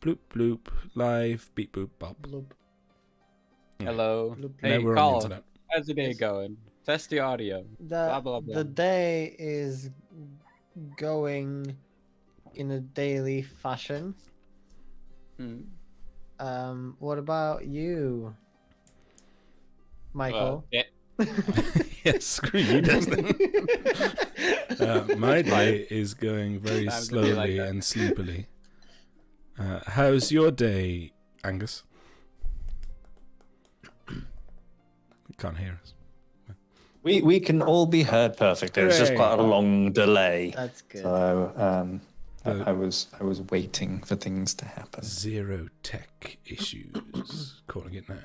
Bloop bloop. Live. Beep boop bop. Bloop. Hello. Bloop. Now Hey, we're on the Colin. internet. How's the day going? Test the audio. Blah, blah, blah. The day is going in a daily fashion. What about you, Michael? Yes, screw you, Desmond. My day is going very Time to be like slowly that. and sleepily. How's your day, Angus? You can't hear us. We can all be heard perfectly. It's just quite a long delay. That's good. So I was waiting for things to happen. Zero tech issues. Calling it now.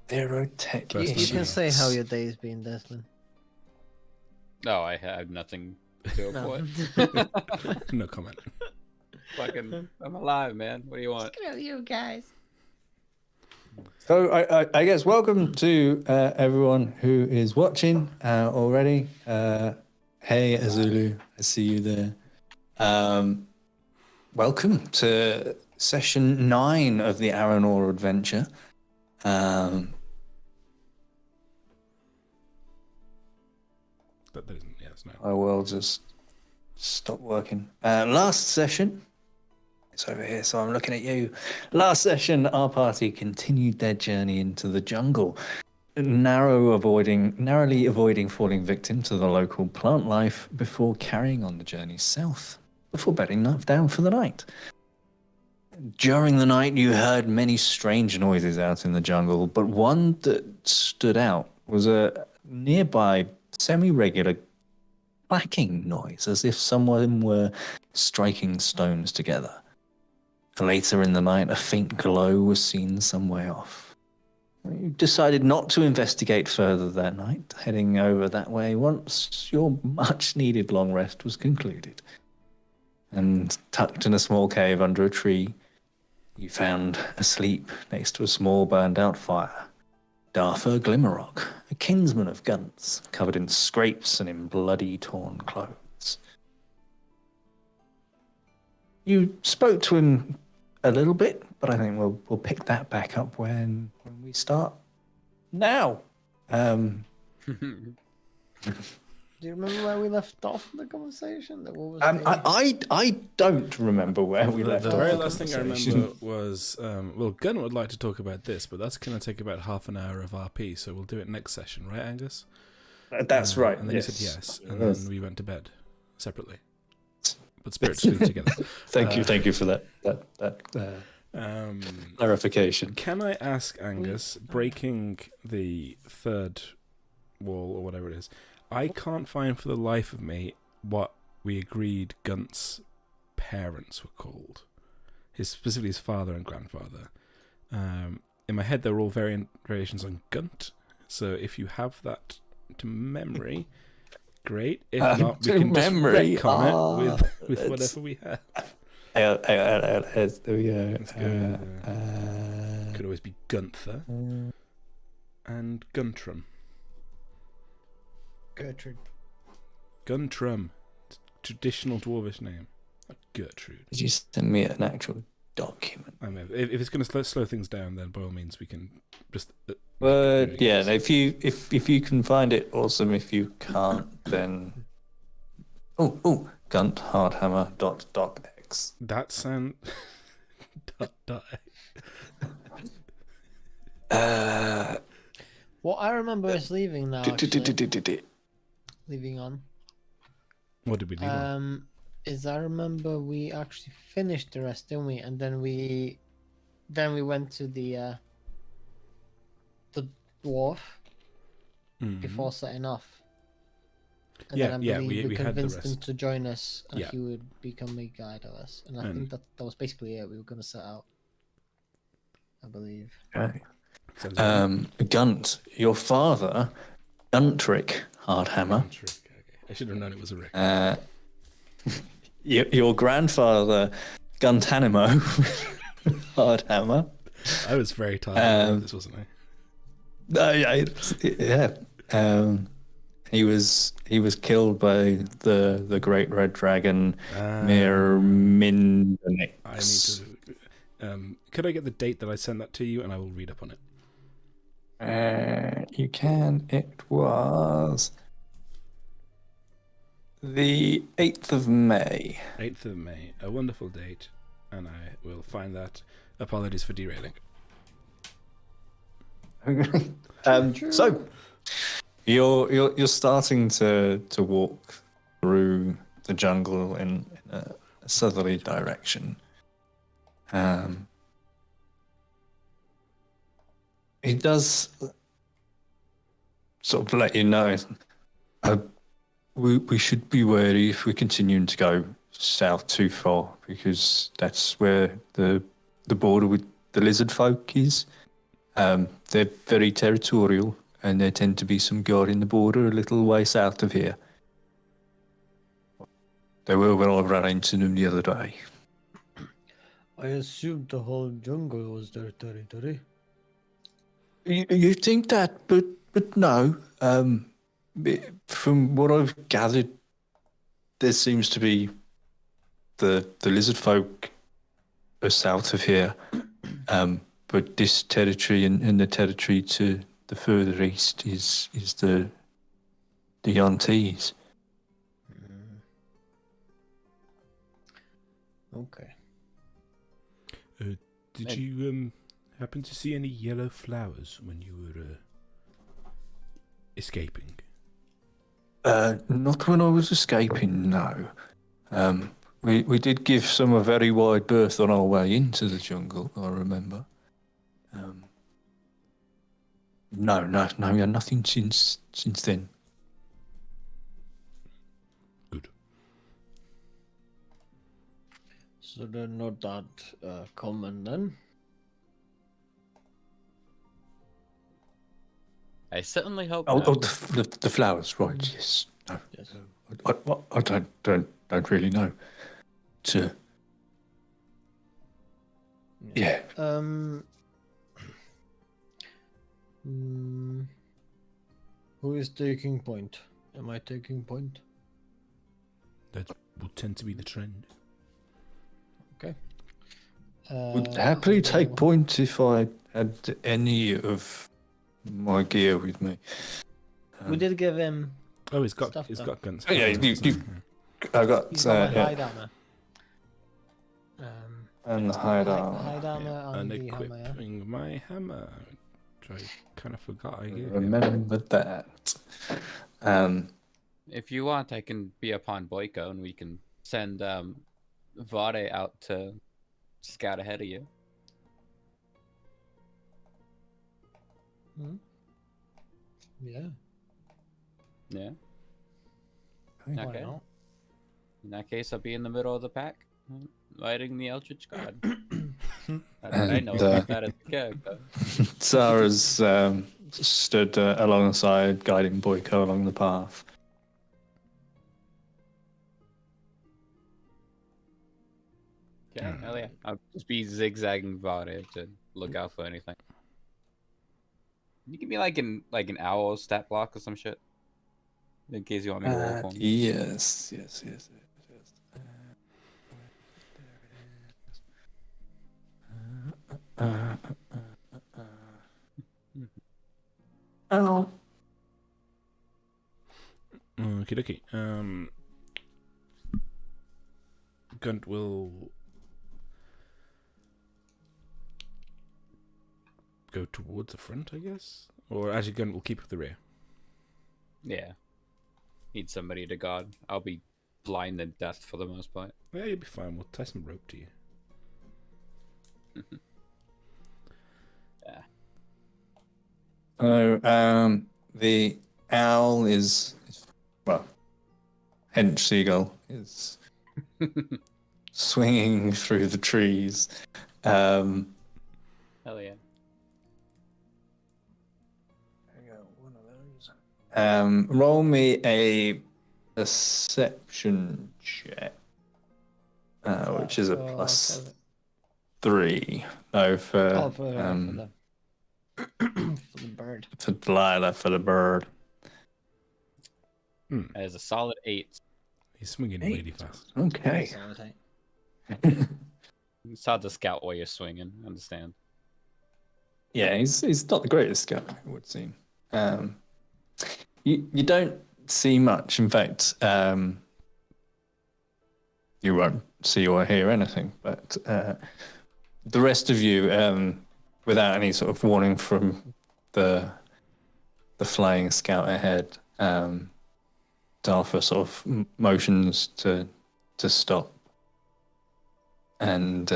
Zero tech First You issues. can say how your day's been, Desmond. No, I have nothing to No. report. No comment. Fucking, I'm alive, man. What do you want? Screw you guys. So I guess welcome to everyone who is watching already. Hey Azulu, I see you there. Welcome to session 9 of the Arinor adventure. But there isn't. Yeah, it's no. I will just stop working. Last session, it's over here, so I'm looking at you. Last session, our party continued their journey into the jungle, narrowly avoiding falling victim to the local plant life before carrying on the journey south, before bedding down for the night. During the night, you heard many strange noises out in the jungle, but one that stood out was a nearby semi-regular clacking noise, as if someone were striking stones together. Later in the night, a faint glow was seen some way off. You decided not to investigate further that night, heading over that way once your much-needed long rest was concluded. And tucked in a small cave under a tree, you found asleep next to a small burned-out fire. Darther Glimmerrock, a kinsman of Gunt's, covered in scrapes and in bloody torn clothes. You spoke to him a little bit, but I think we'll pick that back up when we start now. Do you remember where we left off in the conversation? What was I don't remember where we left The off. very the last thing I conversation. remember was, well, Gunn would like to talk about this, but that's going to take about half an hour of RP, so we'll do it next session, right, Angus? That's right. And then yes. you said yes, and then we went to bed separately, but spiritually together. Thank you for that clarification. Can I ask, Angus, breaking the third wall or whatever it is, I can't find for the life of me what we agreed Gunt's parents were called. Specifically his father and grandfather. In my head, they're all variations on Gunt. So if you have that to memory, great. If not, we can just retcon it with whatever we have. There we go. Let's go. Could always be Gunther and Guntram. Gertrude. Guntram, traditional dwarvish name. Like Gertrude. Did you send me an actual document? I mean, if it's going to slow things down, then by all means we can just. But yeah, if you can find it, awesome. If you can't, then Gunt Hardhammer .docx. That sound. dot. What I remember is leaving now. Actually. Leaving on. What did we leave on? Is I remember we actually finished the rest, didn't we? And then we went to the dwarf before setting off. And then I believe we had the convinced him rest. to join us, and Yeah. he would become a guide of us. And I think that was basically it. We were going to set out, I believe. Okay. Gunt, your father, Guntrick Hardhammer. Okay. I should have known it was a Rick. Your grandfather, Guntanimo Hardhammer. I was very tired of this, wasn't I? Yeah. He was killed by the great red dragon Mirmindanix. I need to. Could I get the date that I sent that to you, and I will read up on it. You can. It was the 8th of May. 8th of May, a wonderful date, and I will find that. Apologies for derailing. So you're starting to walk through the jungle in a southerly direction. It does sort of let you know we should be wary if we're continuing to go south too far, because that's where the border with the lizard folk is. They're very territorial, and there tend to be some guarding the border a little way south of here. They were when I ran into them the other day. I assumed the whole jungle was their territory. You think that, but no. From what I've gathered, there seems to be the lizard folk are south of here, but this territory and the territory to the further east is the Yantees. Okay. Did you happen to see any yellow flowers when you were escaping? Not when I was escaping, no. We did give some a very wide berth on our way into the jungle, I remember. No, nothing since then. Good. So they're not that common then? I certainly hope Oh, not. the flowers, right? Yes. No, Yes. I don't really know. Yeah. Who is taking point? Am I taking point? That would tend to be the trend. Okay. Would happily take I'll- point if I had any of my gear with me. We did give him. Oh, he's Stuff got done. guns. Oh, yeah, I got He's got my yeah, hide armor. and the hide armor. Hide armor And and the hammer. Yeah? equipping my hammer, which I kind of forgot I gave him. Remember that. If you want, I can be upon Boyko and we can send Vade out to scout ahead of you. Yeah. Yeah. Why Okay. not? In that case, I'll be in the middle of the pack, lighting the Eldritch God. I And, know about that as a character. Sarah's stood alongside, guiding Boyko along the path. Yeah, hell yeah. I'll just be zigzagging Vade to look out for anything. Can you give me like an owl stat block or some shit? In case you want me to roll for me. Yes. Oh. Okie dokie. Gunt will go towards the front, I guess? Or actually, Gunt will keep with the rear. Yeah. Need somebody to guard. I'll be blind and deaf for the most part. Yeah, you'll be fine. We'll tie some rope to you. Yeah. So, the owl is well, hench seagull is swinging through the trees. Hell yeah. Roll me a perception check, which is a plus 3. No, for for the for the bird. for Delilah, for the bird. That is a solid 8. He's swinging really fast. Okay. That's all I think. It's hard to scout while you're swinging. Understand? Yeah, he's not the greatest scout, it would seem. You don't see much. In fact, you won't see or hear anything. But the rest of you, without any sort of warning from the flying scout ahead, Dartha sort of motions to stop, and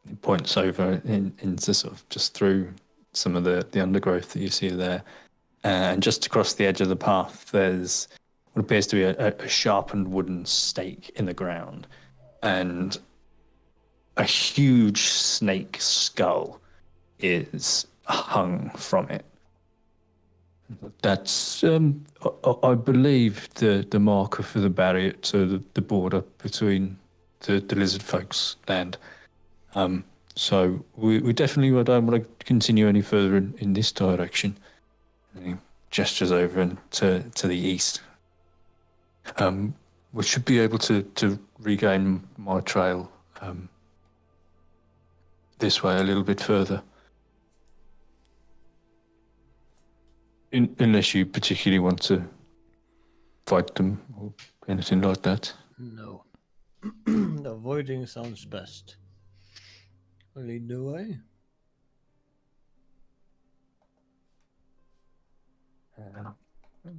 he points over into sort of just through some of the undergrowth that you see there, and just across the edge of the path, there's what appears to be a sharpened wooden stake in the ground, and a huge snake skull is hung from it. That's, I believe, the marker for the barrier to the border between the lizard folks' land. So we definitely don't want to continue any further in this direction. And he gestures over and to the east. We should be able to regain my trail this way a little bit further. Unless you particularly want to fight them or anything like that. No. Avoiding sounds best. I'll lead the way.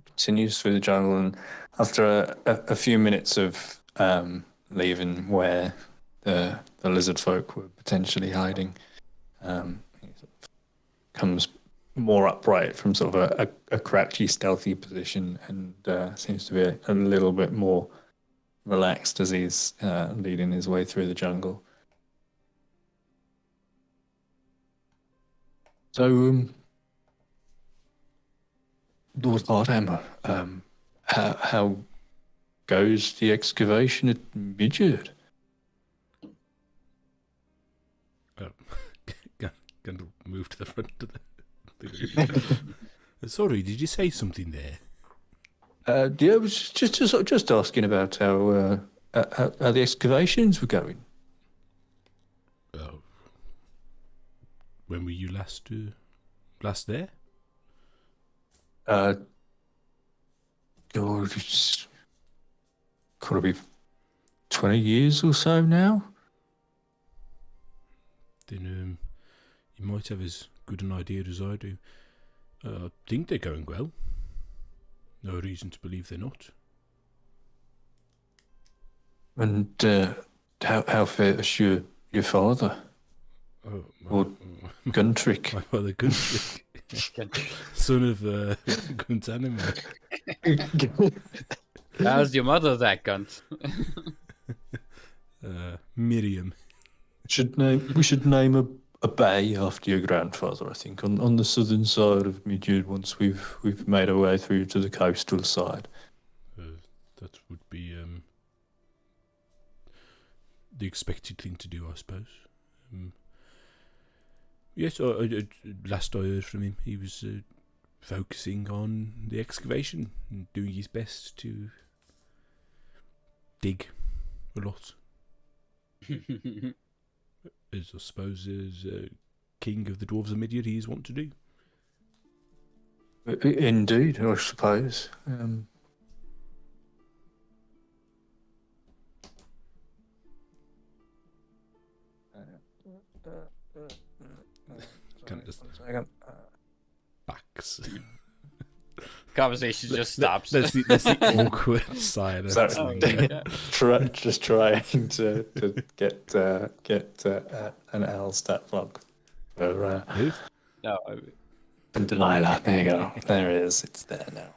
Continues through the jungle, and after a few minutes of leaving where the lizard folk were potentially hiding, he sort of comes more upright from sort of a crouchy, stealthy position, and seems to be a little bit more relaxed as he's leading his way through the jungle. So, Lord Hardhammer, how goes the excavation at Midgard? Going to move to the front of the Sorry, did you say something there? Yeah, I was just asking about how the excavations were going. Oh, when were you last there? God, it's got to be 20 years or so now. Then you might have as good an idea as I do. I think they're going well. No reason to believe they're not. And how fares your father? Oh, Or Guntrick? my father Guntrick, son of Guntanima. How's your mother, that cunt? Miriam. We should name a bay after your grandfather, I think, on the southern side of Midgard once we've made our way through to the coastal side. That would be the expected thing to do, I suppose. Yes, last I heard from him, he was focusing on the excavation and doing his best to dig a lot. As I suppose as king of the dwarves of Midgard, he is wont to do. Indeed, I suppose. Kind of just backs. Conversation just stops. That's the awkward side of it. Just trying to get an L stat block for No, Delilah. There you go. There it is. It's there now.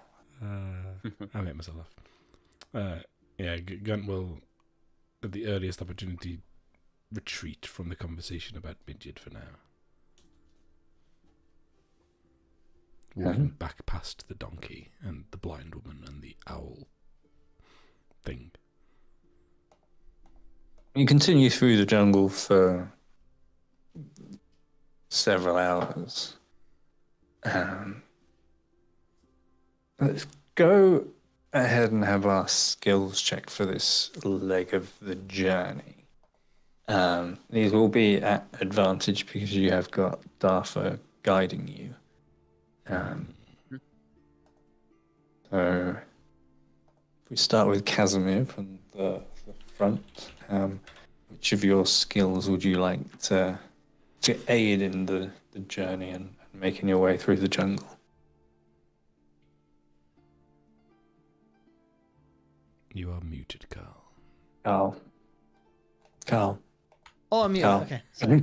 I made myself laugh. Yeah, Gunt will, at the earliest opportunity, retreat from the conversation about Midgard for now. Walking back past the donkey and the blind woman and the owl thing. You continue through the jungle for several hours. Let's go ahead and have our skills check for this leg of the journey. These will be at advantage because you have got Dartha guiding you. So if we start with Casimir from the front, which of your skills would you like to aid in the journey and making your way through the jungle? You are muted, Carl. Carl. Oh, I'm mute. Carl. Okay. Sorry.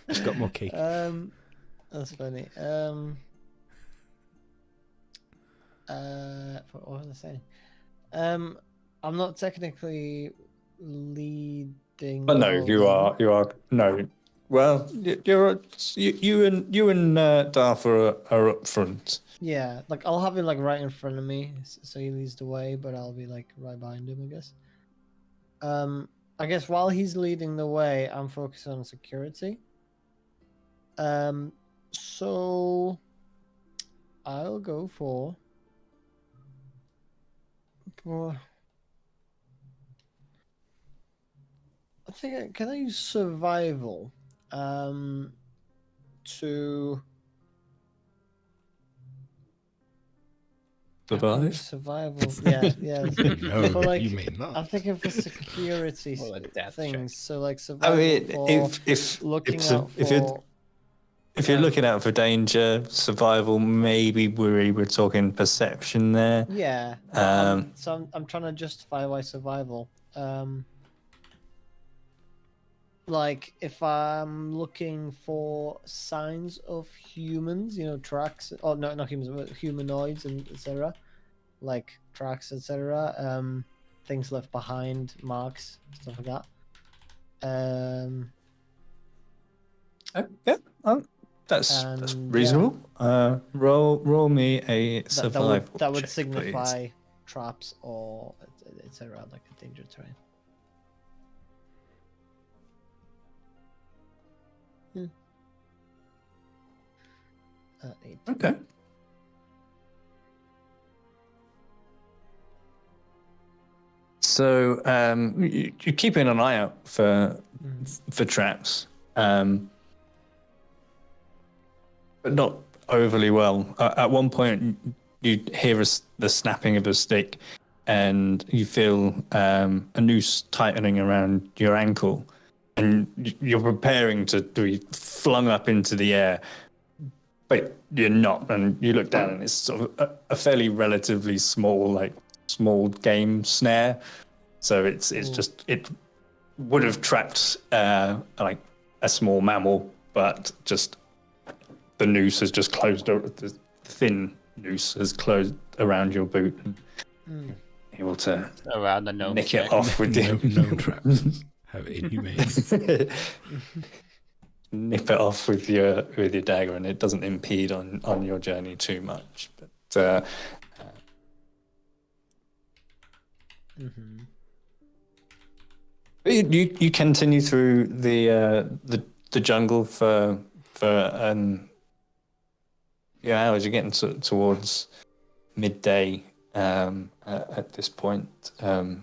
Just got more cake. That's funny. What was I saying? I'm not technically leading. But no, all you them. are. No. Well, you and Dartha are up front. Yeah, like I'll have him like right in front of me, so he leads the way, but I'll be like right behind him, I guess. I guess while he's leading the way, I'm focused on security. So I'll go for. I think can I use survival, to. Survive? Survival, yeah, yeah. No, For, like, you may not. I'm thinking for security Well, a death things. check. So like I survival mean, for if looking out if for. you're looking out for danger, survival, maybe we're talking perception there. Yeah, so I'm trying to justify why survival. Like if I'm looking for signs of humans, tracks. Oh no, not humans, but humanoids and etc. Like tracks, etc. Things left behind, marks, stuff like that. Yeah, that's And, reasonable. Roll me a survival that would check, signify please. traps or etc. Like a danger terrain. Eight. Okay. So you're keeping an eye out for traps, but not overly well. At one point, you hear the snapping of a stick, and you feel a noose tightening around your ankle, and you're preparing to be flung up into the air, but you're not. And you look down, and it's sort of a fairly relatively small game snare. So it's just, it would have trapped like a small mammal, but just the noose has just closed. The thin noose has closed around your boot, and able to Around the gnome nick it stick. off with No traps. How inhumane. nip it off with your dagger, and it doesn't impede on your journey too much. But you continue through the jungle for hours. You're getting towards midday at this point, and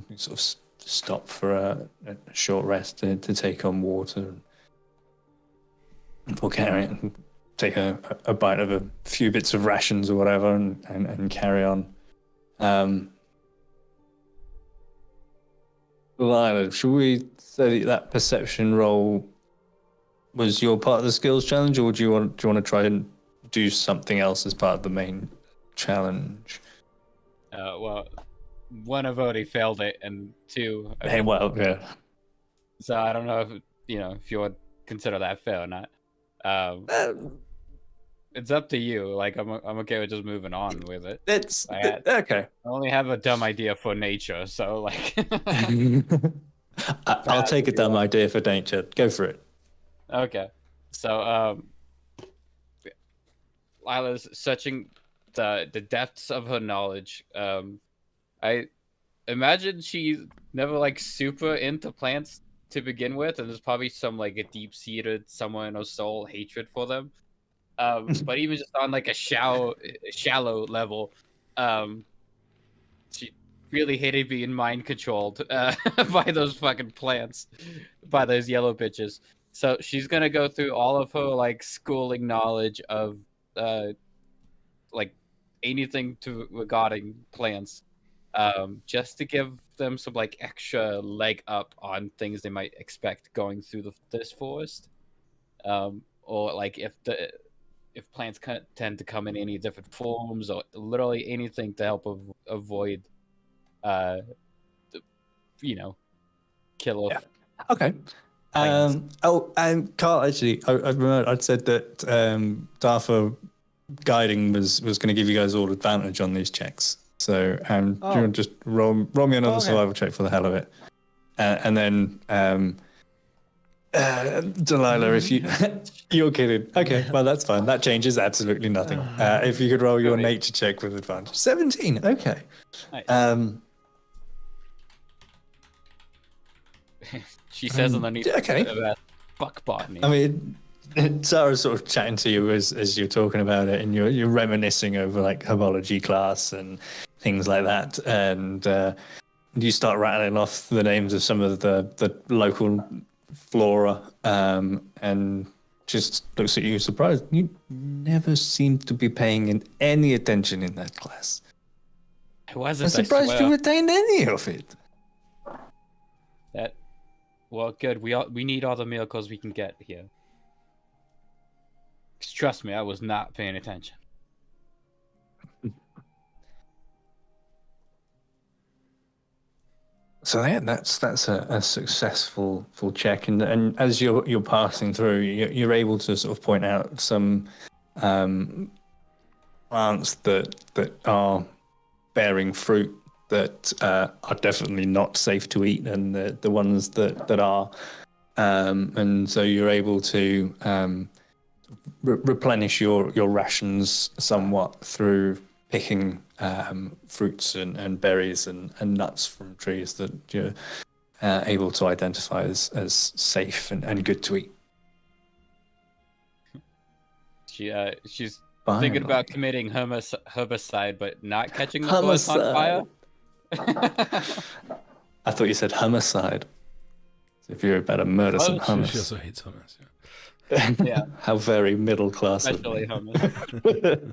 you sort of stop for a short rest to take on water or carry it and take a bite of a few bits of rations or whatever, and carry on. Lila, should we say that perception roll was your part of the skills challenge, or do you want to try and do something else as part of the main challenge? Well, one, I've already failed it, and two, Hey, well, yeah. so I don't know if you would consider that fair or not. It's up to you. Like I'm okay with just moving on with it. It's I okay. only have a dumb idea for nature, so like. I'll take a dumb idea for nature. Go for it. Okay, so Lila's searching the depths of her knowledge. I imagine she's never like super into plants to begin with, and there's probably some like a deep-seated somewhere in her soul hatred for them. But even just on like a shallow level, she really hated being mind controlled by those fucking plants, by those yellow bitches. So she's gonna go through all of her like schooling knowledge of like anything to regarding plants, just to give them some like extra leg up on things they might expect going through this forest, or like if plants tend to come in any different forms, or literally anything to help avoid, kill off. Yeah. Okay. And Carl, actually, I remember I'd said that Dartha guiding was going to give you guys all advantage on these checks. So do you want to just roll me another survival check for the hell of it, and then Delilah, if you're kidding. Okay, well that's fine. That changes absolutely nothing. If you could roll your nature check with advantage, 17. Okay. Nice. She says underneath. Okay. Fuck botany. I mean, Sarah's sort of chatting to you as you're talking about it, and you're reminiscing over like herbology class and things like that, and you start rattling off the names of some of the local flora, and just looks at you surprised. You never seem to be paying any attention in that class. I wasn't. I'm surprised you retained any of it. Well, good. We need all the miracles we can get here. 'Cause trust me, I was not paying attention. So yeah, that's a successful full check, and as you're passing through, you're able to sort of point out some plants that are bearing fruit that are definitely not safe to eat, and the ones that are, and so you're able to replenish your rations somewhat through picking fruits and berries and nuts from trees that you're able to identify as safe and good to eat. She's thinking about committing homicide, but not catching the forest on fire. I thought you said homicide. If you're about to murder some hummus. She also hates hummus. Yeah. How very middle class. Especially hummus.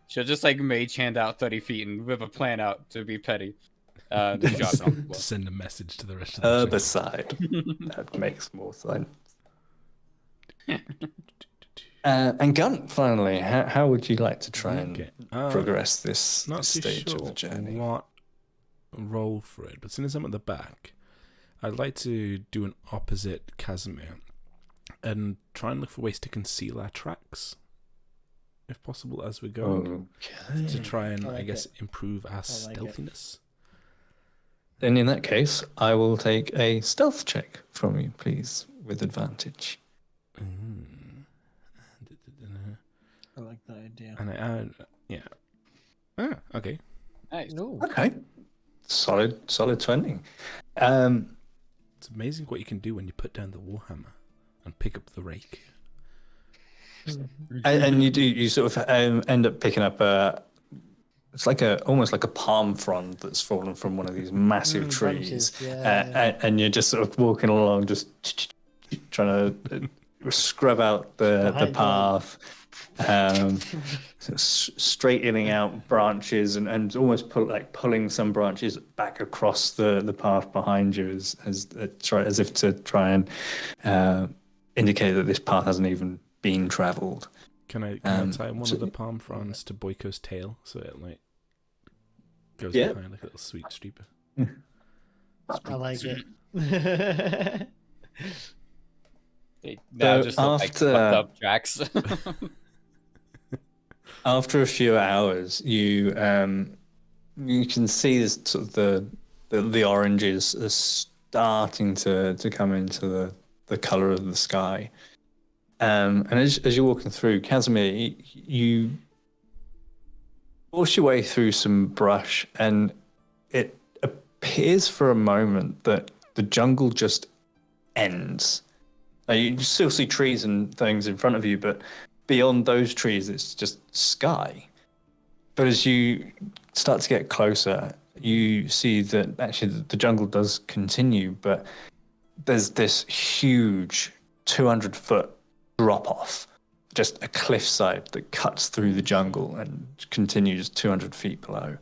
She'll just like mage hand out 30 feet and whip a plan out to be petty. To send a message to the rest of the herbicide. That makes more sense. And Gun, finally, how would you like to try and progress this stage of the journey? What roll for it, but since I'm at the back, I'd like to do an opposite Casimir and try and look for ways to conceal our tracks, if possible, as we're going, to try and, I guess, improve our stealthiness. Then in that case, I will take a stealth check from you, please, with advantage. I like that idea. And I add, okay. Nice. Okay. Solid 20. It's amazing what you can do when you put down the warhammer and pick up the rake. And you sort of end up picking up it's like almost like a palm frond that's fallen from one of these massive trees, and you're just sort of walking along, just trying to scrub out the path, straightening out branches and almost pulling some branches back across the path behind you as if to try and indicate that this path hasn't even been travelled. Can I tie one of the palm fronds to Boyko's tail so it goes behind like a little sweet streaper? I like it. Now just look like fucked up tracks. After a few hours, you can see this sort of the oranges are starting to come into the color of the sky. And as you're walking through, Casimir, you force your way through some brush, and it appears for a moment that the jungle just ends. Now, you still see trees and things in front of you, but beyond those trees, it's just sky. But as you start to get closer, you see that actually the jungle does continue, but there's this huge 200-foot drop off, just a cliffside that cuts through the jungle and continues 200 feet below.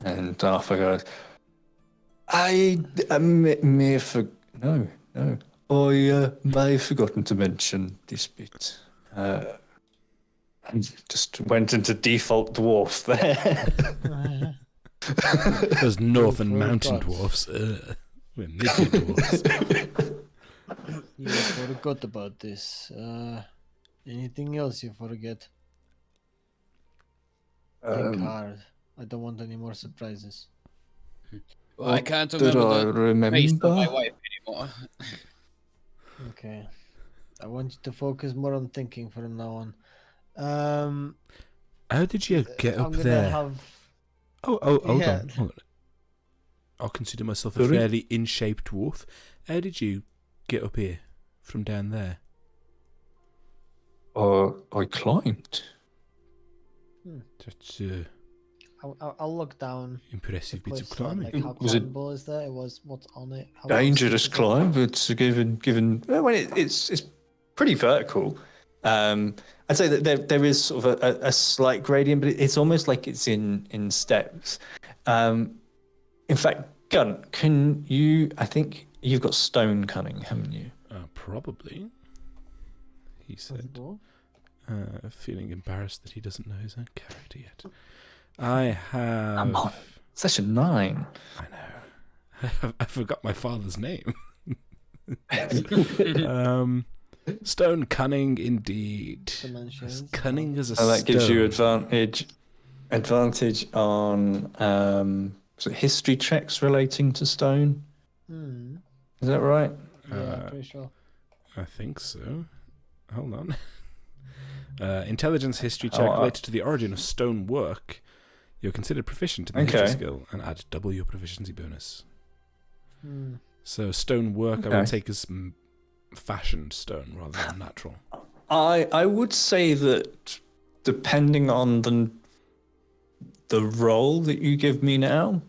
And Arthur goes, I may have no. I may have forgotten to mention this bit. And just went into default dwarf there. Those northern Forgot. mountain dwarfs. We're midget dwarfs. You forgot about this. Anything else you forget? Think hard. I don't want any more surprises. Well, I can't Did remember I the face of my remember? wife anymore. Okay. I want you to focus more on thinking from now on. How did you get I'm up gonna there? have. Hold Yeah. on. I'll consider myself a Sorry? fairly in-shape dwarf. How did you get up here from down there? I climbed. That's I'll look down. impressive bits of Cliffside, climbing. like how Was it climbable is there? It was what's on it. How Dangerous steep is it? climb, but given well, it's pretty vertical. I'd say that there is sort of a slight gradient, but it's almost like it's in steps. In fact, Gun, can you? I think you've got stone cunning, haven't you? Probably. He said, Possible. feeling embarrassed that he doesn't know his own character yet. I have. Come on. Session 9. I know. I forgot my father's name. Stone cunning, indeed. Dimensions. As cunning as a So that gives you stone. advantage on was it history checks relating to stone. Hmm. Is that right? Yeah, pretty sure. I think so. Hold on. Intelligence history check Oh, related to the origin of stone work. You're considered proficient in the history Okay. skill and add double your proficiency bonus. Hmm. So stone work I would Okay. take as fashioned stone rather than natural. I would say that depending on the role that you give me now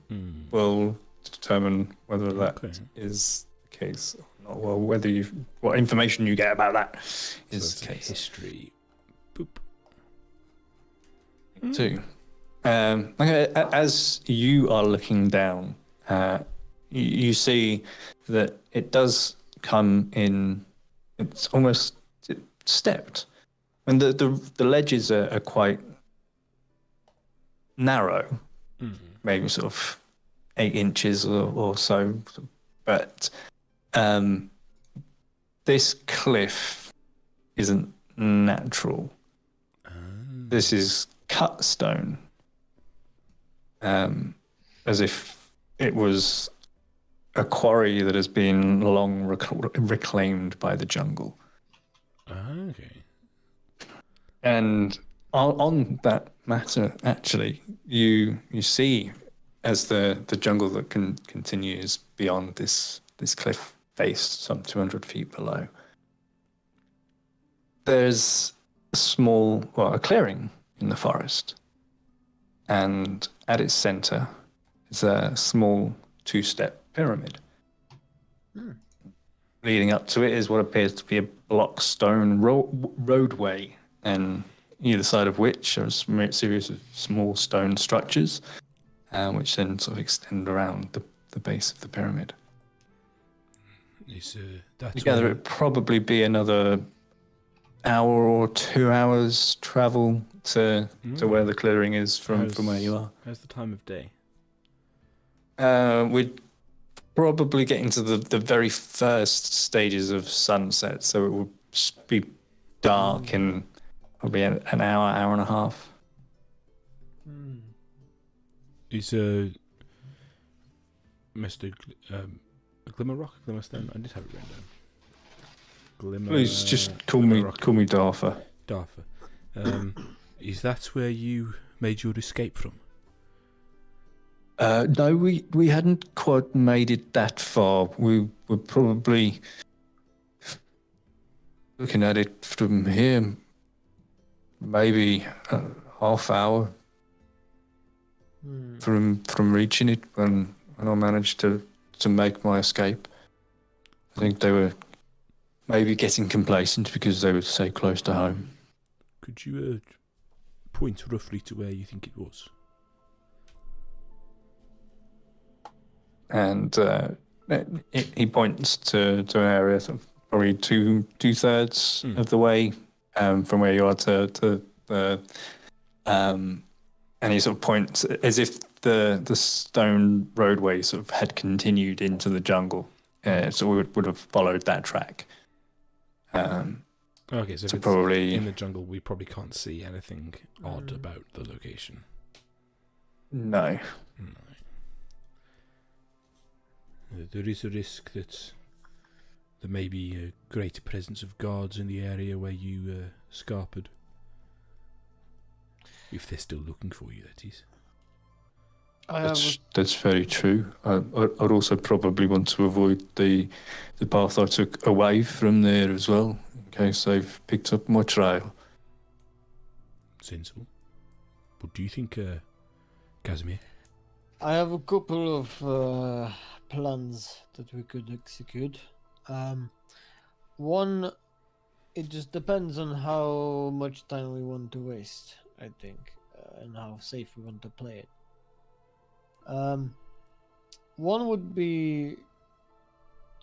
will determine whether that is the case or not, or whether what information you get about that is So the it's case history. Boop. too. Okay, as you are looking down, you see that it does come in. It's almost stepped, and the ledges are quite narrow, maybe sort of 8 inches or so. But this cliff isn't natural. This is cut stone, as if it was a quarry that has been long reclaimed by the jungle. Okay. And on that matter, actually, you see as the jungle that continues beyond this cliff face, some 200 feet below, there's a clearing in the forest, and at its center is a small 2-step pyramid. Leading up to it is what appears to be a block stone roadway, and either side of which are a series of small stone structures, which then sort of extend around the base of the pyramid. Together, it'd probably be another hour or 2 hours travel to where the clearing is from where you are. How's the time of day? We'd probably get into the very first stages of sunset, so it would be dark in probably an hour and a half. Is Mr. Glimmerrock, Glimmerstone? I did have it written down. Glimmer. Please just call me Darther. Darther. Is that where you made your escape from? No, we hadn't quite made it that far. We were probably looking at it from here, maybe a half hour. from reaching it when I managed to make my escape. I think they were maybe getting complacent because they were so close to home. Could you point roughly to where you think it was? And he points to an area sort of probably two-thirds of the way from where you are to and he sort of points as if the stone roadway sort of had continued into the jungle. So we would have followed that track. Okay, so if it's probably in the jungle, we probably can't see anything odd about the location. No. There is a risk that there may be a greater presence of guards in the area where you scarpered. If they're still looking for you, that is. That's very true. I'd also probably want to avoid the path I took away from there as well, in case they've picked up my trail. Sensible. What do you think, Casimir? I have a couple of plans that we could execute. One, it just depends on how much time we want to waste, I think, and how safe we want to play it. One would be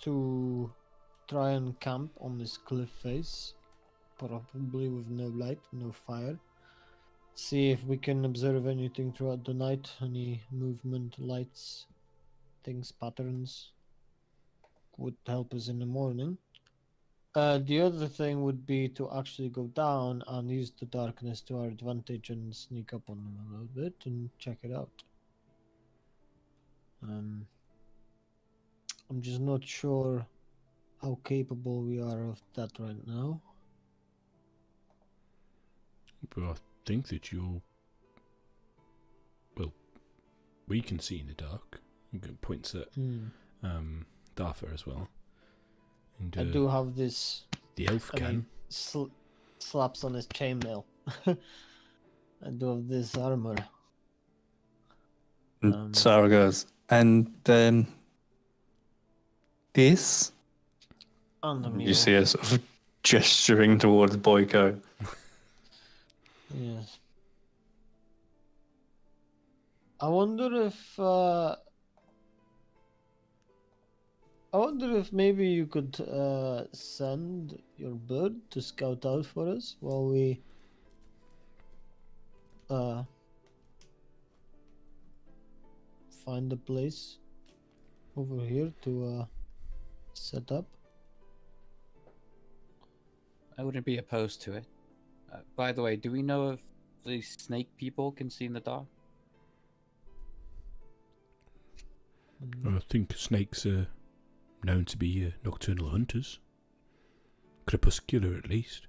to try and camp on this cliff face, probably with no light, no fire. See if we can observe anything throughout the night, any movement, lights, things, patterns. Would help us in the morning. The other thing would be to actually go down and use the darkness to our advantage and sneak up on them a little bit and check it out. I'm just not sure how capable we are of that right now. But I think that you're... Well, we can see in the dark. It points at Dartha as well. And, I do have this... The elf can. Slaps on his chainmail. I do have this armor. Sarah goes, and this? You see her sort of gesturing towards Boyko. Yes. I wonder if maybe you could send your bird to scout out for us while we find a place over here to set up. I wouldn't be opposed to it. By the way, do we know if the snake people can see in the dark? I think snakes are known to be nocturnal hunters. Crepuscular, at least.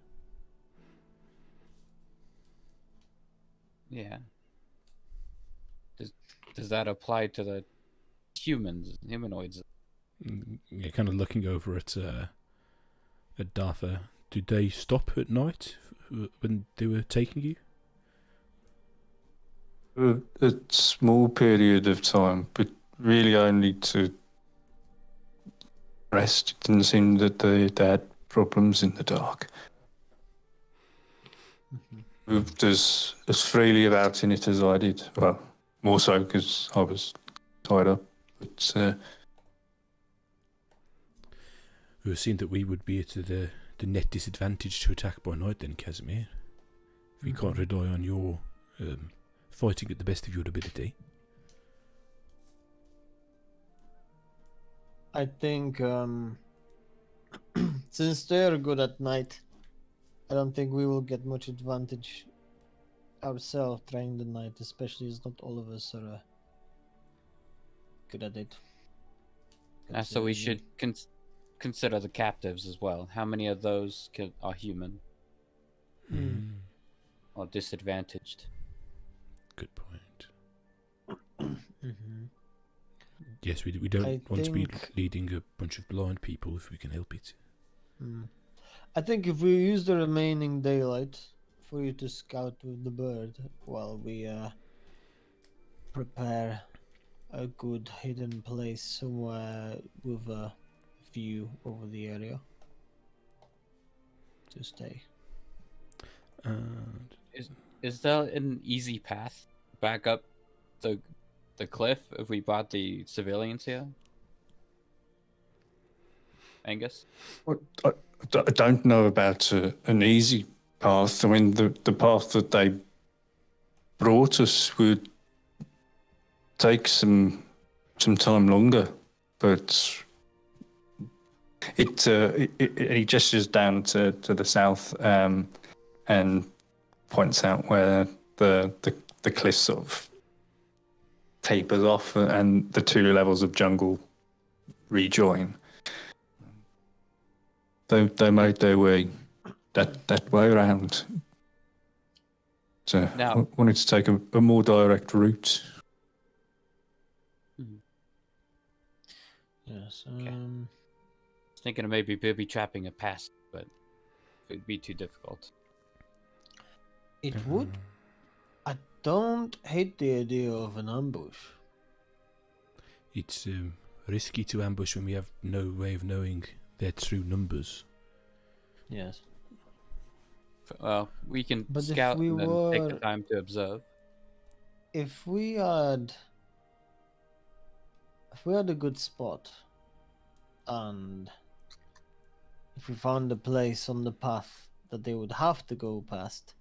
Yeah. Does that apply to the humanoids? You're kind of looking over at Dartha. Did they stop at night when they were taking you? A small period of time, but really only to rest. It didn't seem that they had problems in the dark. Moved as freely about in it as I did. Well, more so because I was tied up. But It seemed that we would be at the net disadvantage to attack by night then, Casimir. If we can't rely on your fighting at the best of your ability. I think since they're good at night, I don't think we will get much advantage ourselves trying the night, especially as not all of us are good at it. So we should consider the captives as well. How many of those are human or disadvantaged? Good point. Yes, we don't want to be leading a bunch of blind people if we can help it. I think if we use the remaining daylight for you to scout with the bird while we prepare a good hidden place somewhere with a view over the area to stay. Is there an easy path back up the cliff if we brought the civilians here? Angus? I don't know about an easy path. I mean, the path that they brought us would take some time longer, but he gestures down to the south and points out where the cliff sort of tapers off and the two levels of jungle rejoin. They made their way that way around. So Now- I wanted to take a more direct route. Yes. Okay. I was thinking of maybe trapping a pass, but it'd be too difficult. It would. I don't hate the idea of an ambush. It's risky to ambush when we have no way of knowing their true numbers. Yes. Well, we can But if scout we and then take the were- time to observe. If we had a good spot, and if we found a place on the path that they would have to go past,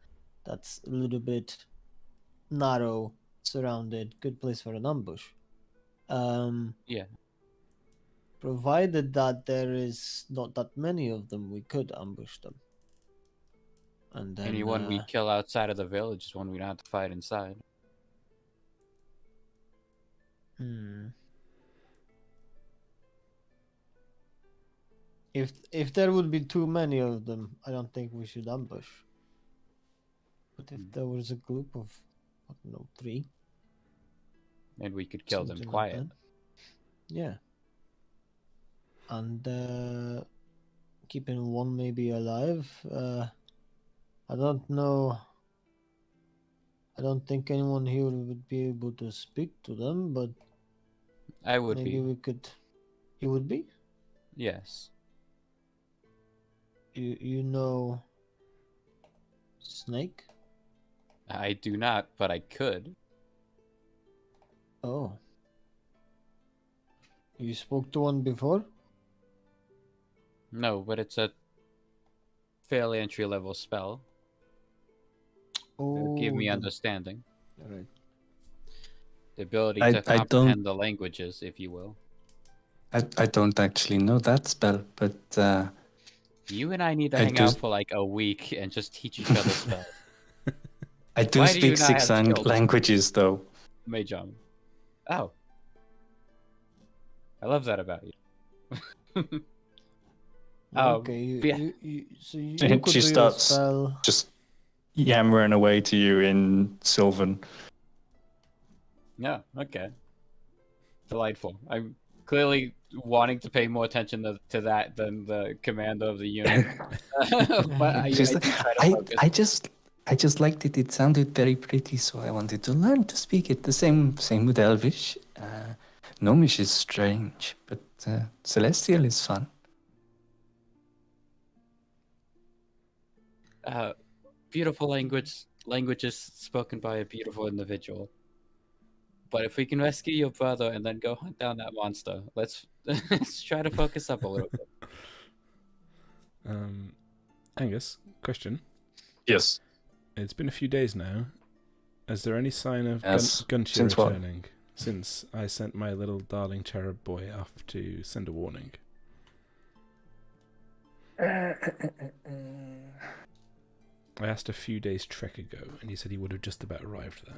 that's a little bit narrow, surrounded, good place for an ambush. Yeah. Provided that there is not that many of them, we could ambush them. And then Anyone we kill outside of the village is one we don't have to fight inside. If there would be too many of them, I don't think we should ambush. But if there was a group of, I don't know, 3, And we could kill them something like quiet. that. Yeah. And keeping one maybe alive. I don't know. I don't think anyone here would be able to speak to them, but I would maybe be. we could. You would be? Yes. You know Snake? I do not, but I could. Oh. You spoke to one before? No, but it's a fairly entry level spell. It'll give me then- understanding. Right. The ability I to don't- comprehend the languages, if you will. I don't actually know that spell, but You and I need to I hang do- out for like a week and just teach each other spells. I do Why do you speak not 6 have children? languages, though. Mage armor. Oh. I love that about you. Okay, you, yeah. so you She could do your starts- spell. Just yammering away to you in Sylvan. Yeah, okay. Delightful. I'm clearly wanting to pay more attention to that than the commander of the unit. But I Just- do try to focus. I just liked it. It sounded very pretty, so I wanted to learn to speak it. The same with Elvish. Gnomish is strange, but Celestial is fun. Beautiful languages spoken by a beautiful individual. But if we can rescue your brother and then go hunt down that monster, let's try to focus up a little bit. Angus, question. Yes. It's been a few days now. Is there any sign of Yes. Gunshire Since what? returning? Since I sent my little darling cherub boy off to send a warning. I asked a few days trek ago, and he said he would have just about arrived there.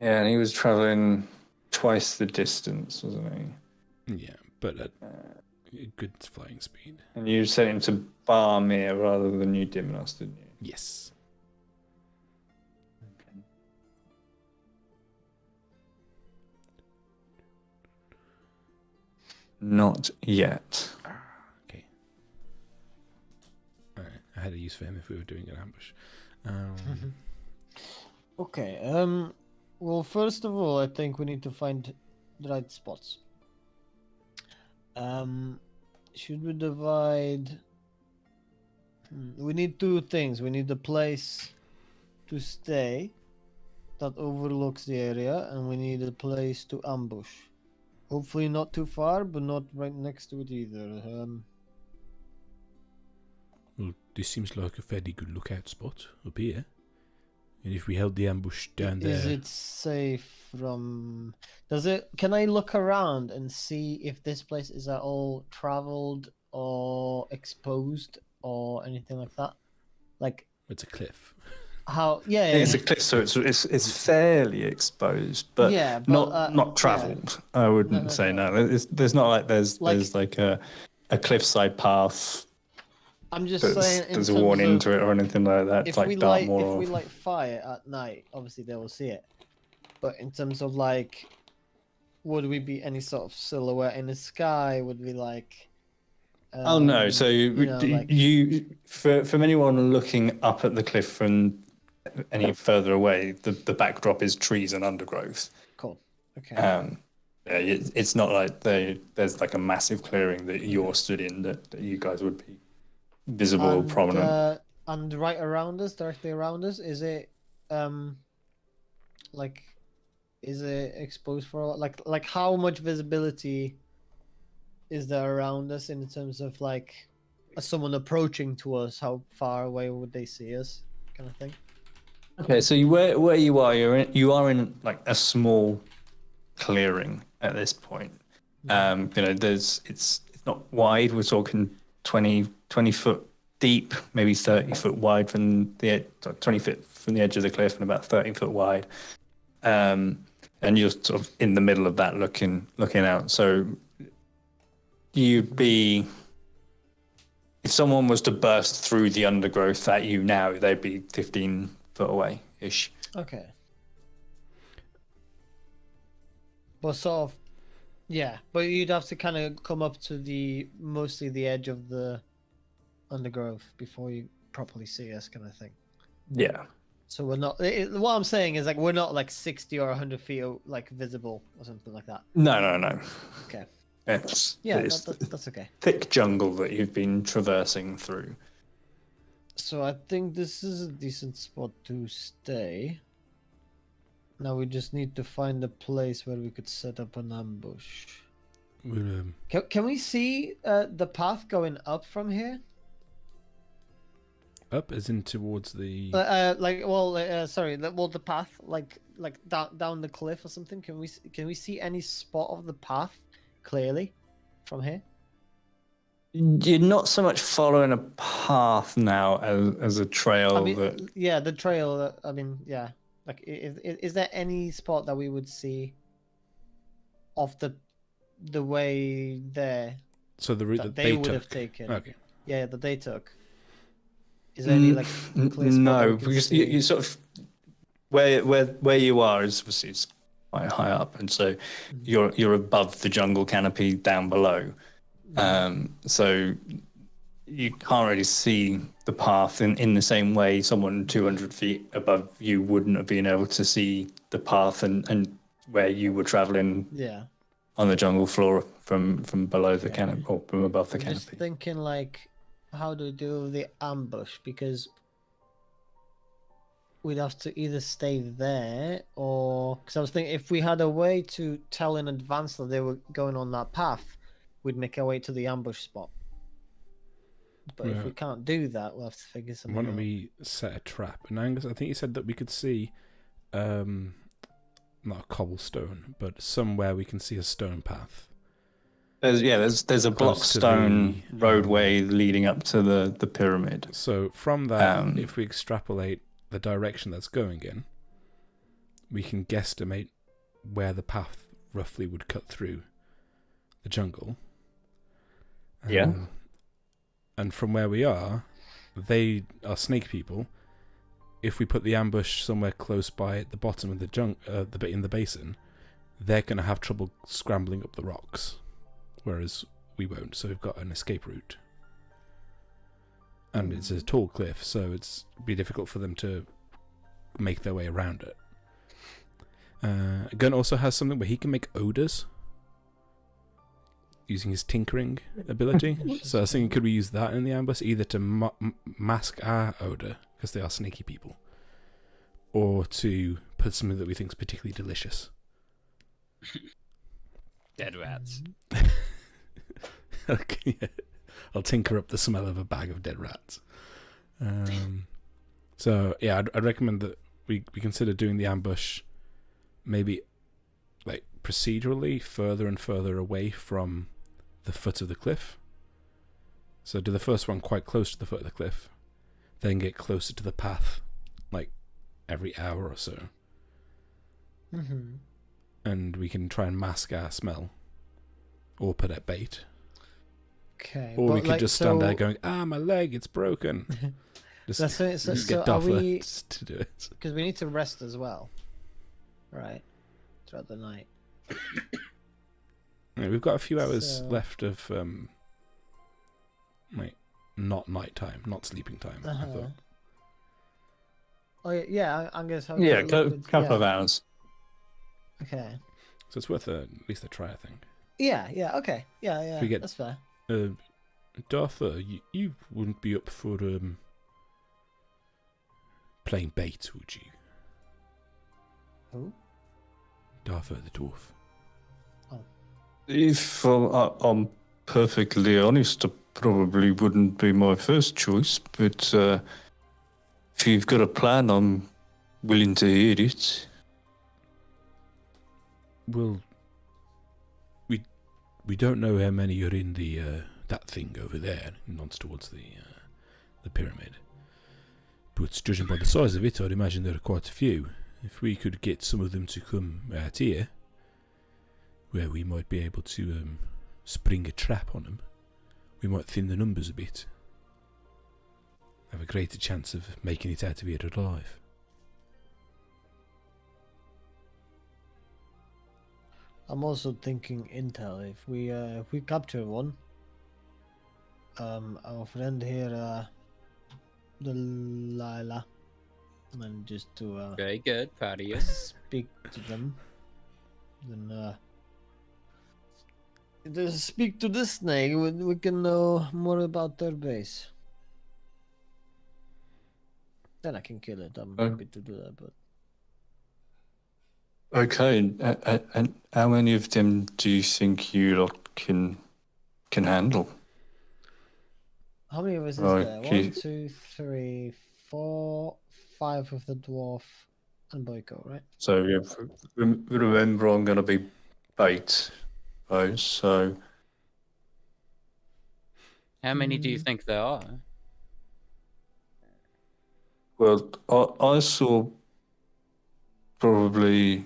Yeah, and he was traveling twice the distance, wasn't he? Yeah, but at good flying speed. And you sent him to Barmere rather than New Dimnos, didn't you? Yes. Not yet. Okay. Alright, I had a use for him if we were doing an ambush. Okay. Well, first of all, I think we need to find the right spots. Should we divide? We need two things. We need a place to stay that overlooks the area, and we need a place to ambush. Hopefully not too far, but not right next to it either. Well, this seems like a fairly good lookout spot up here. And if we held the ambush down there... Is it safe from... Can I look around and see if this place is at all traveled or exposed or anything like that? Like... It's a cliff. How... Yeah, It's a cliff, so it's fairly exposed, but, yeah, but not travelled. Yeah. I wouldn't say no. There's not like there's like a cliffside path. I'm just saying. There's a warning into it or anything like that. If like we Dartmoor light fire at night, obviously they will see it. But in terms of like, would we be any sort of silhouette in the sky? Would we like? Oh no! So from anyone looking up at the cliff from any further away, the backdrop is trees and undergrowth. Cool. Okay. Yeah, it's not like there's like a massive clearing that you're stood in that you guys would be visible or prominent. And right around us, directly around us, is it is it exposed for like how much visibility is there around us in terms of like someone approaching to us? How far away would they see us, kind of thing? Okay, so where you are, you are in like a small clearing at this point. It's not wide. We're talking 20 foot deep, maybe 30 foot wide from the edge, 20 feet from the edge of the cliff, and about 30 foot wide. And you're sort of in the middle of that, looking out. So you'd be, if someone was to burst through the undergrowth at you now, they'd be 15 foot away ish. Okay. But sort of, yeah. But you'd have to kind of come up to mostly the edge of the undergrowth before you properly see us, kind of thing. Yeah. So we're not. What I'm saying is like we're not like 60 or 100 feet like visible or something like that. No. Okay. It's that's okay. Thick jungle that you've been traversing through. So I think this is a decent spot to stay. Now we just need to find a place where we could set up an ambush. Can we see the path going up from here? Up as in towards the... the path, like down the cliff or something. Can we see any spot of the path clearly from here? You're not so much following a path now as a trail. The trail. Like, is there any spot that we would see off the way there? So the route that they would have taken. Okay. Yeah, that they took. Is there any like clear spot? No, because you sort of where you are is obviously it's quite high up, and so you're above the jungle canopy down below. So you can't really see the path in the same way someone 200 feet above you wouldn't have been able to see the path and where you were traveling on the jungle floor from below the canopy or from above the canopy. Just thinking like, how do we do the ambush? Because we'd have to either stay there or... Because I was thinking if we had a way to tell in advance that they were going on that path, we'd make our way to the ambush spot. But if we can't do that, we'll have to figure something out. Why don't we set a trap? And Angus, I think you said that we could see, not a cobblestone, but somewhere we can see a stone path. There's a block stone roadway leading up to the pyramid. So from that, if we extrapolate the direction that's going in, we can guesstimate where the path roughly would cut through the jungle. And from where we are, they are snake people. If we put the ambush somewhere close by at the bottom of the bit in the basin, they're going to have trouble scrambling up the rocks, whereas we won't. So we've got an escape route, and it's a tall cliff, so it's be difficult for them to make their way around it. Gun also has something where he can make odors using his tinkering ability. So I was thinking, could we use that in the ambush, either to mask our odor, because they are sneaky people, or to put something that we think is particularly delicious. Dead rats. Okay, yeah. I'll tinker up the smell of a bag of dead rats. So yeah, I'd recommend that we consider doing the ambush maybe like procedurally further and further away from the foot of the cliff. So do the first one quite close to the foot of the cliff, then get closer to the path like every hour or so. Mm-hmm. And we can try and mask our smell or put out bait. Okay. Or we but, could just stand there going, my leg, it's broken. Just get Duffer to do it. Because we need to rest as well, right? Throughout the night. Yeah, we've got a few hours left of not nighttime, not sleeping time. I thought. Oh yeah, I guess. Yeah, couple of hours. Okay. So it's worth at least a try, I think. Yeah. Okay. Yeah. That's fair. Dartha, you wouldn't be up for playing bait, would you? Who? Dartha the dwarf. If I'm perfectly honest, it probably wouldn't be my first choice, but if you've got a plan, I'm willing to hear it. Well, we don't know how many are in the that thing over there, nods towards the pyramid. But judging by the size of it, I'd imagine there are quite a few. If we could get some of them to come out here, where we might be able to spring a trap on them, we might thin the numbers a bit. Have a greater chance of making it out of here alive. I'm also thinking intel. If we capture one, our friend here, Delilah, and just to Very good, proud of you. speak to them, then just speak to this snake. We can know more about their base. Then I can kill it. I'm happy to do that, but. Okay, and how many of them do you think you lot can handle? How many of us is there? 1, 2, 3, 4, 5 of the dwarf and Boyko, right? So yeah, remember, I'm going to be bait, right? So How many do you think there are? well, I saw probably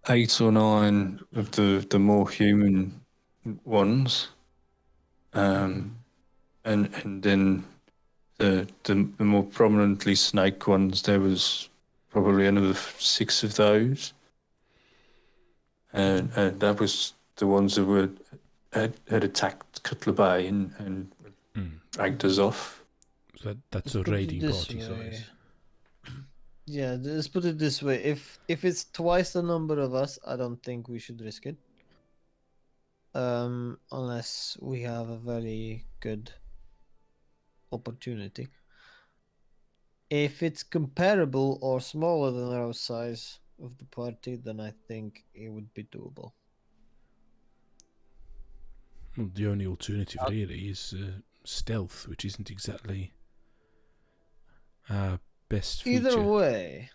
8 or 9 of the more human ones, and then the more prominently snake ones. There was probably another 6 of those, and that was the ones that had attacked Cutler Bay and dragged us off. So that's a raiding party size. Yeah, let's put it this way. If it's twice the number of us, I don't think we should risk it. Unless we have a very good opportunity. If it's comparable or smaller than our size of the party, then I think it would be doable. Well, the only alternative really is stealth, which isn't exactly our best feature. Either way,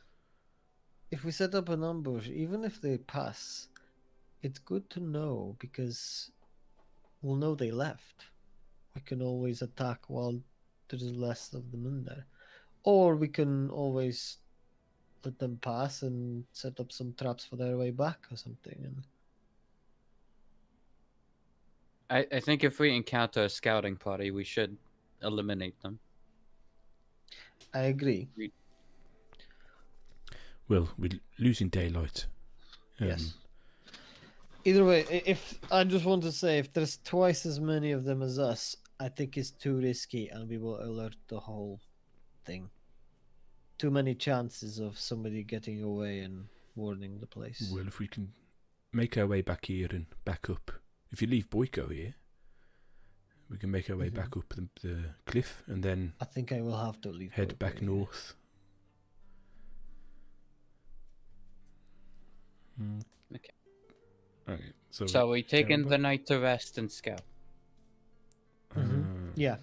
if we set up an ambush, even if they pass, it's good to know because we'll know they left. We can always attack while there's less of them in there. Or we can always let them pass and set up some traps for their way back or something. And I think if we encounter a scouting party, we should eliminate them. I agree. Well, we're losing daylight. Yes. Either way, if I just want to say, if there's twice as many of them as us, I think it's too risky, and we will alert the whole thing. Too many chances of somebody getting away and warning the place. Well, if we can make our way back here and back up, if you leave Boyko here, we can make our way back up the cliff and then I think I will have to leave. head back Boyko here. north. Okay. Okay. So we taking Terrible. the night to rest and scout. Yeah.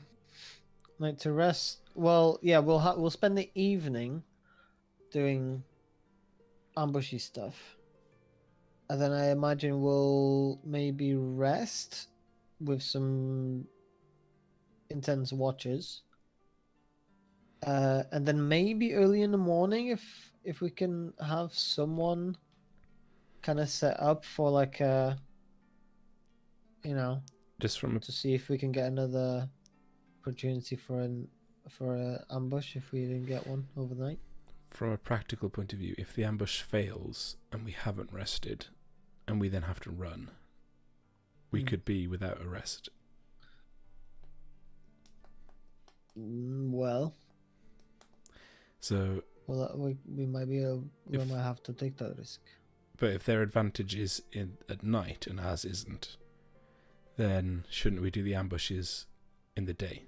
Night to rest. Well, yeah, we'll spend the evening doing ambushy stuff, and then I imagine we'll maybe rest with some intense watches, and then maybe early in the morning, if we can have someone kind of set up for like a, Just from a to see if we can get another opportunity for a ambush if we didn't get one overnight. From a practical point of view, if the ambush fails and we haven't rested, and we then have to run, we could be without a rest. Well, So, we might might have to take that risk. but if their advantage is at night and ours isn't, then shouldn't we do the ambushes in the day?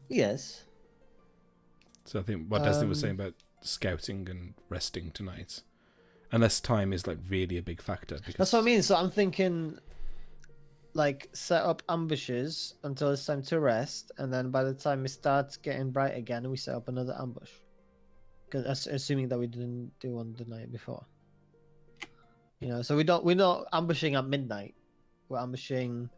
Yes. So I think what Destin was saying about scouting and resting tonight, unless time is like really a big factor. Because That's what I mean. So I'm thinking, like, set up ambushes until it's time to rest, and then by the time it starts getting bright again, we set up another ambush. Because assuming that we didn't do one the night before. So we're not ambushing at midnight. We're ambushing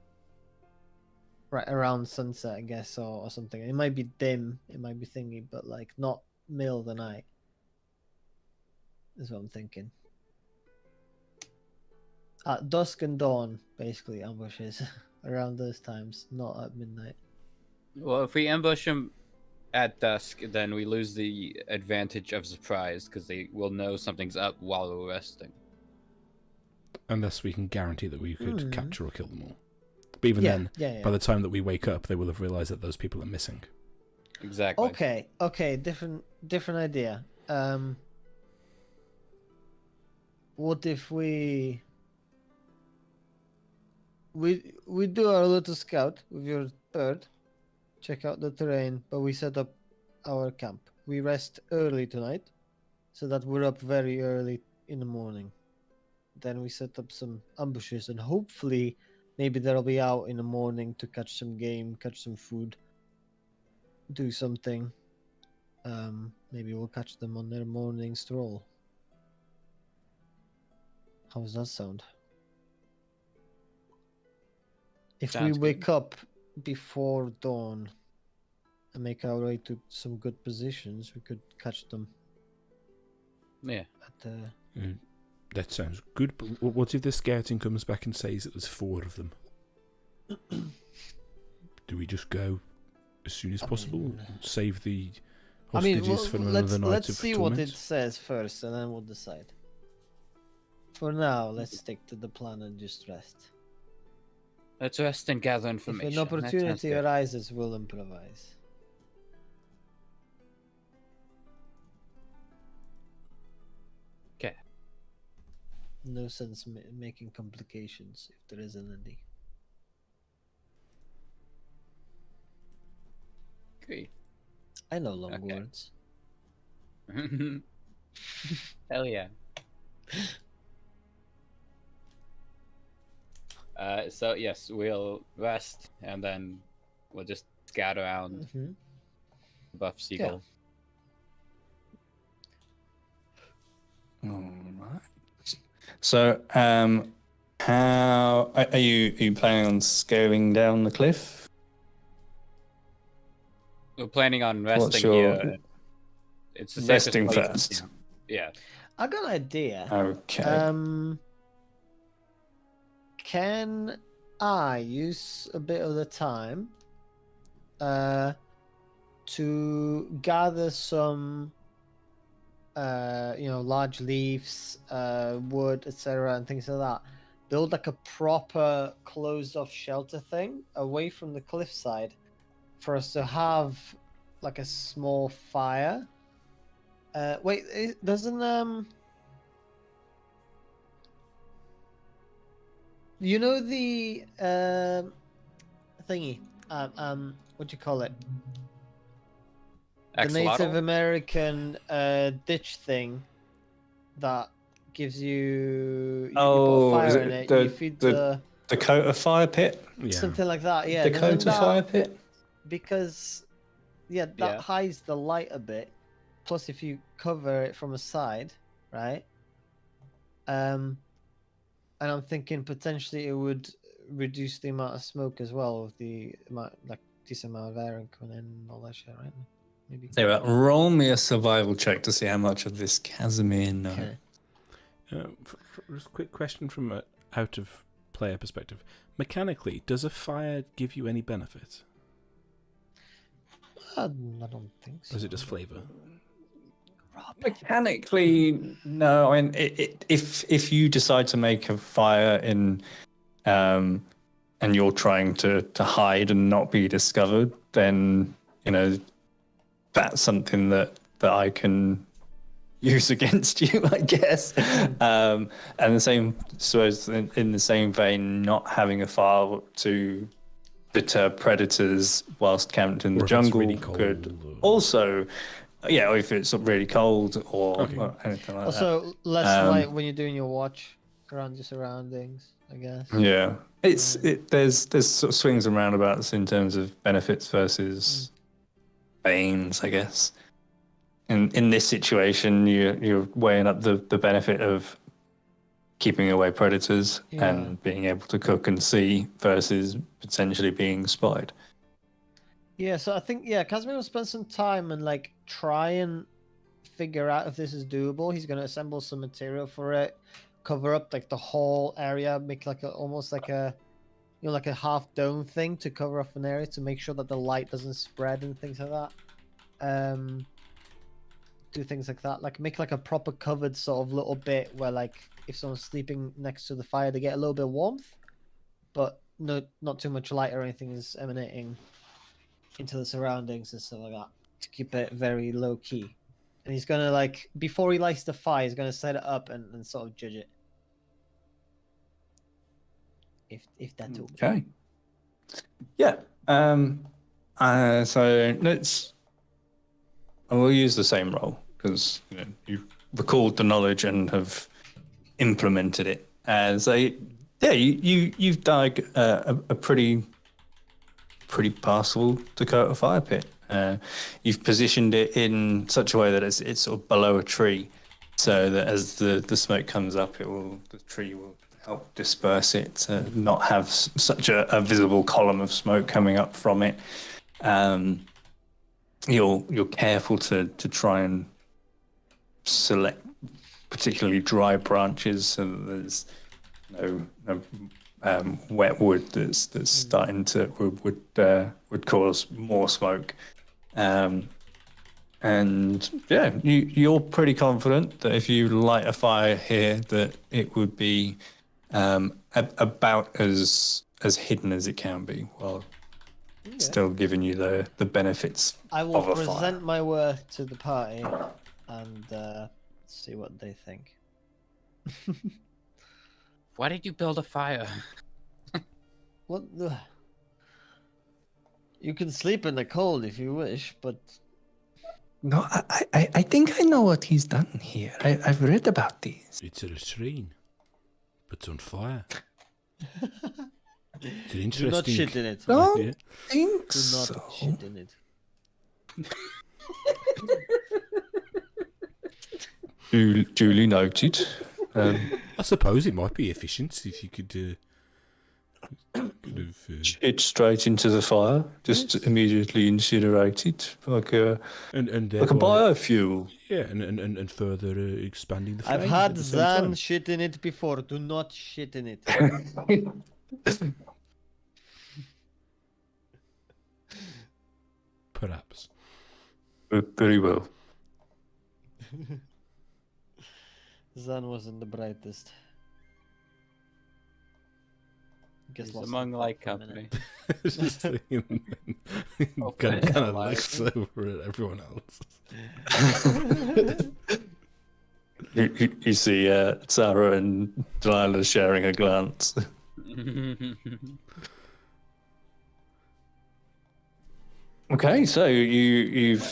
right around sunset, I guess, or something. It might be dim, it might be thingy, but like not middle of the night. Is what I'm thinking. At dusk and dawn, basically, ambushes around those times, not at midnight. Well, if we ambush them at dusk, then we lose the advantage of surprise because they will know something's up while we're resting. unless we can guarantee that we could capture or kill them all. But even Yeah, then, yeah. by the time that we wake up, they will have realised that those people are missing. Exactly. Okay, different idea. What if we do our little scout with your bird, check out the terrain, but we set up our camp. We rest early tonight, so that we're up very early in the morning. Then we set up some ambushes, and hopefully, maybe they'll be out in the morning to catch some game, catch some food, do something. Maybe we'll catch them on their morning stroll. How does that sound? If Sounds we wake up before dawn and make our way to some good positions, we could catch them Yeah. at the... That sounds good, but what if the scouting comes back and says it was 4 of them? Do we just go as soon as possible? Save the hostages for another night let's of see torment? what it says first, and then we'll decide. For now, let's stick to the plan and just rest. Let's rest and gather information. If an opportunity arises, we'll improvise. Okay. No sense making complications if there isn't any. Agree. I know long Okay. words. Hell yeah. So yes, we'll rest and then we'll just scout around Buff Seagull. All right. So, how are you planning on scaling down the cliff? We're planning on What's resting your- here. It's the Resting safest place. first. Yeah. I got an idea. Okay. Can I use a bit of the time to gather some large leaves, wood, etc., and things like that, build like a proper closed-off shelter thing away from the cliffside, for us to have like a small fire. Wait, doesn't you know the thingy? What do you call it? The Native Axolotl? American ditch thing that gives you put Oh, a is fire it in it. the- You feed the- Dakota fire pit? Yeah. something like that. Yeah, doesn't Dakota that- fire pit? because that Yeah. hides the light a bit. Plus, if you cover it from a side, right? And I'm thinking potentially it would reduce the amount of smoke as well, with the amount, like decent amount of air coming in and all that shit, right? Maybe. Say what? Roll me a survival check to see how much of this Casimir knows. Okay. Just a quick question from an out of player perspective. Mechanically, does a fire give you any benefit? I don't think so. Or is it just flavour? Mechanically, no. I mean, if you decide to make a fire and you're trying to hide and not be discovered, then that's something that I can use against you, I guess. And the same, so in the same vein, not having a fire to deter predators whilst camped in the Or if it's jungle really cold, could or- also, or if it's really cold or anything like that. Also, less light when you're doing your watch around your surroundings, I guess. Yeah, there's sort of swings and roundabouts in terms of benefits versus banes, I guess. In this situation, you're weighing up the benefit of keeping away predators and being able to cook and see versus potentially being spied. Yeah, so I think Casimir will spend some time and like try and figure out if this is doable. He's gonna assemble some material for it, cover up like the whole area, make like almost like a like a half dome thing to cover up an area to make sure that the light doesn't spread and things like that. Do things like that, like make like a proper covered sort of little bit where like if someone's sleeping next to the fire, they get a little bit of warmth, but not too much light or anything is emanating into the surroundings and stuff like that, to keep it very low key. And he's gonna like, before he lights the fire, he's gonna set it up and sort of judge it. If that's okay. Okay. Yeah. So I will use the same role because you've recalled the knowledge and have implemented it as you've dug a pretty passable Dakota fire pit. You've positioned it in such a way that it's sort of below a tree, so that as the smoke comes up, the tree will help disperse it to not have such a visible column of smoke coming up from it. You're careful to try and select particularly dry branches, so that there's no wet wood that's starting to would cause more smoke. And you're pretty confident that if you light a fire here, that it would be about as hidden as it can be, while still giving you the benefits I will of a fire. present my work to the party and see what they think. Why did you build a fire? What the? You can sleep in the cold if you wish, but No, I think I know what he's done here. I've read about these. It's a latrine, but it's on fire. It's an do not interesting. shit in it. Don't idea. think Do not so. shit in it. Duly noted. I suppose it might be efficient if you could have. Shit straight into the fire, just immediately incinerated, like a And thereby- biofuel. Yeah, and further expanding the I've flames had at the same Zan time. shit in it before. Do not shit in it. Perhaps. Very well. Zan wasn't the brightest. Gets He's lost among in thought like for a minute. company. Just thinking, Hopefully kind of alive. looks over at everyone else. You see Sarah and Delilah sharing a glance. Okay, so you've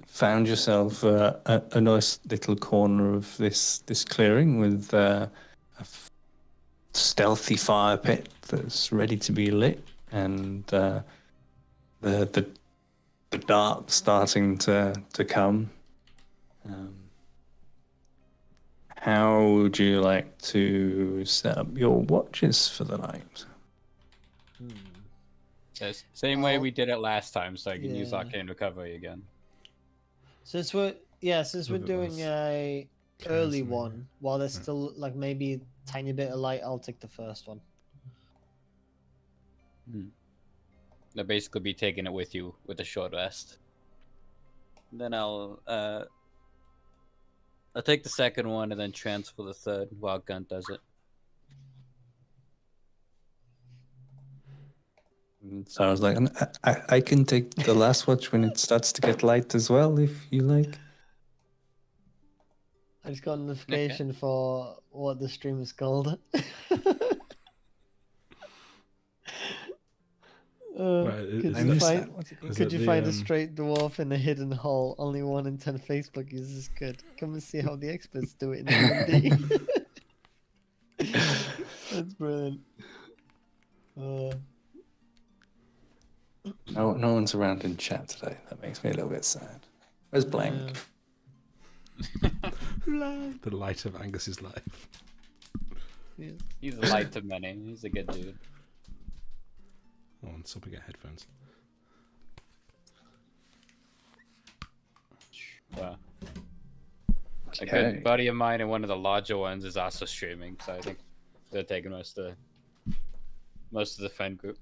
found yourself a nice little corner of this clearing with stealthy fire pit that's ready to be lit, and the dark starting to come. How would you like to set up your watches for the night? Yes, same way I'll- we did it last time, so I can use Yeah. arcane recovery again. Since we're Whoever it doing was. a early Casimir. one, while there's still like maybe a tiny bit of light, I'll take the first one. They'll basically be taking it with you with a short rest. Then I'll take the second one and then transfer the third while Gun does it. So I was like, I can take the last watch when it starts to get light as well, if you like. I just got a notification for what the stream is called. Right, could is you that- find What's it Is could that you the, find a straight dwarf in a hidden hole? Only 1 in 10 Facebook users could. Come and see how the experts do it in D&D. That's brilliant. No one's around in chat today. That makes me a little bit sad. Where's Blank? The light of Angus's life. Yeah. He's a light to many. He's a good dude. Oh, and so we get headphones. Wow. A Okay. good buddy of mine and one of the larger ones is also streaming, so I think they're taking most of the friend group.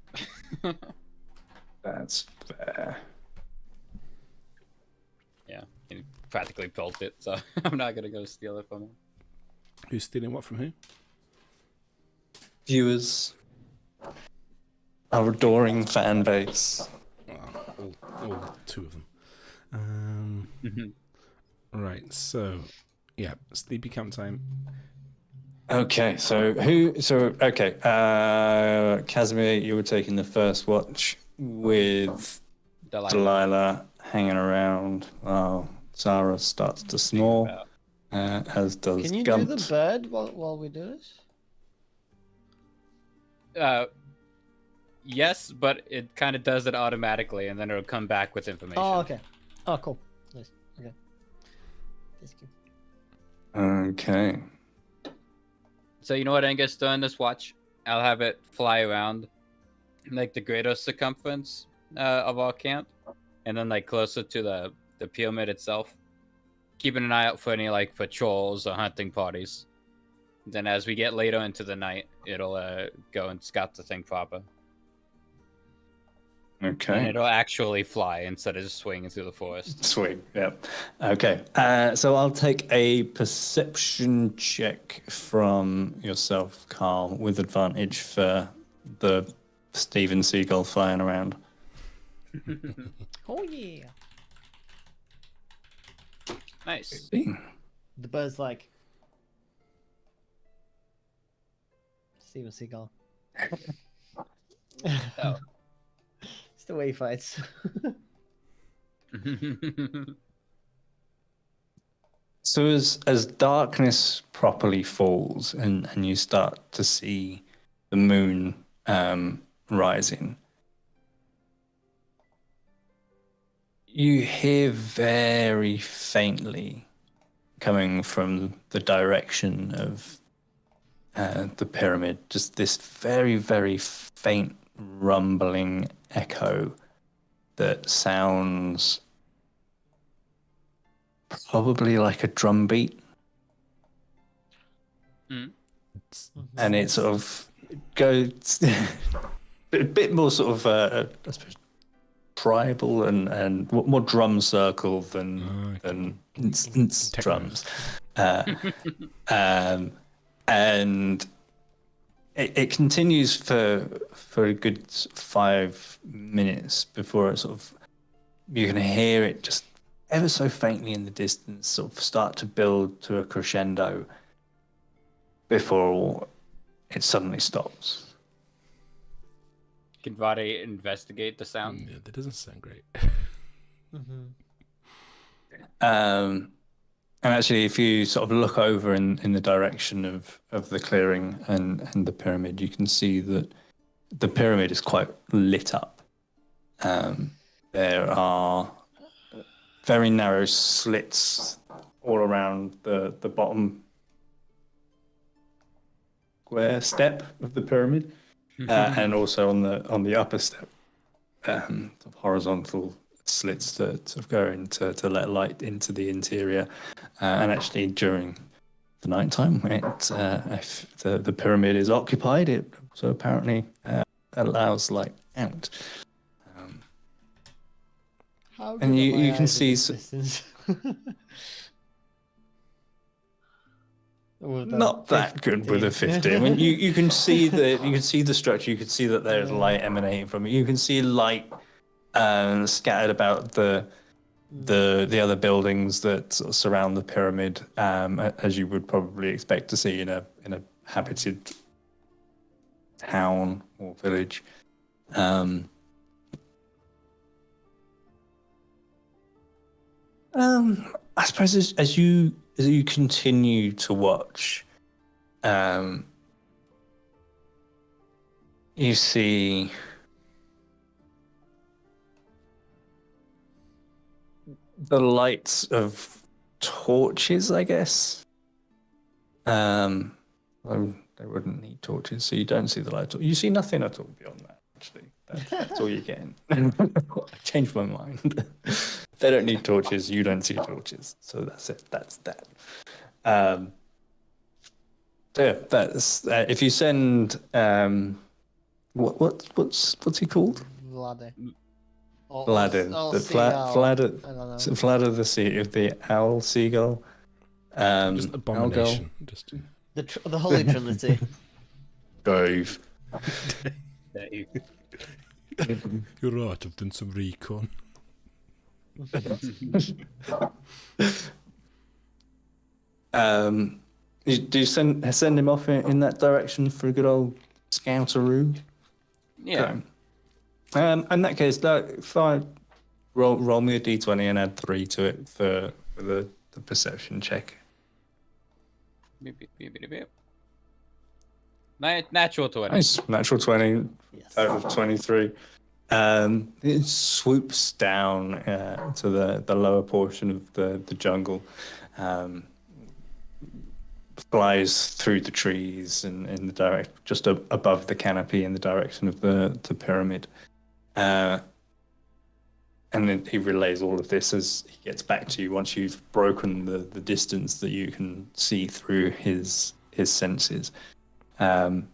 That's fair. Yeah, he practically built it, so I'm not gonna go steal it from him. Who's stealing what from who? Viewers. Our adoring fan base. All 2 of them. Right, so yeah, sleepy camp time. Okay, Casimir, you were taking the first watch with Delilah hanging around while Sarah starts to snore, as does Can you Gunt. do the bird while we do this? Yes, but it kind of does it automatically, and then it'll come back with information. Oh, okay. Oh, cool. Nice. Okay. Thank you. Okay. So you know what, Angus? During this watch, I'll have it fly around, like the greater circumference of our camp, and then like closer to the pyramid itself, keeping an eye out for any like patrols or hunting parties. Then as we get later into the night, it'll go and scout the thing proper. And Okay. it'll actually fly instead of just swinging through the forest. Sweet. Yep. Okay. So I'll take a perception check from yourself, Carl, with advantage for the Steven Seagull flying around. Oh yeah. Nice. The bird's like Steven Seagal. Oh. It's the way he fights. So as darkness properly falls and you start to see the moon rising, you hear very faintly coming from the direction of the pyramid, just this very, very faint rumbling echo that sounds probably like a drum beat. And it sort of goes a bit more sort of, I suppose, tribal and more drum circle than drums. And it continues for a good 5 minutes before it sort of you can hear it just ever so faintly in the distance sort of start to build to a crescendo before it suddenly stops. Can Vade investigate the sound? Yeah, that doesn't sound great. Mm-hmm. And actually, if you sort of look over in the direction of the clearing and the pyramid, you can see that the pyramid is quite lit up. There are very narrow slits all around the bottom square step of the pyramid, and also on the upper step, horizontal slits that sort of go into to let light into the interior. And actually, during the nighttime, if the pyramid is occupied, it also apparently allows light out. How And good you- are my you can eyes at see this s- distance? With a Not that good with a 50. I mean, you can see the structure. You can see that there's Yeah. light emanating from it. You can see light scattered about the other buildings that sort of surround the pyramid, as you would probably expect to see in a habited town or village. I suppose as you continue to watch, you see the lights of torches, I guess. Well, they wouldn't need torches, so you don't see the light. You see nothing at all beyond that. Actually, that's all you're getting. I changed my mind. They don't need torches. You don't see torches, so that's it. That's that. So yeah, that's if you send what's he called? Vlade. Vlad, the Vlad of the sea of the owl seagull. Just abomination. Just The Holy Trinity. Dave. you're right. I've done some recon. Do you send him off in that direction for a good old scoutaroo? Yeah. Okay. In that case, if I roll me a d20 and add 3 to it for the perception check. Natural 20. Nice, natural 20, Yes. out of 23. It swoops down to the lower portion of the jungle, flies through the trees and in the just above the canopy in the direction of the pyramid. And then he relays all of this as he gets back to you once you've broken the distance that you can see through his senses. And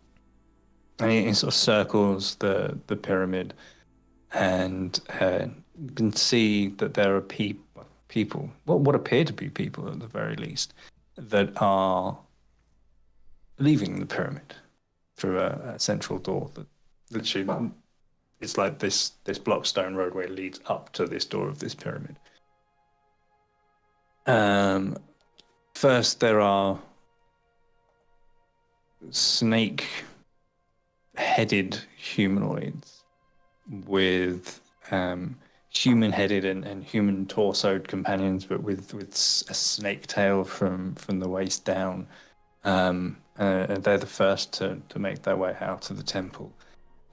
he sort of circles the pyramid, and you can see that there are people, what appear to be people at the very least, that are leaving the pyramid through a central door that literally, it's like this block stone roadway leads up to this door of this pyramid. First, there are snake-headed humanoids with human-headed and human torsoed companions, but with a snake tail from the waist down. And they're the first to make their way out of the temple.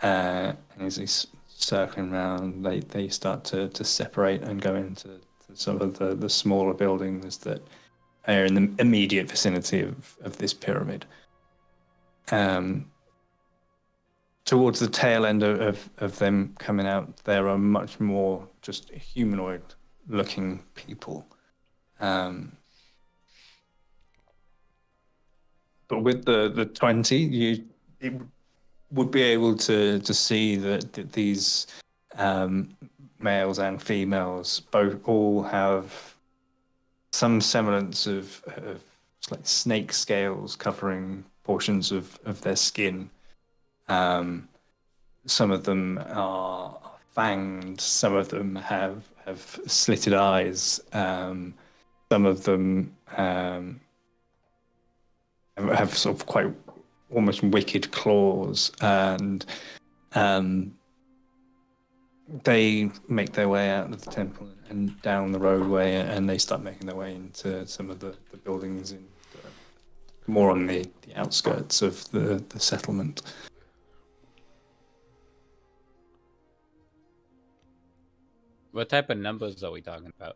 And as he's circling around, they start to separate and go into some of the smaller buildings that are in the immediate vicinity of this pyramid. Towards the tail end of them coming out, there are much more just humanoid-looking people. But with the 20, it would be able to see that these males and females all have some semblance of like snake scales covering portions of their skin, Some of them are fanged. Some of them have slitted eyes. Some of them have sort of quite almost wicked claws, and they make their way out of the temple and down the roadway, and they start making their way into some of the buildings more on the outskirts of the settlement. What type of numbers are we talking about?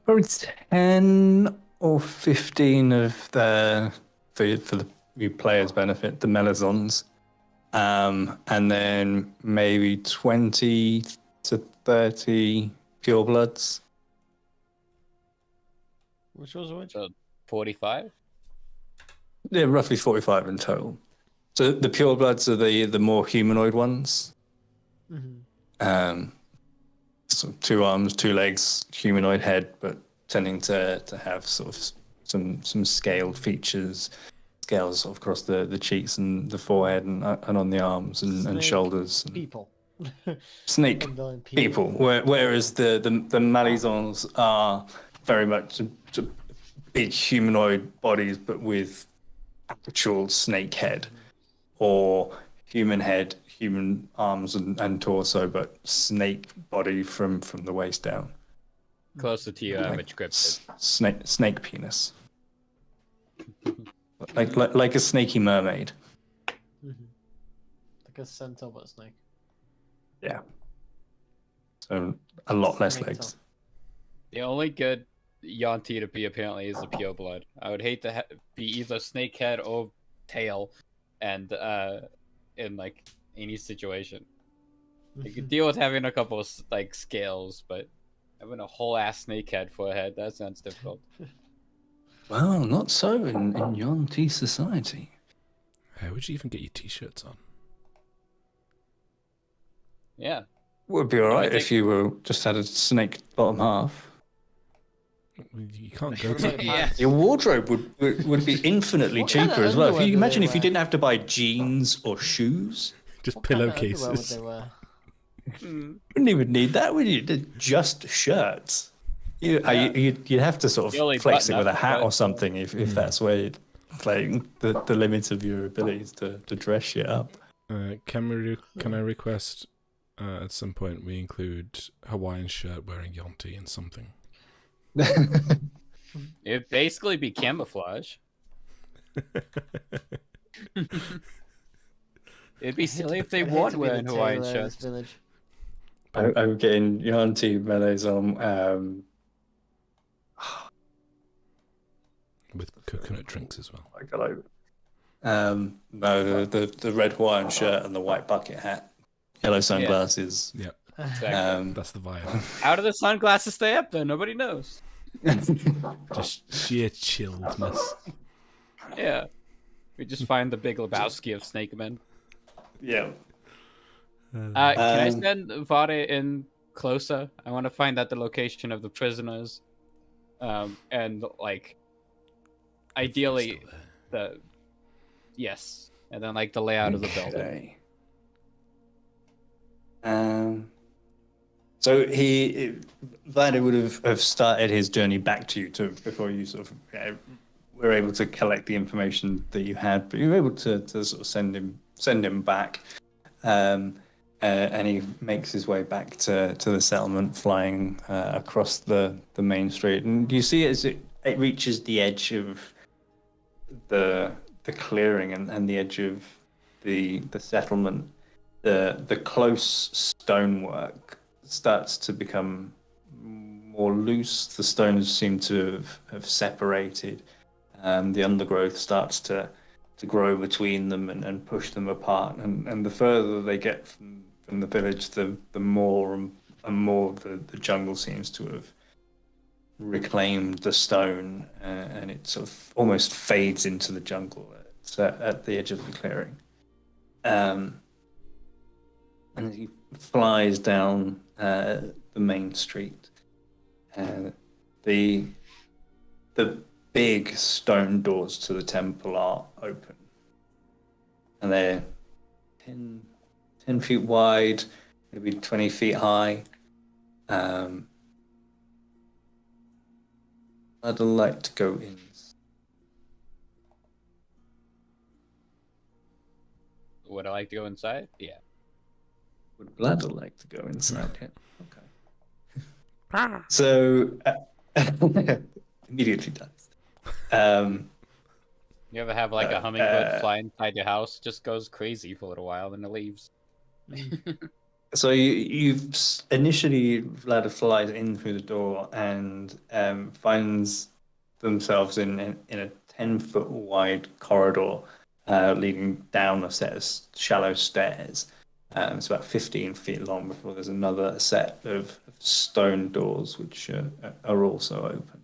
Probably 10 or 15 of the for the new players' benefit, the Melazons. And then maybe 20 to 30 purebloods. Which was which? So 45? Yeah, roughly 45 in total. So the purebloods are the more humanoid ones. Mm-hmm. So 2 arms, 2 legs, humanoid head, but tending to have sort of some scaled features, scales sort of across the cheeks and the forehead and on the arms and Snake shoulders. And People. snake Undying people. Whereas the Malizons are very much big humanoid bodies, but with actual snake head, or human head, human arms and torso, but snake body from the waist down. Closer to your average cryptid. Snake penis. like a snaky mermaid. Mm-hmm. Like a centaur but a snake. Yeah. So a lot less Snake legs. top. The only good Yonti to be apparently is the pureblood. I would hate to be either snakehead or tail, and in like any situation, you could deal with having a couple of like scales, but having a whole ass snakehead for a head, that sounds difficult. Well, not so in Yonti society. How would you even get your t-shirts on? Yeah. Would be all right think- if you were just had a snake bottom half. You can't go to. Yeah. Your wardrobe would be infinitely What kind cheaper of as well. If underwear you do imagine they if you wear? didn't have to buy jeans or shoes, Just What kind of underwear would pillowcases. they wear? wouldn't even need that, would you? Just shirts. You'd have to sort The only of flex it button with a up, hat but- or something if that's where you're playing the limits of your abilities to dress shit up. Can I request at some point we include Hawaiian shirt wearing Yonti and something? It'd basically be camouflage. It'd be silly if they I'd hate weren't to be the wearing Hawaiian tailor of this shirts. village. I'm getting Yonti melees on. With coconut drinks as well. I got over. No, the red Hawaiian shirt and the white bucket hat, yellow sunglasses. Yep, Exactly. that's the vibe. How do the sunglasses stay up there? Nobody knows. Just sheer chilledness. Yeah. We just find the Big Lebowski of Snake Men. Yeah. Can I send Vade in closer? I want to find out the location of the prisoners. And like ideally yes. And then like the layout of the building. So Vada would have started his journey back to you before you sort of were able to collect the information that you had, but you were able to sort of send him back, and he makes his way back to the settlement, flying across the main street, and you see as it reaches the edge of the clearing and the edge of the settlement, the close stonework starts to become more loose. The stones seem to have separated. The undergrowth starts to grow between them and push them apart. And the further they get from the village, the more and more the jungle seems to have reclaimed the stone, and it sort of almost fades into the jungle at the edge of the clearing. And he flies down the main street. The big stone doors to the temple are open. And they're 10 feet wide, maybe 20 feet high. I'd like to go in. Would I like to go inside? Yeah. Would Bladder like to go inside it? Okay. So, immediately does. You ever have like a hummingbird fly inside your house? Just goes crazy for a little while, then it leaves. So you've initially Vlad flies in through the door and finds themselves in a 10-foot wide corridor leading down a set of shallow stairs. It's about 15 feet long before there's another set of stone doors which are also open.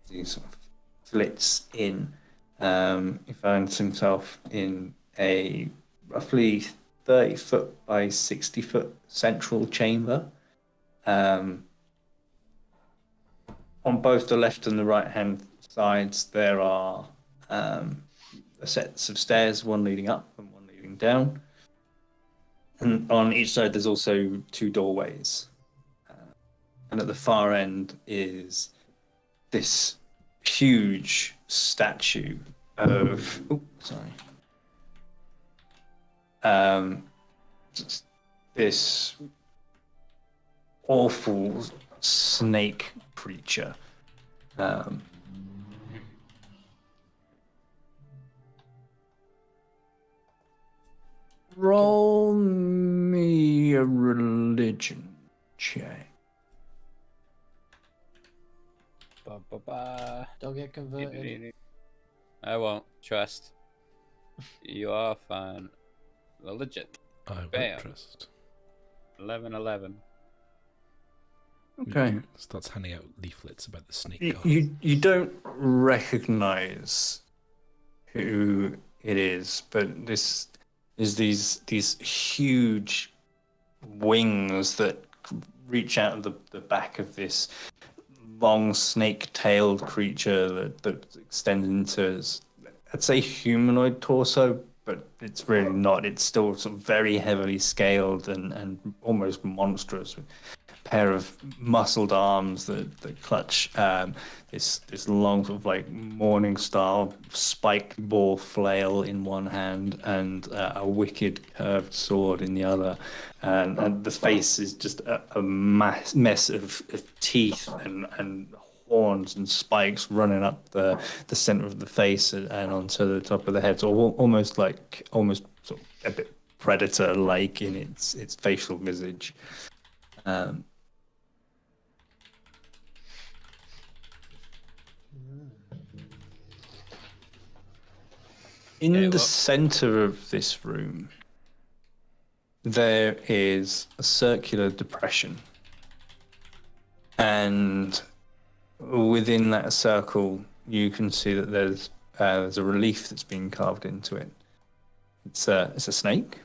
He sort of flits in. He finds himself in a roughly 30-foot by 60-foot central chamber. On both the left and the right-hand sides, there are sets of stairs, one leading up and one leading down. And on each side, there's also 2 doorways. And at the far end is this huge statue of... Oh, sorry. This awful snake creature. Roll me a religion check. Don't get converted. I won't. Trust. You are fine. Religion. I won't Bam. trust. 11. Okay. Starts handing out leaflets about the snake god. You don't recognize who it is, but this is these huge wings that reach out of the back of this long snake-tailed creature that extends into, I'd say, humanoid torso, but it's really not. It's still sort of very heavily scaled and almost monstrous. Pair of muscled arms that clutch this long sort of like morning star spiked boar flail in one hand and a wicked curved sword in the other, and the face is just a mess of teeth and horns and spikes running up the center of the face and onto the top of the head, so almost sort of a bit predator like in its facial visage. In the center of this room, there is a circular depression. And within that circle, you can see that there's a relief that's been carved into it. It's a snake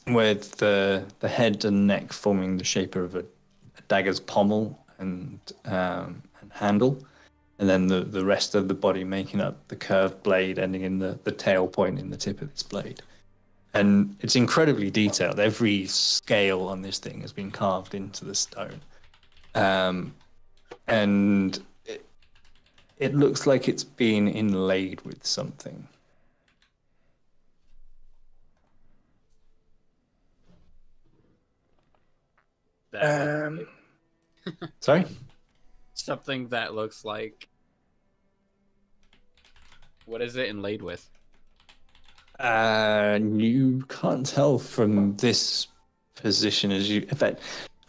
with the head and neck forming the shape of a dagger's pommel and handle. And then the rest of the body making up the curved blade ending in the tail point in the tip of this blade. And it's incredibly detailed. Every scale on this thing has been carved into the stone. And it looks like it's been inlaid with something. Sorry? Something that looks like... What is it inlaid with? You can't tell from this position as you... In fact,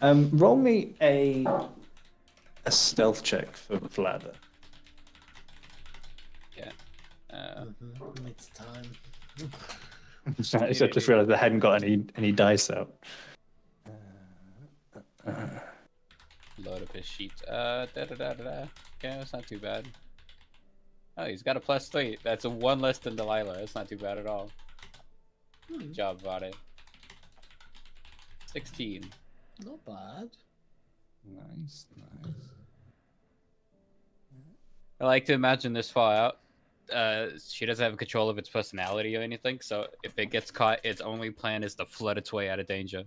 roll me a stealth check for Vlada. Yeah. It's time. I just realized I hadn't got any dice out. Load up his sheets. Okay, that's not too bad. Oh, he's got a +3. That's a 1 less than Delilah. That's not too bad at all. Good job about it. 16. Not bad. Nice. I like to imagine this far out. She doesn't have control of its personality or anything, so if it gets caught, its only plan is to flood its way out of danger.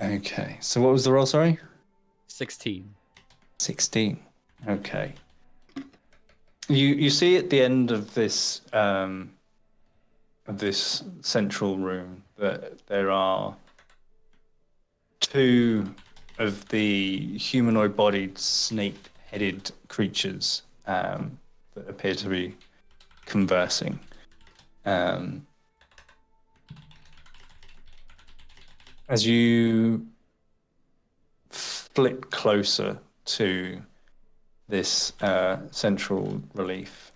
Okay. So what was the roll? Sorry. 16. 16. Okay. You see at the end of this central room that there are two of the humanoid-bodied, snake-headed creatures that appear to be conversing. As you flit closer to this central relief,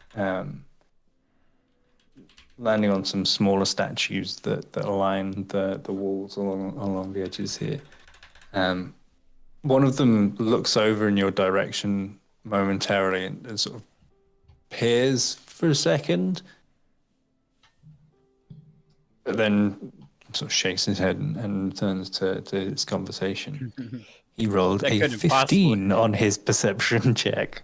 landing on some smaller statues that align the walls along the edges here. One of them looks over in your direction momentarily and sort of peers for a second, but then sort of shakes his head and returns to his conversation. He rolled That a couldn't 15 on his perception check.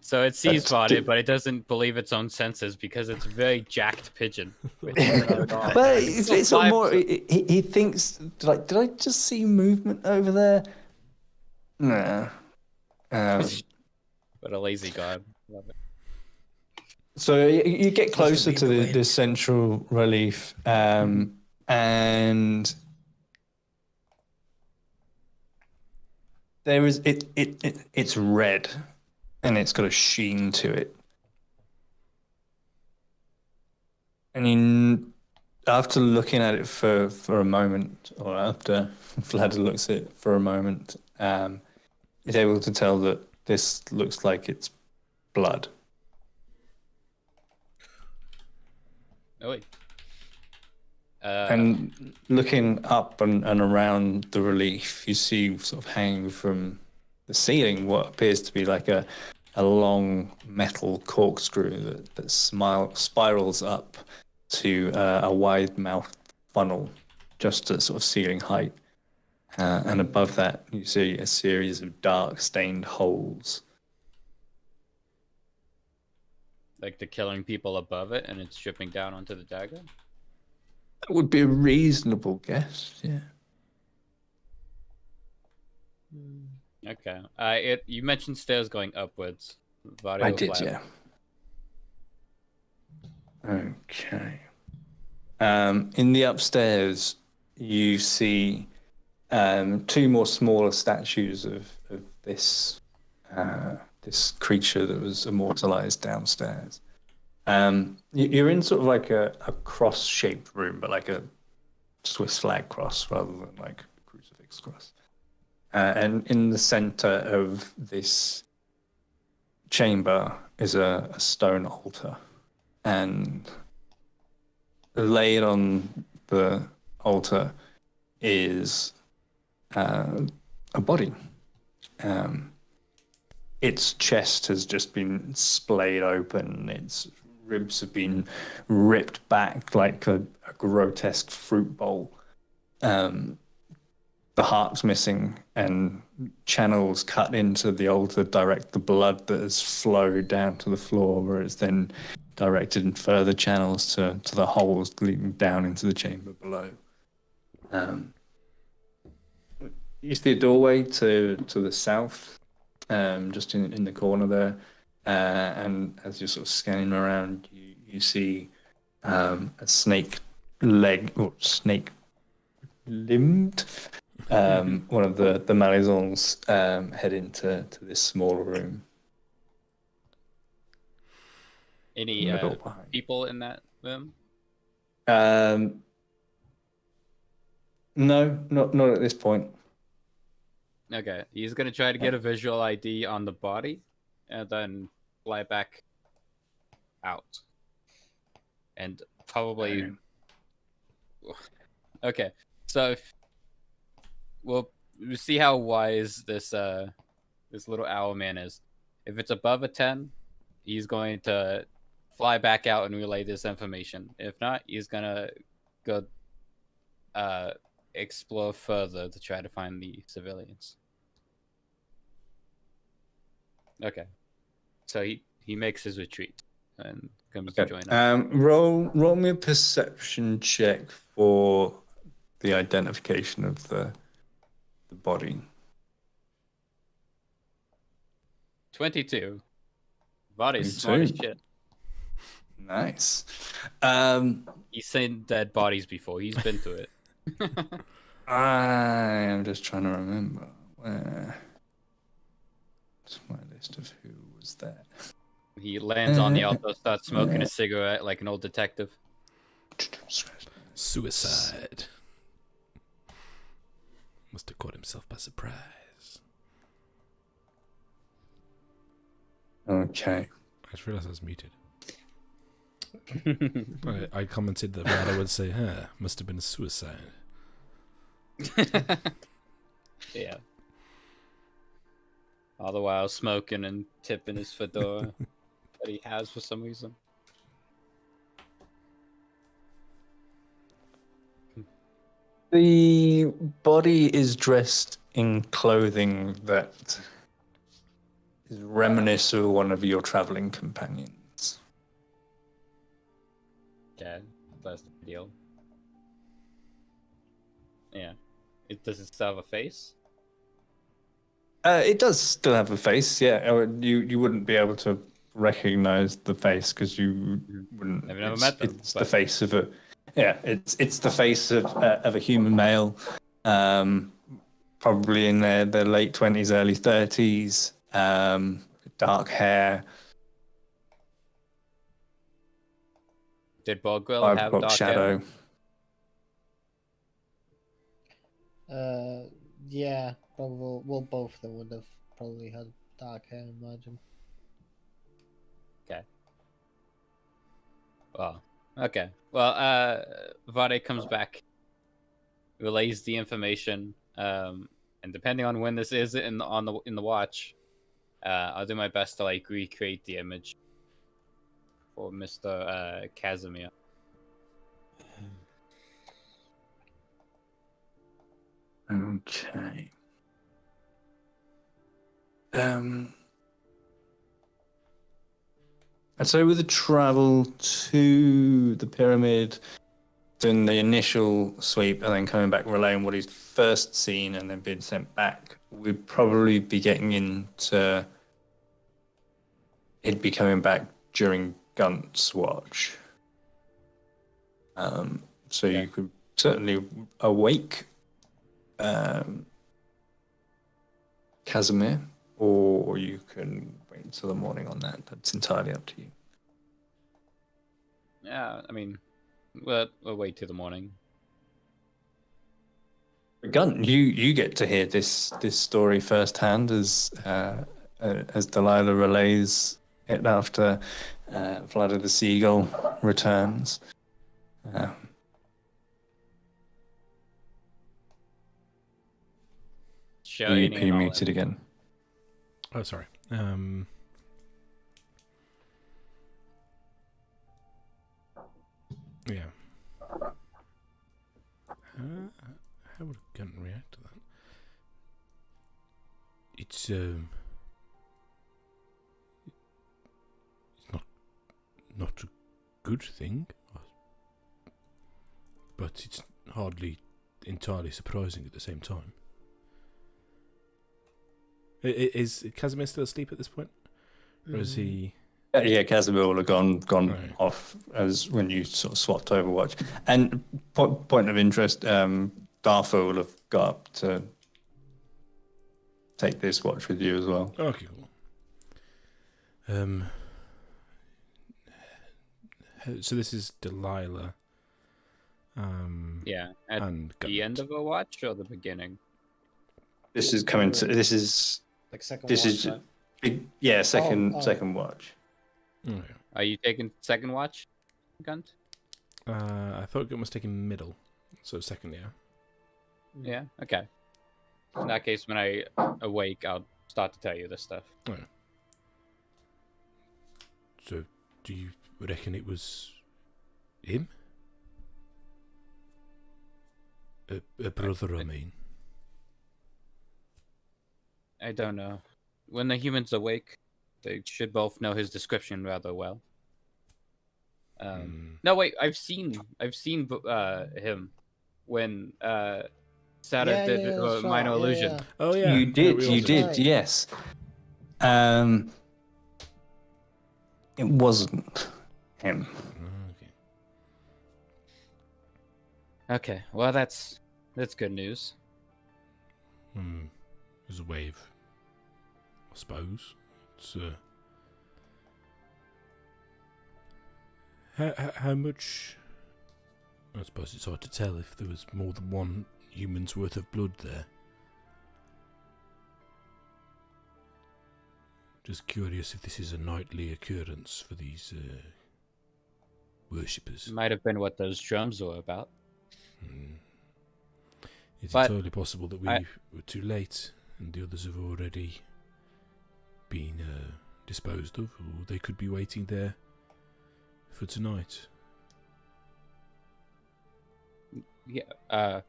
So it sees That's Vade, di- but it doesn't believe its own senses because it's a very jacked pigeon. But it's sort of more. He thinks like, did I just see movement over there? No. But a lazy god. Love it. So you get closer be to the the central relief, and there is it's red, and it's got a sheen to it. And after looking at it for a moment, or after Vlad looks at it for a moment, is able to tell that this looks like it's blood. Oh wait. And looking up and around the relief, you see sort of hanging from the ceiling what appears to be like a long metal corkscrew that spirals up to a wide-mouthed funnel just at sort of ceiling height. And above that, you see a series of dark stained holes. Like the killing people above it, and it's dripping down onto the dagger. That would be a reasonable guess, yeah. Okay. You mentioned stairs going upwards. Vario I did, Vlad. yeah. Okay. In the upstairs, you see two more smaller statues of this this creature that was immortalized downstairs. You're in sort of like a cross-shaped room, but like a Swiss flag cross rather than like a crucifix cross. And in the center of this chamber is a stone altar, and laid on the altar is a body. Its chest has just been splayed open. Its ribs have been ripped back like a grotesque fruit bowl. The heart's missing, and channels cut into the altar direct the blood that has flowed down to the floor, where it's then directed in further channels to the holes leading down into the chamber below. You see a doorway to the south, just in the corner there, and as you're sort of scanning around, you see a snake leg or snake limbed. One of the Malizons head into this smaller room. Any Middle behind. people in that room? No, not at this point. Okay. He's gonna try to get a visual ID on the body, and then fly back out. And probably. Okay. So we'll see how wise this little owl man is. If it's above a 10, he's going to fly back out and relay this information. If not, he's gonna go explore further to try to find the civilians. Okay. So he makes his retreat and comes to join us. Roll me a perception check for the identification of the body. 22. Body's smart as 22. shit. Nice. He's seen dead bodies before. He's been to it. I am just trying to remember where's my list of who was there. He lands on the altar, starts smoking a cigarette like an old detective. Suicide. Must have caught himself by surprise. Okay. I just realised I was muted. I commented that Vada would say, must have been a suicide. Yeah. All the while smoking and tipping his fedora that he has for some reason. The body is dressed in clothing that is reminiscent of one of your traveling companions. Yeah, that's the deal. Yeah. Does it still have a face? It does still have a face, yeah. You wouldn't be able to recognize the face because you wouldn't. I've never met them. It's the face of a, yeah. It's the face of a human male, probably in their late 20s, early 30s, dark hair. Did Bogwell have dark shadow. hair? Yeah, probably. Well, both of them would have probably had dark hair, I imagine. Okay. Well, okay. Well, Vade comes back, relays the information, and depending on when this is in the watch, I'll do my best to like recreate the image for Mr. Casimir. Okay. And so with the travel to the pyramid, doing the initial sweep and then coming back relaying what he's first seen and then being sent back, we'd probably be getting into... He'd be coming back during Gunt's watch. So you could certainly awake Casimir, or you can wait until the morning on that. That's entirely up to you. Yeah, I mean, we'll wait till the morning. Gunt, you get to hear this story firsthand as Delilah relays it after Vlad of the Seagull returns. Shiny you muted again. Oh, sorry. Yeah. How would Gun react to that? It's not a good thing, but it's hardly entirely surprising at the same time. Is Casimir still asleep at this point, or is he? Yeah, Casimir will have gone Right. off as when you sort of swapped Overwatch. And point of interest, Dartha will have got up to take this watch with you as well. Okay, cool. So this is Delilah. Yeah, at and the end of a watch or the beginning? This is coming to. This is. Like second This watch, is. right? Big, yeah, second watch. Okay. Are you taking second watch, Gunt? I thought Gun was taking middle, so second, yeah. Yeah, okay. In that case, when I awake, I'll start to tell you this stuff. Okay. So, do you reckon it was him? A brother, I mean. I don't know. When the humans awake, They should both know his description rather well. No, wait. I've seen him when Sarah did that's minor right, illusion. yeah. Oh yeah, You did, we you also- did, Right. yes. It wasn't him. Okay. Okay, well that's good news. There's a wave, I suppose. It's how much? I suppose it's hard to tell if there was more than one human's worth of blood there. Just curious if this is a nightly occurrence for these worshippers. Might have been what those drums were about. It's But entirely possible that we were too late and the others have already been disposed of, or they could be waiting there for tonight. Yeah. I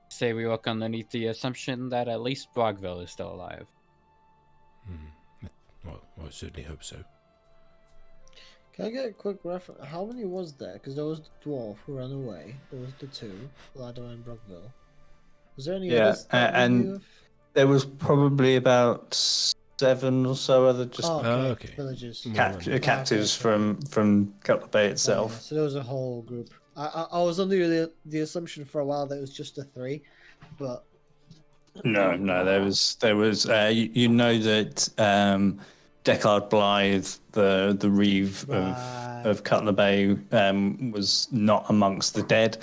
say we work underneath the assumption that at least Brockville is still alive. Well, I certainly hope so. Can I get a quick reference? How many was there? Because there was the dwarf who ran away. There was the two, Ladder and Brockville. Was there any Yeah, others that we and knew of? there was probably about 7 or so other just okay. Villages. captives okay. from Cutler Bay Oh, yeah, itself. so there was a whole group. I was under the assumption for a while that it was just the 3, but No, there was you know that Deckard Blythe, the reeve Right. of Cutler Bay, was not amongst the dead,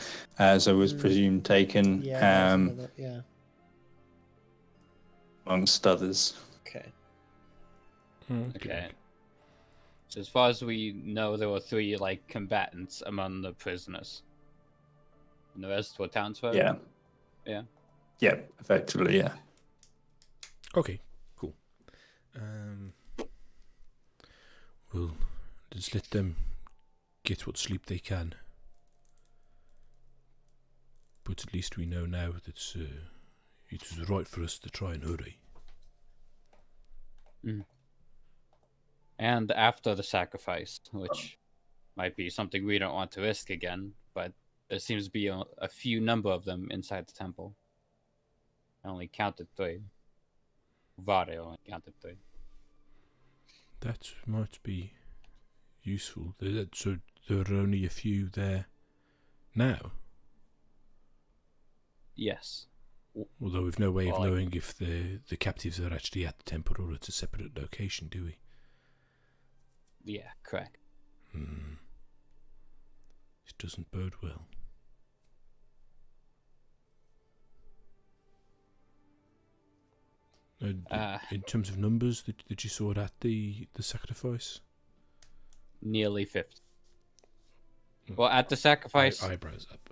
so was presumed taken yeah, yeah. amongst others. Okay. Okay. So as far as we know, there were 3 like combatants among the prisoners. And the rest were townsfolk? Yeah. Yeah. Yeah, effectively, yeah. Okay, cool. We'll just let them get what sleep they can. But at least we know now that it was right for us to try and hurry. And after the sacrifice, which might be something we don't want to risk again, but there seems to be a few number of them inside the temple. I only counted 3. Vare only counted 3. That might be useful. So there are only a few there now. Yes. Although we've no way of Well, knowing if the captives are actually at the temple or at a separate location, do we? Yeah, correct. It doesn't bode well. In terms of numbers that you saw at the sacrifice? Nearly 50. Well, at the sacrifice, Eyebrows up.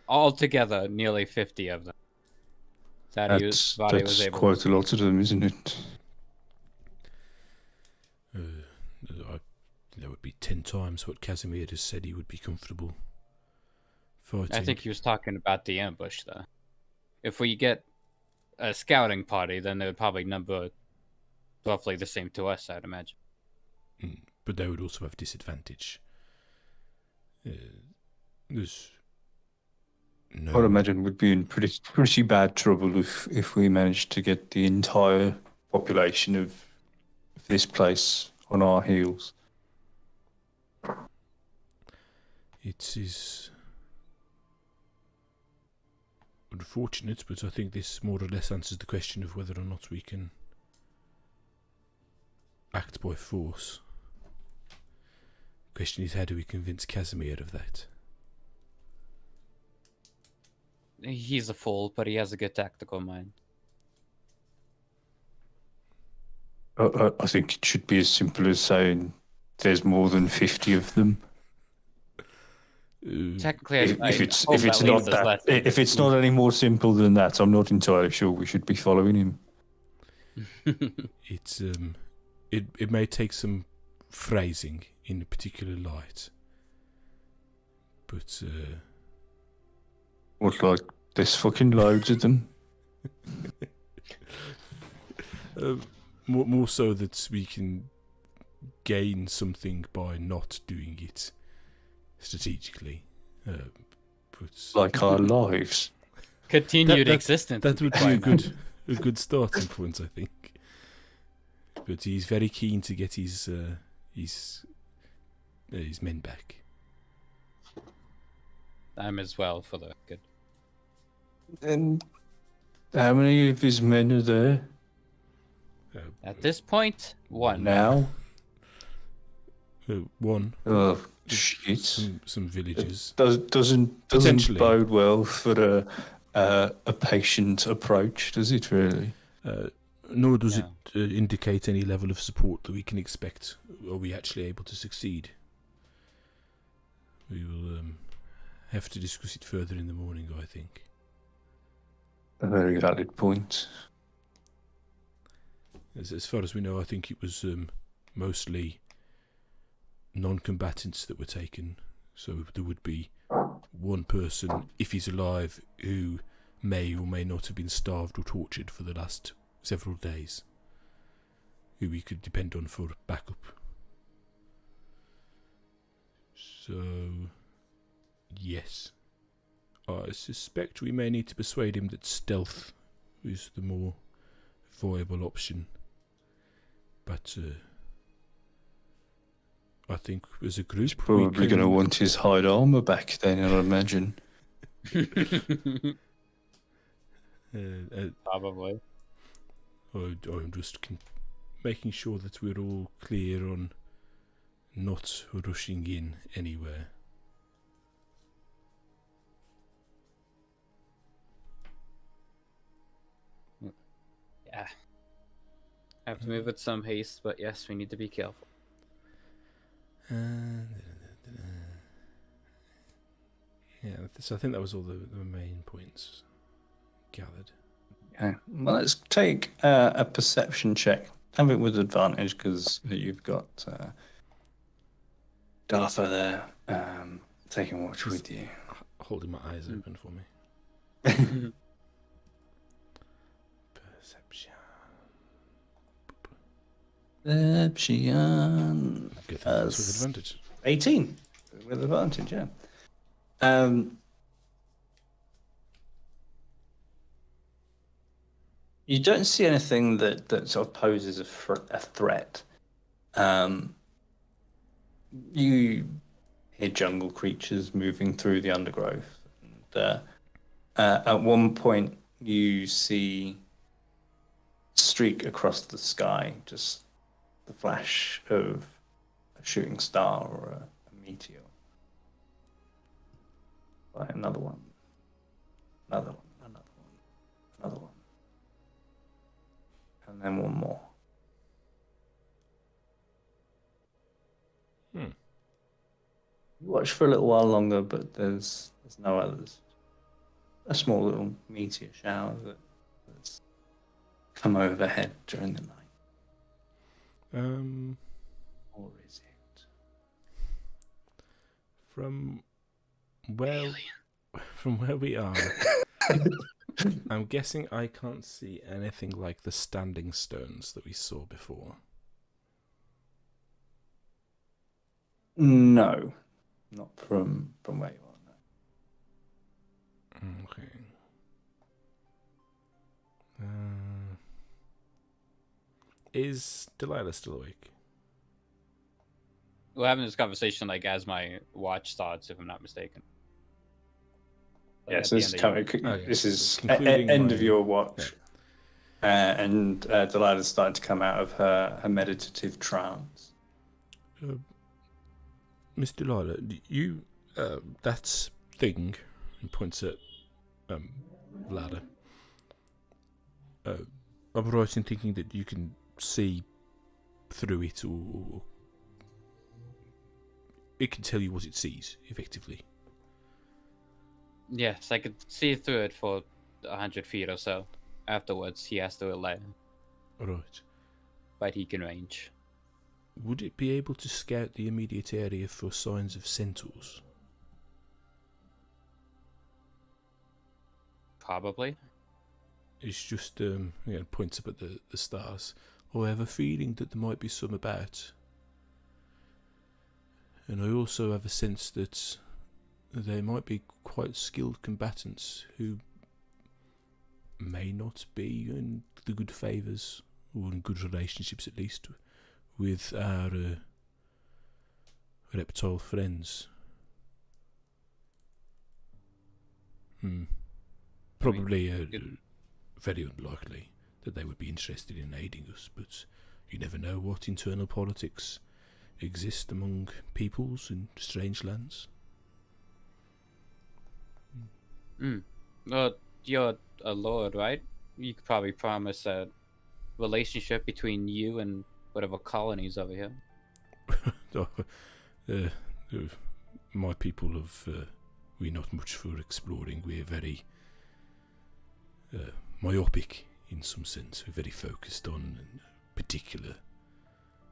altogether, nearly 50 of them. Vare was able quite a lot of them, isn't it? That would be 10 times what Casimir has said he would be comfortable fighting. I think he was talking about the ambush, though. If we get a scouting party, then they would probably number roughly the same to us, I'd imagine. But they would also have disadvantage. There's no... I'd imagine we'd be in pretty bad trouble if we managed to get the entire population of this place on our heels. It is unfortunate, but I think this more or less answers the question of whether or not we can act by force. The question is, how do we convince Casimir of that? He's a fool, but he has a good tactical mind. I think it should be as simple as saying there's more than 50 of them. Technically, If it's not any more simple than that, I'm not entirely sure we should be following him. It's it may take some phrasing in a particular light, but What, like, there's fucking loads of them? More so that we can gain something by not doing it strategically. But Like our lives. Continued existence. that would be a good starting point, I think. But he's very keen to get his men back. I'm as well, for the good. And how many of his men are there At this point, one. now? One. Oh, shit. Some villagers. Doesn't Potentially. bode well for a patient approach, does it really? Nor does No. it indicate any level of support that we can expect. Are we actually able to succeed? We will have to discuss it further in the morning, I think. A very valid point. As far as we know, I think it was mostly non-combatants that were taken. So there would be one person, if he's alive, who may or may not have been starved or tortured for the last several days, who we could depend on for backup. So, yes. I suspect we may need to persuade him that stealth is the more viable option. But I think as a group, Probably going to want his hide armor back then, I imagine. Probably. I'm just making sure that we're all clear on not rushing in anywhere. Yeah. Have to move with some haste, but yes, we need to be careful. Yeah, so I think that was all the main points gathered. Okay. Well, let's take a perception check. Have it with advantage because you've got Dartha there taking watch with you. Holding my eyes open for me. Perception. Perception. Good thing that's with advantage. 18 with advantage, yeah. You don't see anything that sort of poses a threat. You hear jungle creatures moving through the undergrowth. And, at one point, you see a streak across the sky, just the flash of a shooting star or a meteor. Right, another one. Another one. Another one. Another one. And then one more. You watch for a little while longer, but there's no others. A small little meteor shower that's come overhead during the night. Or is it? From where we are, I'm guessing I can't see anything like the standing stones that we saw before. No, not from where you are. No. Okay. Is Delilah still awake? We're having this conversation like as my watch starts, if I'm not mistaken. Like, Yes, at the this is end of coming. Oh, yeah. This is Concluding end my- of your watch, and Delilah's starting to come out of her meditative trance. Miss Delilah, you that thing, and points at ladder. I'm right in thinking that you can see through it, or it can tell you what it sees, effectively. Yes, I could see through it for 100 feet or so. Afterwards, he has to allow, Right. but he can range. Would it be able to scout the immediate area for signs of centaurs? Probably. it's just points up at the stars. I have a feeling that there might be some about, and I also have a sense that they might be quite skilled combatants who may not be in the good favours, or in good relationships at least, with our reptile friends. Probably very unlikely that they would be interested in aiding us, but you never know what internal politics exist among peoples in strange lands. Well, you're a lord, right? You could probably promise a relationship between you and whatever colonies over here. My people we're not much for exploring. We're very myopic in some sense. We're very focused on particular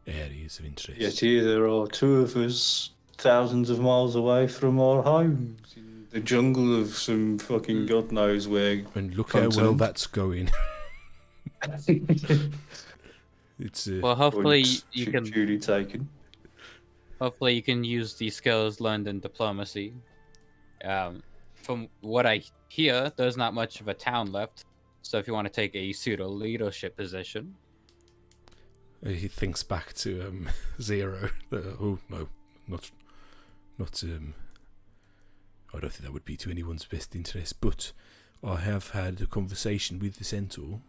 areas of interest. Yet here there are two of us thousands of miles away from our homes in the jungle of some fucking god knows where. And look how well that's going. It's well, hopefully you can. Duty taken. Hopefully you can use these skills learned in diplomacy. From what I hear, there's not much of a town left. So if you want to take a pseudo leadership position, he thinks back to Zero. Oh no, not. I don't think that would be to anyone's best interest. But I have had a conversation with the centaur.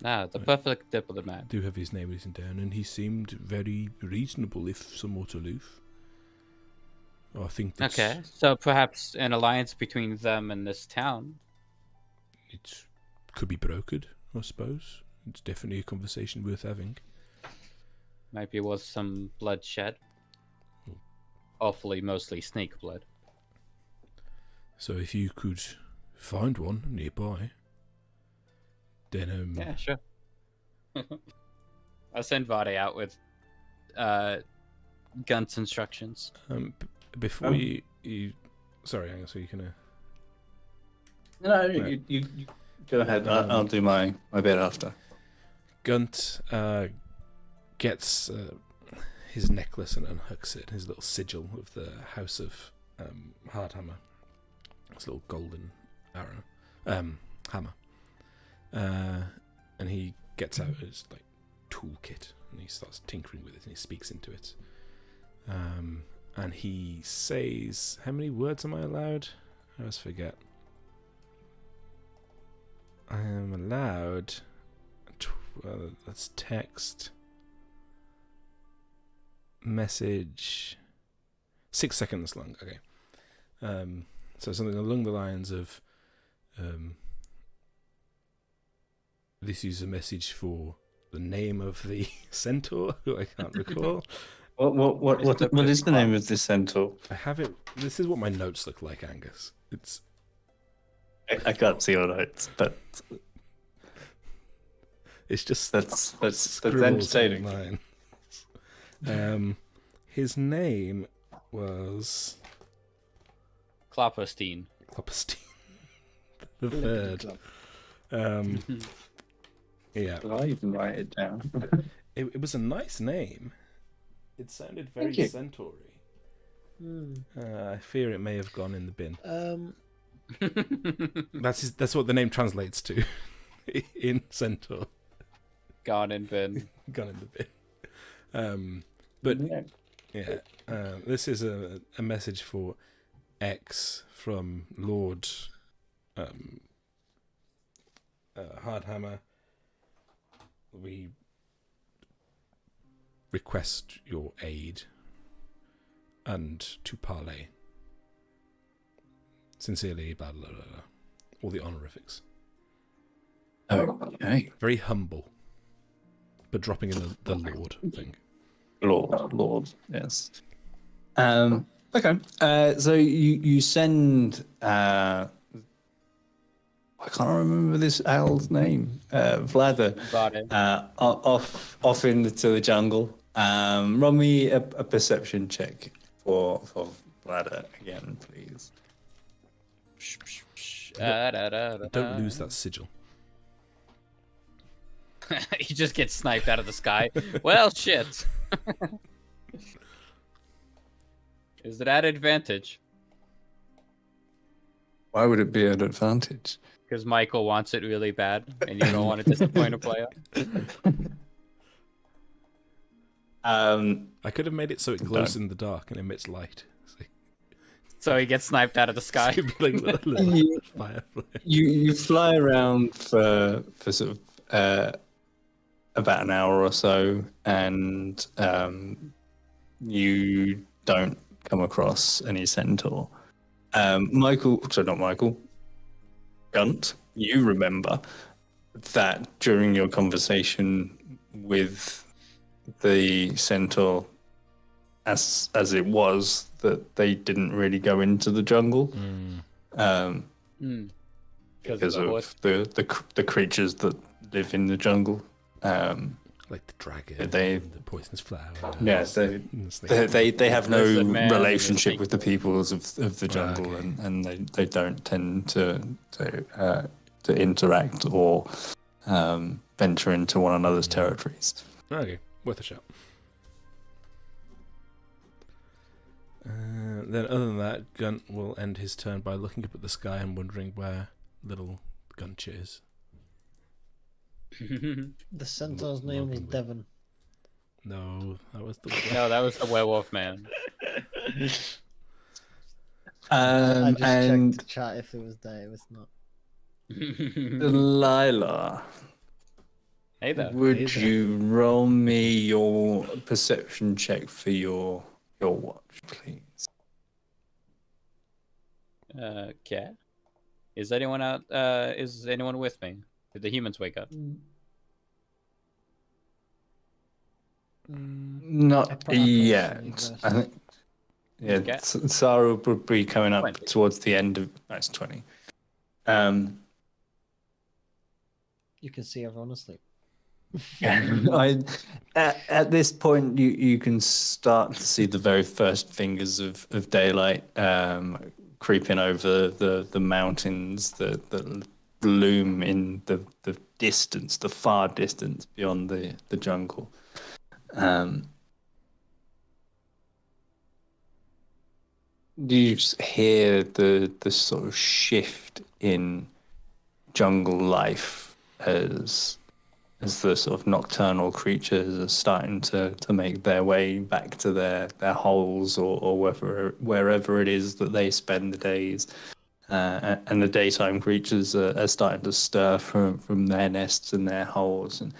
the perfect diplomat. I do have his name written down, and he seemed very reasonable, if somewhat aloof. I think that's... Okay, so perhaps an alliance between them and this town. It could be brokered, I suppose. It's definitely a conversation worth having. Might be worth some bloodshed. Hopefully mostly snake blood. So if you could find one nearby, then... Yeah, sure. I'll send Vade out with Gunt's instructions. Before you... Sorry, Angus, so you can... No, right. you go ahead. I'll do my bit after. Gunt gets his necklace and unhooks it, his little sigil of the House of Hardhammer. His little golden arrow. Hammer. And he gets out his toolkit and he starts tinkering with it and he speaks into it. And he says, how many words am I allowed? I always forget. I am allowed... that's text. Message. 6 seconds long. Okay. So something along the lines of... this is a message for the name of the centaur, who I can't recall. What is the name of this centaur? I have it. This is what my notes look like, Angus. It's... I can't see your notes, but it's just that's entertaining. His name was Klopperstein. The third. Yeah. Did I even write it down? It was a nice name. It sounded very centaur-y. I fear it may have gone in the bin. That's what the name translates to in centaur. Gone in bin. Gone in the bin. But yeah, this is a message for X from Lord Hardhammer. We request your aid and to parley. Sincerely, blah, blah, blah, blah. All the honorifics. Okay. Very humble, but dropping in the Lord thing. Lord, yes. Okay. So you send. I can't remember this owl's name. Vladar. Off into the jungle. Run me a perception check for Vladar again, please. Don't lose that sigil. He just gets sniped out of the sky. Well, shit. Is it at advantage? Why would it be an advantage? Because Michael wants it really bad, and you don't want to disappoint a player. I could have made it so it glows in the dark and emits light. So he gets sniped out of the sky. Firefly. You fly around for sort of about an hour or so, and you don't come across any centaur. Gunt, you remember that during your conversation with the centaur, as it was, that they didn't really go into the jungle because of the creatures that live in the jungle. Like the dragon, the poisonous flower. Yeah, they have no relationship with the peoples of the jungle, and they don't tend to interact or venture into one another's territories. Okay, worth a shot. Then, other than that, Gunt will end his turn by looking up at the sky and wondering where little Gunch is. The centaur's name was Devon. No, that was the that was the werewolf man. I just checked the chat if it was there. It was not. Delilah, Hey there. would you roll me your perception check for your watch, please? Okay. Is anyone out? Is anyone with me? Did the humans wake up? Not yet. I think. Yeah, Okay. Sarah would be coming up 20. towards the end of. That's 20. You can see everyone asleep. At this point, you can start to see the very first fingers of daylight creeping over the mountains that loom in the distance, the far distance beyond the jungle. You hear the sort of shift in jungle life as the sort of nocturnal creatures are starting to make their way back to their holes or wherever it is that they spend the days. And the daytime creatures are starting to stir from their nests and their holes. And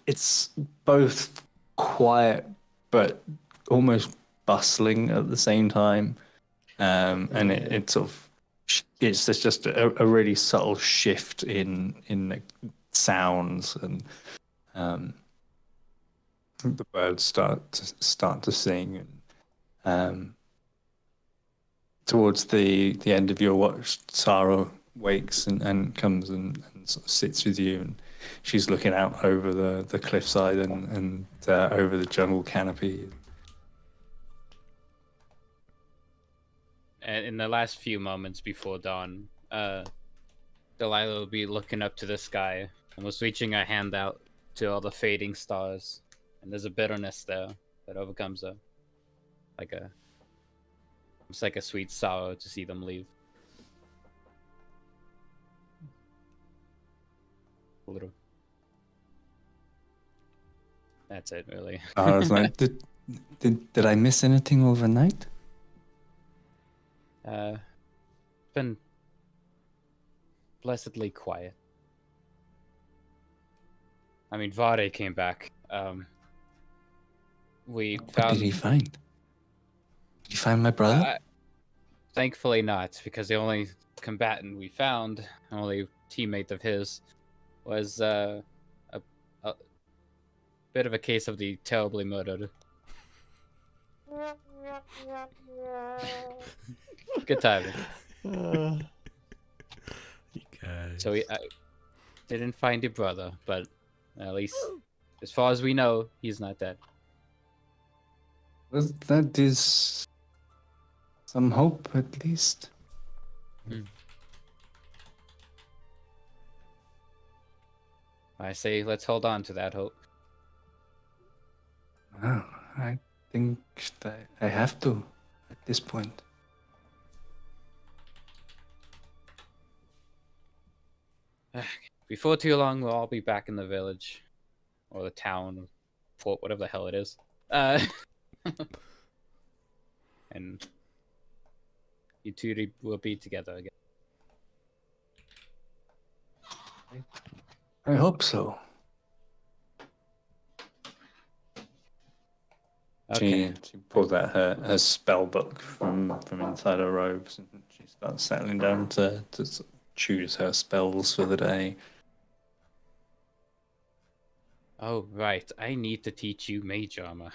it's both quiet but almost bustling at the same time. And it sort of it's just a really subtle shift in the sounds, and the birds start to sing, and towards the end of your watch, Sarah wakes and comes and sort of sits with you, and she's looking out over the cliffside and over the jungle canopy. And in the last few moments before dawn, Delilah will be looking up to the sky, almost reaching her hand out to all the fading stars. And there's a bitterness there that overcomes her. It's like a sweet sorrow to see them leave. A little. That's it, really. I was like, did I miss anything overnight? Been blessedly quiet. I mean, Vade came back. We What found. did he find? Did you find my brother? Thankfully not, because the only combatant we found, only teammate of his, was a bit of a case of the terribly murdered. Good timing. You guys. So I didn't find your brother, but at least, as far as we know, he's not dead. Well, that is some hope, at least. I say let's hold on to that hope. Well, I think that I have to at this point. Before too long, we'll all be back in the village. Or the town, fort, whatever the hell it is. And you two will be together again. I hope so. Okay. She pulls out her spell book from inside her robes and she starts settling down to sort of choose her spells for the day. Oh, right. I need to teach you mage armor.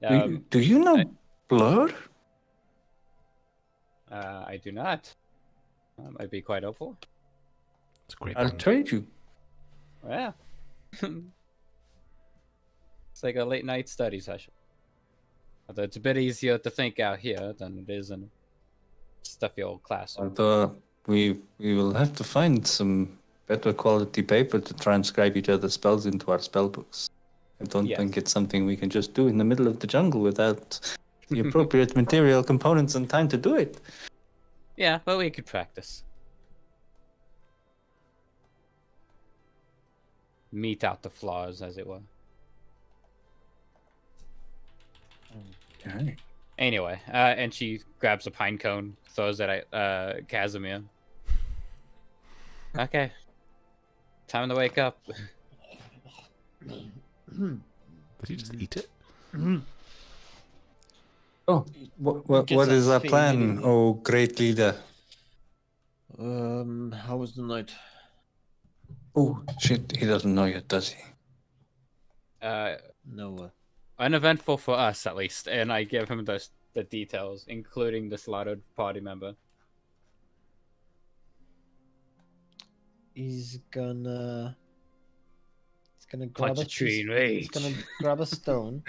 Do you know Blur? I do not. That might be quite helpful. It's a great I'll band. trade you. Yeah. It's like a late night study session. Although it's a bit easier to think out here than it is in a stuffy old classroom. Although we will have to find some better quality paper to transcribe each other's spells into our spell books. I don't think it's something we can just do in the middle of the jungle without the appropriate material, components, and time to do it. Yeah, but we could practice. Meet out the flaws, as it were. Okay. Anyway, and she grabs a pine cone, throws it at Casimir. Okay. Time to wake up. Did you just eat it? Oh, what Gets is up our plan, immediately. oh great leader? How was the night? Oh, shit, he doesn't know yet, does he? No. Uneventful for us, at least. And I give him the details, including the slaughtered party member. He's gonna grab Punch a tree in rage. He's gonna grab a stone,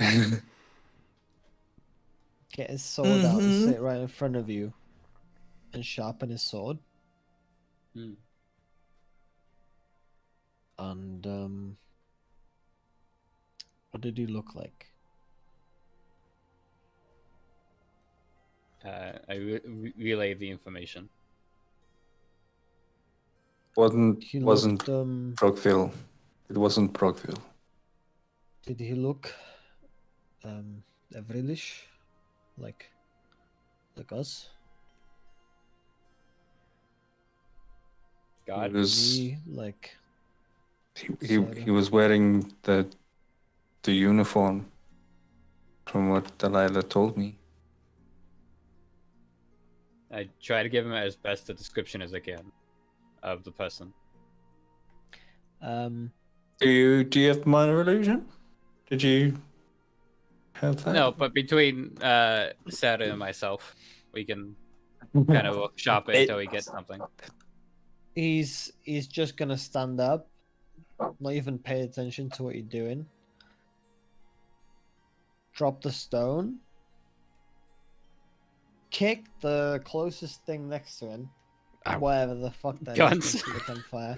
get his sword out and sit right in front of you, and sharpen his sword. Hmm. And what did he look like? I relay the information. Wasn't He looked, Brockville. It wasn't Brockville. did he look Evrilish, like us? God. He was Me, like he was wearing the uniform from what Delilah told me. I try to give him as best a description as I can of the person. Do you have minor illusion? Did you have that? No, but between Sarah and myself, we can kind of workshop it until we get something. he's just gonna stand up, not even pay attention to what you're doing. Drop the stone. Kick the closest thing next to him. Ow. Whatever the fuck that Guns. is. Guns. On fire.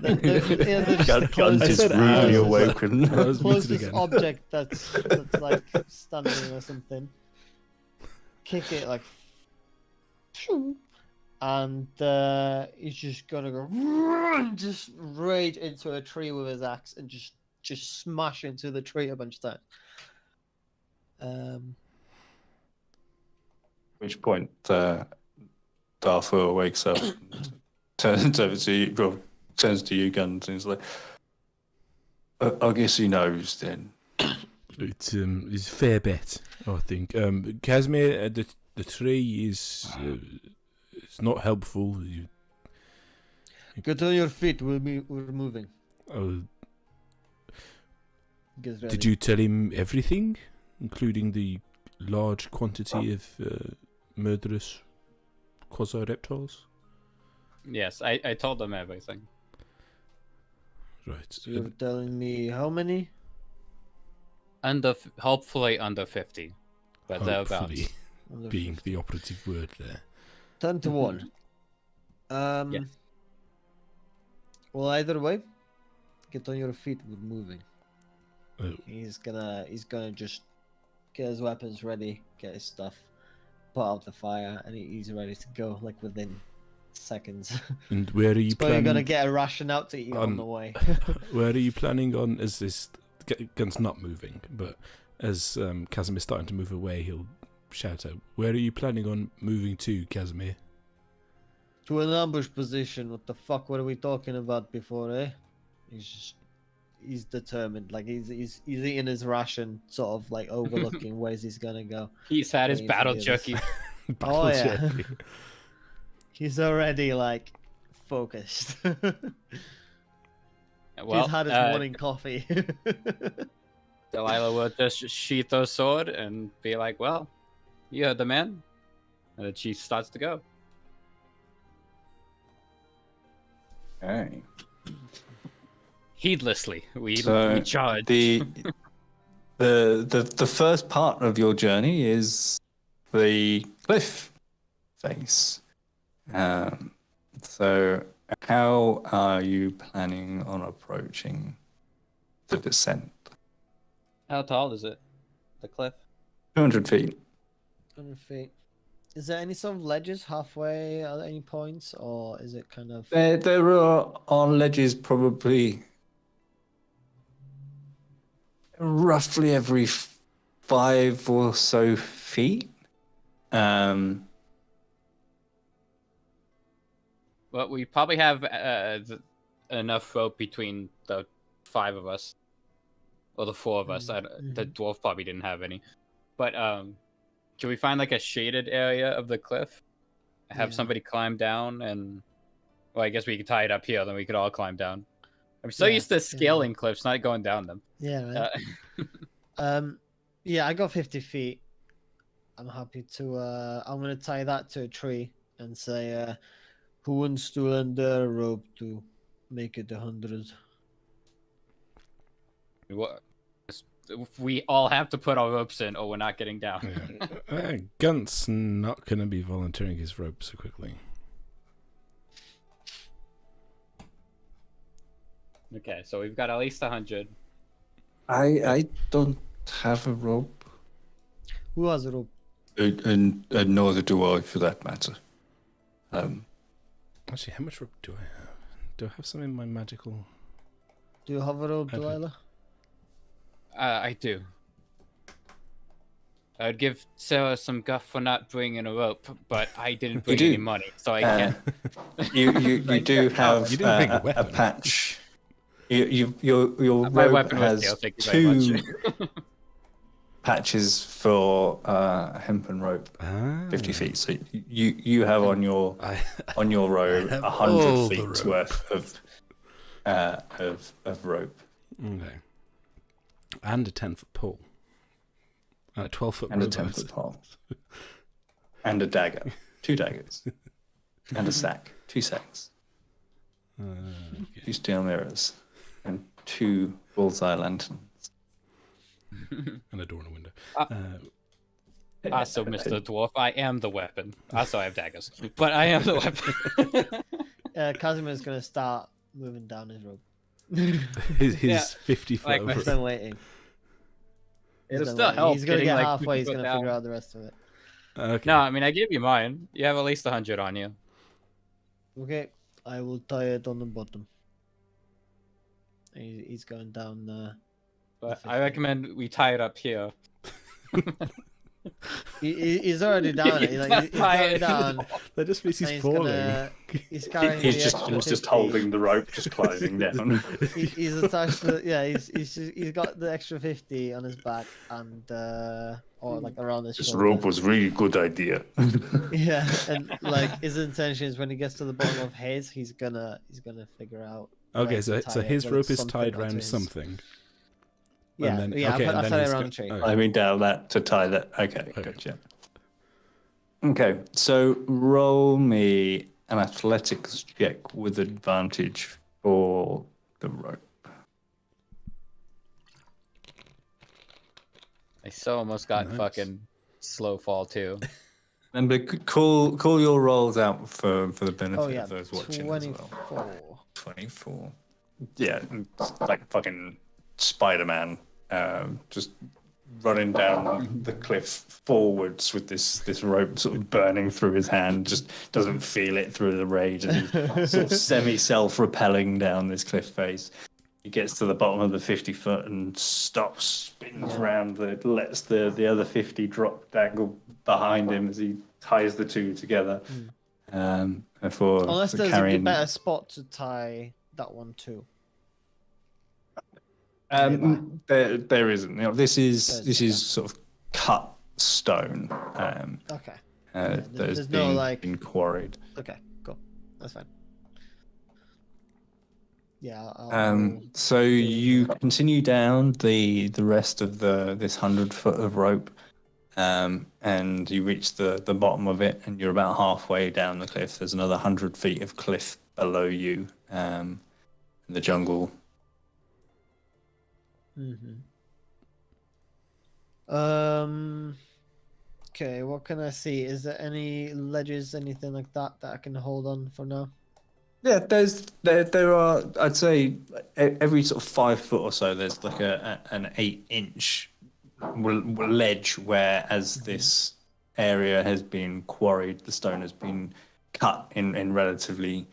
The Guns closest- is rudely awoken. I was muted closest again. object that's like standing or something. Kick it like, and he's just gonna go just rage into a tree with his axe and just smash into the tree a bunch of times. At which point, Darfur wakes up, and turns over to you, well, turns to you, Guns, and he's like, I guess he knows then. It's a fair bet, I think. Casimir, the tree is it's not helpful. Get on your feet. We're moving. Oh, Get ready. did you tell him everything, including the large quantity of murderous quasi-reptiles? Yes, I told them everything. Right. So you're telling me how many? Hopefully under 50, but thereabouts. Hopefully. being the operative word there. 10 to 1. Yes. Well, either way, get on your feet with moving. Oh, He's gonna just get his weapons ready, get his stuff, put out the fire, and he's ready to go like within seconds. and where are you So you're gonna planning? get a ration out to eat on the way. Where are you planning on? As this gun's not moving, but as Casimir's starting to move away, he'll shout out, "Where are you planning on moving to, Casimir?" To an ambush position. What the fuck were we talking about before, eh? He's determined. Like he's eating his ration, sort of like overlooking where's he's gonna go. He's had his Waiting for battle the others. jerky. Oh yeah. Jerky. He's already like focused. Well, He's had his morning coffee. Delilah will just sheath her sword and be like, "Well, you heard the man," and then she starts to go. Okay. Heedlessly, we So charge. the first part of your journey is the cliff face. So how are you planning on approaching the descent? How tall is it? The cliff? 200 feet. 100 feet. Is there any sort of ledges halfway at any points, or is it kind of? There are ledges probably roughly every 5 or so feet. Well, we probably have enough rope between the 5 of us, or the 4 of us. The dwarf probably didn't have any, but can we find like a shaded area of the cliff? Have somebody climb down, and well, I guess we could tie it up here. Then we could all climb down. I'm so used to scaling cliffs, not going down them. Yeah. Right. Yeah, I got 50 feet. I'm happy to. I'm gonna tie that to a tree and say, "Who wants to lend a rope to make it 100?" What? We all have to put our ropes in, or we're not getting down. Yeah. Gunt's not going to be volunteering his rope so quickly. Okay, so we've got at least 100. I don't have a rope, Who has a rope? and neither do I, for that matter. Actually, how much rope do I have? Do I have some in my magical? Do you have a rope, Okay. Delilah? I do. I would give Sarah some guff for not bringing a rope, but I didn't bring do. any money, so I can't. You do have You didn't bring a a weapon. patch. Your My rope weapon was has steel, thank you very 2 much. patches for hempen rope, 50 feet. So you have on your rope have all 100 the feet rope. worth of rope. Okay. And a 10-foot pole. 12-foot And a rope. 10-foot pole. And a dagger. 2 daggers. And a sack. 2 sacks. 2 steel mirrors. And 2 bullseye lanterns. And a door and a window. Also, Mr. Dwarf, I am the weapon. Also, I have daggers, but I am the weapon. Casimir's gonna start moving down his rope. His Yeah, 50-foot like rope. As I'm waiting. It'll As I'm still waiting. help He's gonna getting, get like, halfway. He's 50 gonna foot figure down. out the rest of it. Okay. No, I mean, I gave you mine. You have at least 100 on you. Okay, I will tie it on the bottom. He's going down. But I recommend we tie it up here. He's already down it. He's going down. That just means and he's falling. He's carrying. He's the just extra 50. holding the rope, just closing down. He's attached to. Yeah, he's got the extra 50 on his back and or like around his This shoulder. rope was really good idea. Yeah, and like his intention is when he gets to the bottom of his, he's gonna figure out. Okay, where to so tie it, his whether rope it's is something tied onto around his- something. Yeah, then- yeah. okay, I and put then it he's around go- the tree. okay. I mean, down that to tie that. Okay, Okay. gotcha. Okay, so roll me an athletics check with advantage for the rope. I so almost got Nice. fucking slow fall too. And call your rolls out for the benefit Oh yeah, of those watching as well. 24. 24. Yeah, like fucking Spider-Man, just running down the cliff forwards with this rope sort of burning through his hand. Just doesn't feel it through the rage, and he's sort of semi-self-rappelling down this cliff face. He gets to the bottom of the 50-foot and stops, spins around, lets the other 50 drop, dangle behind him as he ties the two together. Before Unless there's carrying... a better spot to tie that one to. There isn't. You know, this is There's sort of cut stone. Okay. There's no, like... been quarried. Okay, cool. That's fine. Yeah. So you continue down the rest of this 100-foot of rope, and you reach the bottom of it, and you're about halfway down the cliff. There's another 100 feet of cliff below you, in the jungle. Okay, what can I see? Is there any ledges, anything like that I can hold on for now? Yeah, there are. I'd say every sort of 5 foot or so, there's like an 8-inch ledge where, as this area has been quarried, the stone has been cut in relatively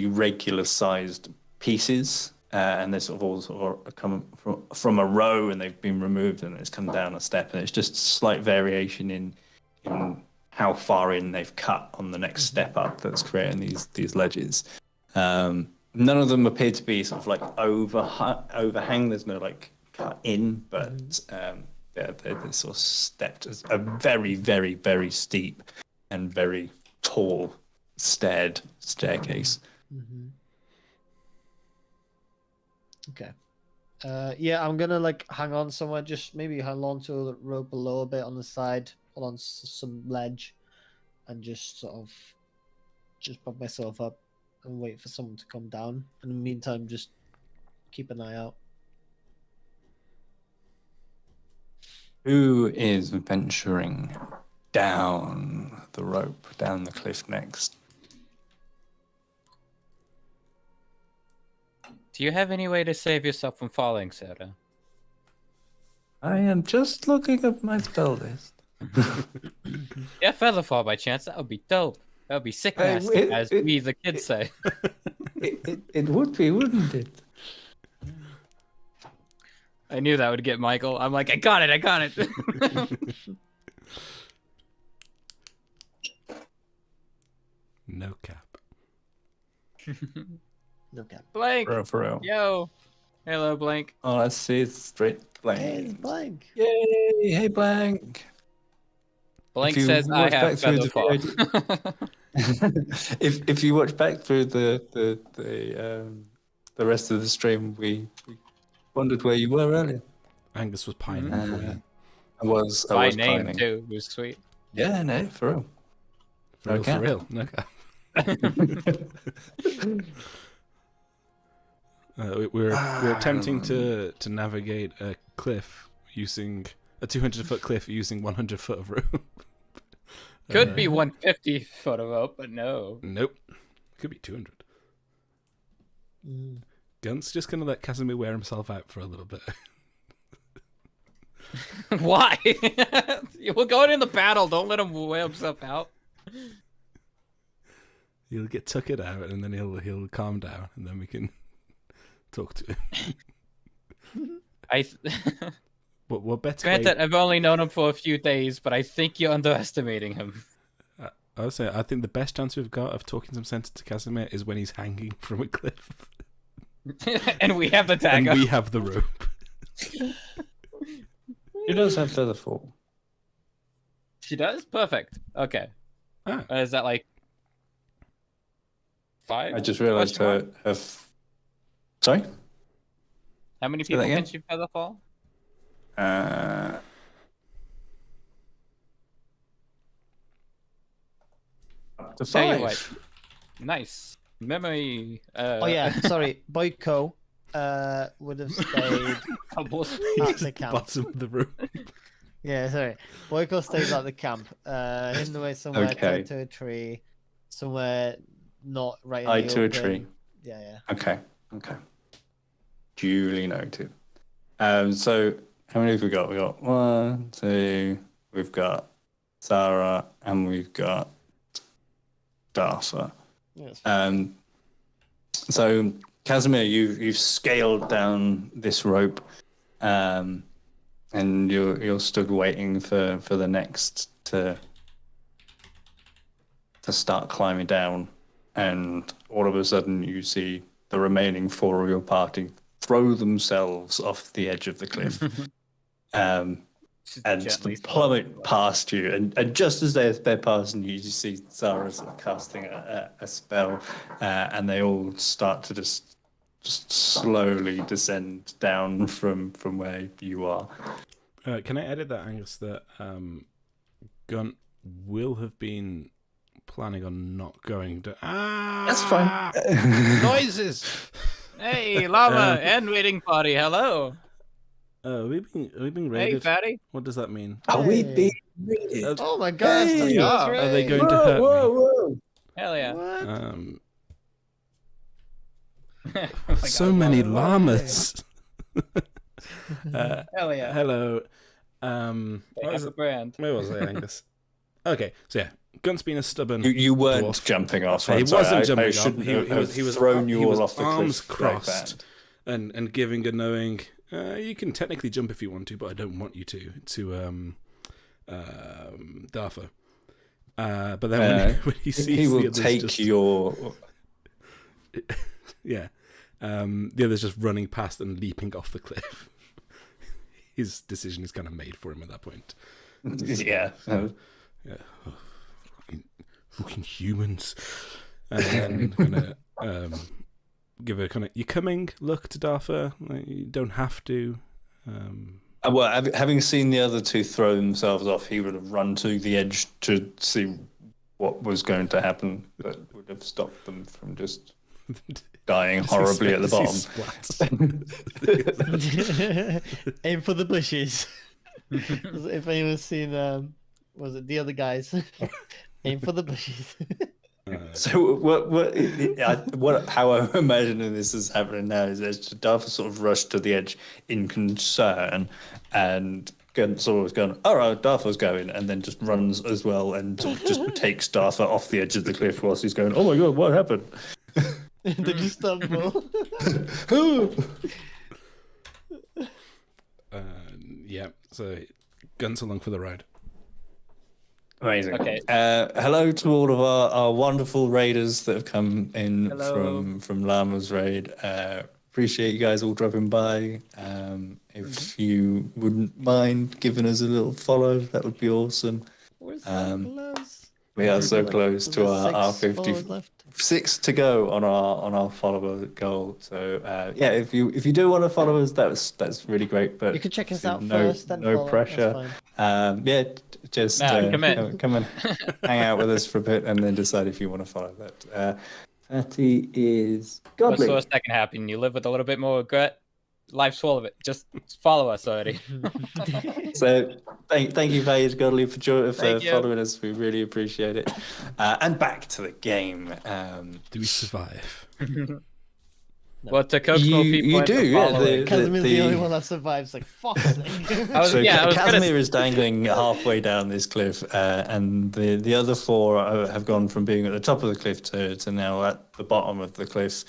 regular sized pieces, and they sort of come from a row, and they've been removed, and it's come down a step, and it's just slight variation in how far in they've cut on the next step up that's creating these ledges. None of them appear to be sort of like overhang. There's no like cut in, but they're sort of stepped as a very, very, very steep and very tall staircase. Okay. Yeah, I'm gonna like hang on somewhere, just maybe hang on to the rope a little bit on the side, hold on some ledge, and just sort of just pop myself up and wait for someone to come down. In the meantime, just keep an eye out. Who is venturing down the rope, down the cliff next? Do you have any way to save yourself from falling, Sarah? I am just looking at my spell list. Yeah, feather fall by chance. That would be dope. That would be sick nasty, as we the kids say. It would be, wouldn't it? I knew that would get Michael. I'm like, I got it. No cap. No cap. Blank. For real. Yo. Hello, Blank. Oh, let's see. It's straight blank. Hey, it's blank. Yay! Hey, blank. Blank If you says I watch have back through feather fall. if you watch back through the rest of the stream, we wondered where you were earlier. Angus was pining for you. I was My name pining. too. It was sweet. Yeah, no, for real. For real. No cap. We're attempting to navigate a cliff using a 200-foot cliff using 100 foot of rope. Could be 150 foot of rope, but no. Nope. Could be 200. Gunt's just gonna let Casimir wear himself out for a little bit. Why? We're going in the battle. Don't let him wear himself out. He'll get tuckered out, and then he'll calm down, and then we can talk to him. What better? Granted, I've only known him for a few days, but I think you're underestimating him. I would say I think the best chance we've got of talking some sense to Casimir is when he's hanging from a cliff, and we have the dagger. and we have the rope. He does have feather fall. She does? Perfect. Okay. Ah. Is that like 5? I just realised her. Sorry. How many Say that people again? can she feather fall? Up to Tell you 5. what. Nice. Memory. Oh yeah, sorry. Boyko would have stayed at the camp. Bottom of the room. Yeah, sorry. Boyko stays at the camp, hidden away somewhere Okay. tied to a tree, somewhere not right in Tied the to a open. tree. Yeah. Okay. Duly noted. So how many have we got? We got 1, 2. We've got Sarah, and we've got Dartha. Yes. So Casimir, you've scaled down this rope, and you're stood waiting for the next to start climbing down, and all of a sudden you see the remaining 4 of your party throw themselves off the edge of the cliff, and Gently plummet past you. And just as they're passing you, you see Zara sort of casting a spell, and they all start to just slowly descend down from where you are. Can I edit that, Angus? That Gunt will have been planning on not going to. That's fine. Noises. Hey, lava and waiting party. Hello. We've been Hey, raided. fatty. What does that mean? Are we Hey. being raided? Oh my gosh, Hey! that's Are Are they right. going to hurt me? Whoa. Hell yeah. What? Oh my So God, many lava. llamas. Hell yeah. Hello. They What have was a it? brand. Where was I, Angus? Okay, so yeah, Gunt's been a stubborn. You weren't dwarf. jumping off. He right? Sorry, wasn't I jumping shouldn't off. have He was thrown you he was all off the arms cliff like crossed, that. and giving a knowing. You can technically jump if you want to, but I don't want you to Dartha. But then when he sees He will the others take just, your. yeah, the others just running past and leaping off the cliff. His decision is kind of made for him at that point. Yeah. Yeah. Fucking humans. And then gonna give a kind of "you coming" look to Dartha. Like, you don't have to. Well, having seen the other 2 throw themselves off, he would have run to the edge to see what was going to happen. That would have stopped them from just dying horribly at the bottom. Aim for the bushes. If anyone's seen, was it the other guys? Aim for the bushes. So how I'm imagining this is happening now is that Dartha sort of rushed to the edge in concern, and sort of going, all right, Dartha's going, and then just runs as well and sort of just takes Dartha off the edge of the cliff whilst he's going, oh my god, what happened? They just stumble. Yeah, so Gunt's along for the ride. Amazing. Okay. Hello to all of our wonderful raiders that have come in Hello. from Llama's raid. Appreciate you guys all dropping by. If you wouldn't mind giving us a little follow, that would be awesome. We're so close. We are so close to There's our 6 followers 50. left. 6 to go on our follower goal. So yeah, if you do want to follow us, that's really great. But You can check us out no, first, then no follow. That's pressure. fine. Yeah, just Nah, commit. come and hang out with us for a bit, and then decide if you want to follow that. Fatty is What's godly. the worst that can happen? You live with a little bit more regret. Life's full of it. Just follow us already. So thank you, Fatty is godly, for Thank you. following us. We really appreciate it. And back to the game. Do we survive? Well, to coax more people you into do, yeah. following. Casimir's the only one that survives. Like, fuck's sake. So I was gonna Casimir is dangling halfway down this cliff, and the other 4 have gone from being at the top of the cliff to now at the bottom of the cliff,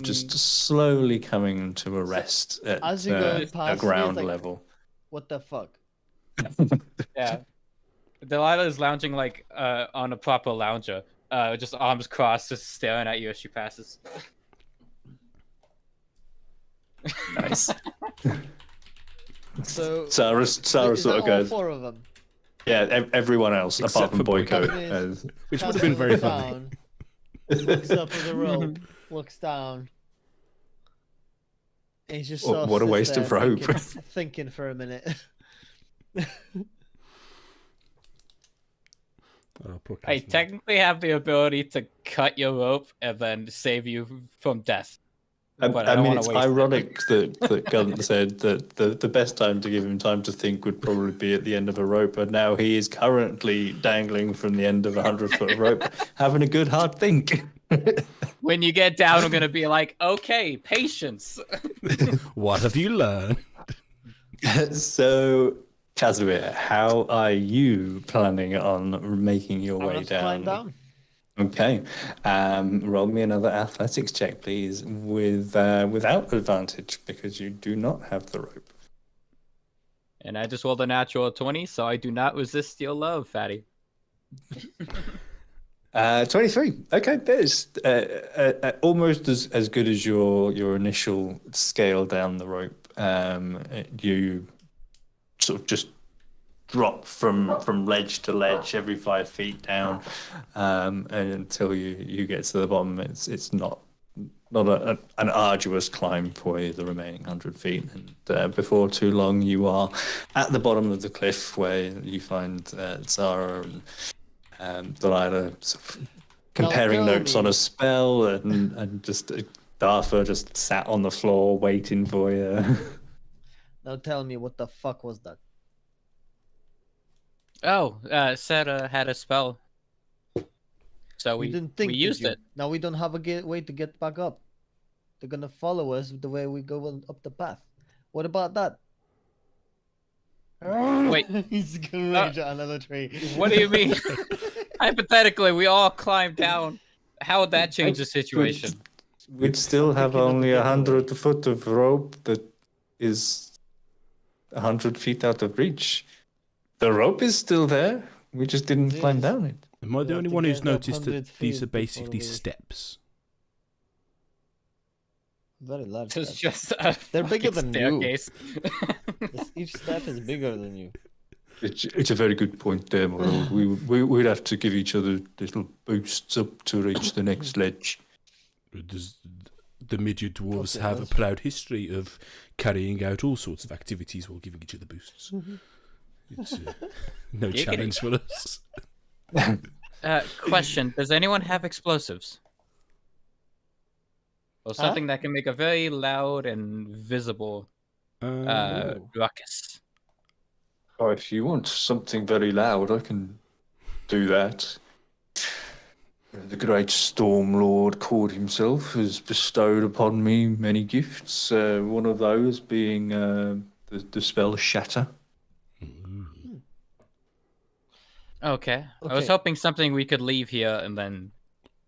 just slowly coming to a rest at As you go a past, ground it's like, level. what the fuck? Yeah. Delilah is lounging like on a proper lounger, just arms crossed, just staring at you as she passes. Nice. So Sarah is sort that of all goes. 4 of them? Yeah, everyone else Except apart from for Boyko. Boyko. Which would have been very funny. Down, looks up at the rope, looks down. He's just sort of What a sits waste of there rope. thinking for a minute. Oh, poor I Casimir. technically have the ability to cut your rope and then save you from death. But I don't mean, wanna it's waste it. ironic that Gunt said that the best time to give him time to think would probably be at the end of a rope, and now he is currently dangling from the end of a 100-foot rope, having a good hard think. When you get down, I'm gonna be like, okay, patience. What have you learned? So, Casimir, how are you planning on making your I'm way gonna climb down? down. Okay. Roll me another athletics check, please, without advantage because you do not have the rope. And I just rolled a natural 20, so I do not resist your love, fatty. 23. Okay, that is almost as good as your initial scale down the rope. You sort of just drop from ledge to ledge every 5 feet down, and until you get to the bottom. It's not an arduous climb for you, the remaining 100 feet. And before too long, you are at the bottom of the cliff where you find Zara and Delilah sort of comparing tell notes on me. a spell, and just Dartha just sat on the floor waiting for you. Now tell me, what the fuck was that? Oh, Sarah had a spell. So You we didn't think, did used you? it. Now we don't have a way to get back up. They're gonna follow us the way we go up the path. What about that? Wait. He's gonna rage at another tree. What do you mean? Hypothetically, we all climbed down. How would that change the situation? We'd still have thinking of only getting away. 100 foot of rope that is 100 feet out of reach. The rope is still there. We just didn't It climb is. down it. Am I We the have only to one who's get up noticed that 100 these are feet before basically we- steps? Very large. It's steps. just a They're bigger fucking than you. staircase. Each step is bigger than you. It's a very good point there, my lord. We'd have to give each other little boosts up to reach the next ledge. Does the midget dwarves it have a does. proud history of carrying out all sorts of activities while giving each other boosts? It's no Giggity. challenge for us. Question: does anyone have explosives? Or something that can make a very loud and visible Ooh. ruckus? Oh, if you want something very loud, I can do that. The great Storm Lord called himself has bestowed upon me many gifts. One of those being the spell Shatter. Okay. I was Okay. hoping something we could leave here and then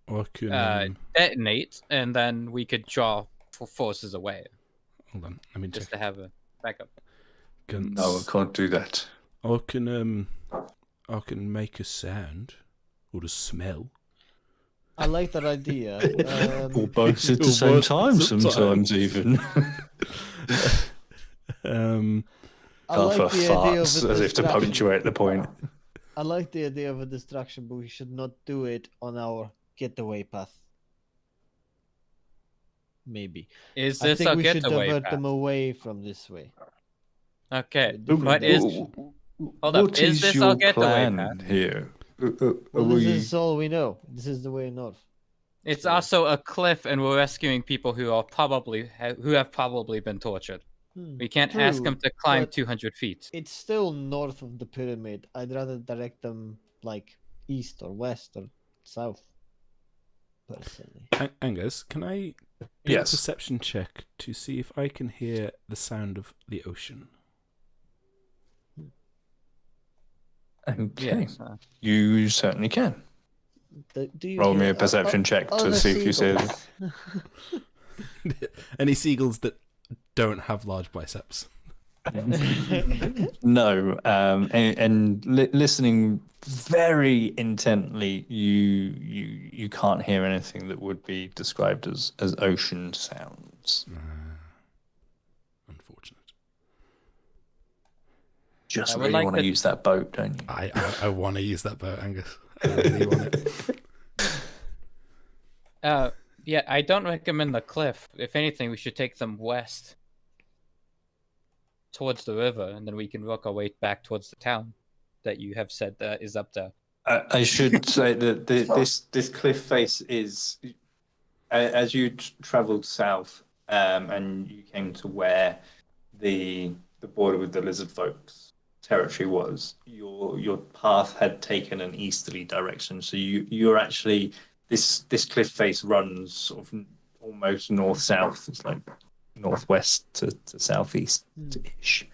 I can. detonate, and then we could draw forces away, Hold on, let me just check. to have a backup. Guns. No, I can't do that. I can make a sound or a smell. I like that idea. Or both at Or the same both at time, the same time. sometimes even. I like Dartha the idea of farts a as if to distraction. punctuate the point. I like the idea of a distraction, but we should not do it on our getaway path. Maybe. Is I this think our we should getaway divert path? them away from this way. Okay, A different but is direction. hold up? What Is is this your our getaway plan path? here? Well, this is all we know. This is the way north. It's So- also a cliff, and we're rescuing people who are probably who have probably been tortured. We can't ask them True, to climb but 200 feet. It's still north of the pyramid. I'd rather direct them like east or west or south. Personally. Angus, can I do Yes. a perception check to see if I can hear the sound of the ocean? Okay. Yes. You certainly can. Do you Roll me hear a perception check to other see if you see it. seagulls? Any seagulls that don't have large biceps? No, listening very intently, you can't hear anything that would be described as ocean sounds. Unfortunate. Just I would really like want to to- use that boat, don't you? I want to use that boat, Angus. I really want it. Yeah, I don't recommend the cliff. If anything, we should take them west towards the river, and then we can work our way back towards the town that you have said is up there. I should say that this cliff face is, as you travelled south, and you came to where the border with the lizard folks territory was, your path had taken an easterly direction. So you're actually this cliff face runs sort of almost north south. It's like northwest to southeast ish.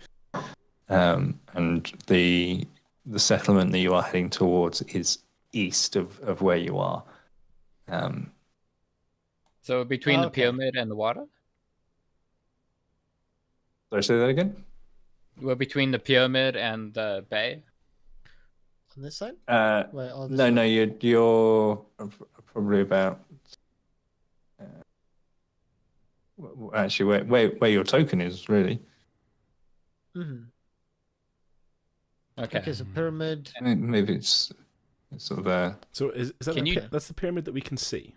And the settlement that you are heading towards is east of where you are. So between the Okay. pyramid and the water? Did I say that again? We're between the pyramid and the bay? On this side? Wait, oh, this No, way. you're probably about. Actually, where your token is really. Mhm. Okay. Okay, so pyramid. Maybe it's sort of there. So is that Can the, you- that's the pyramid that we can see?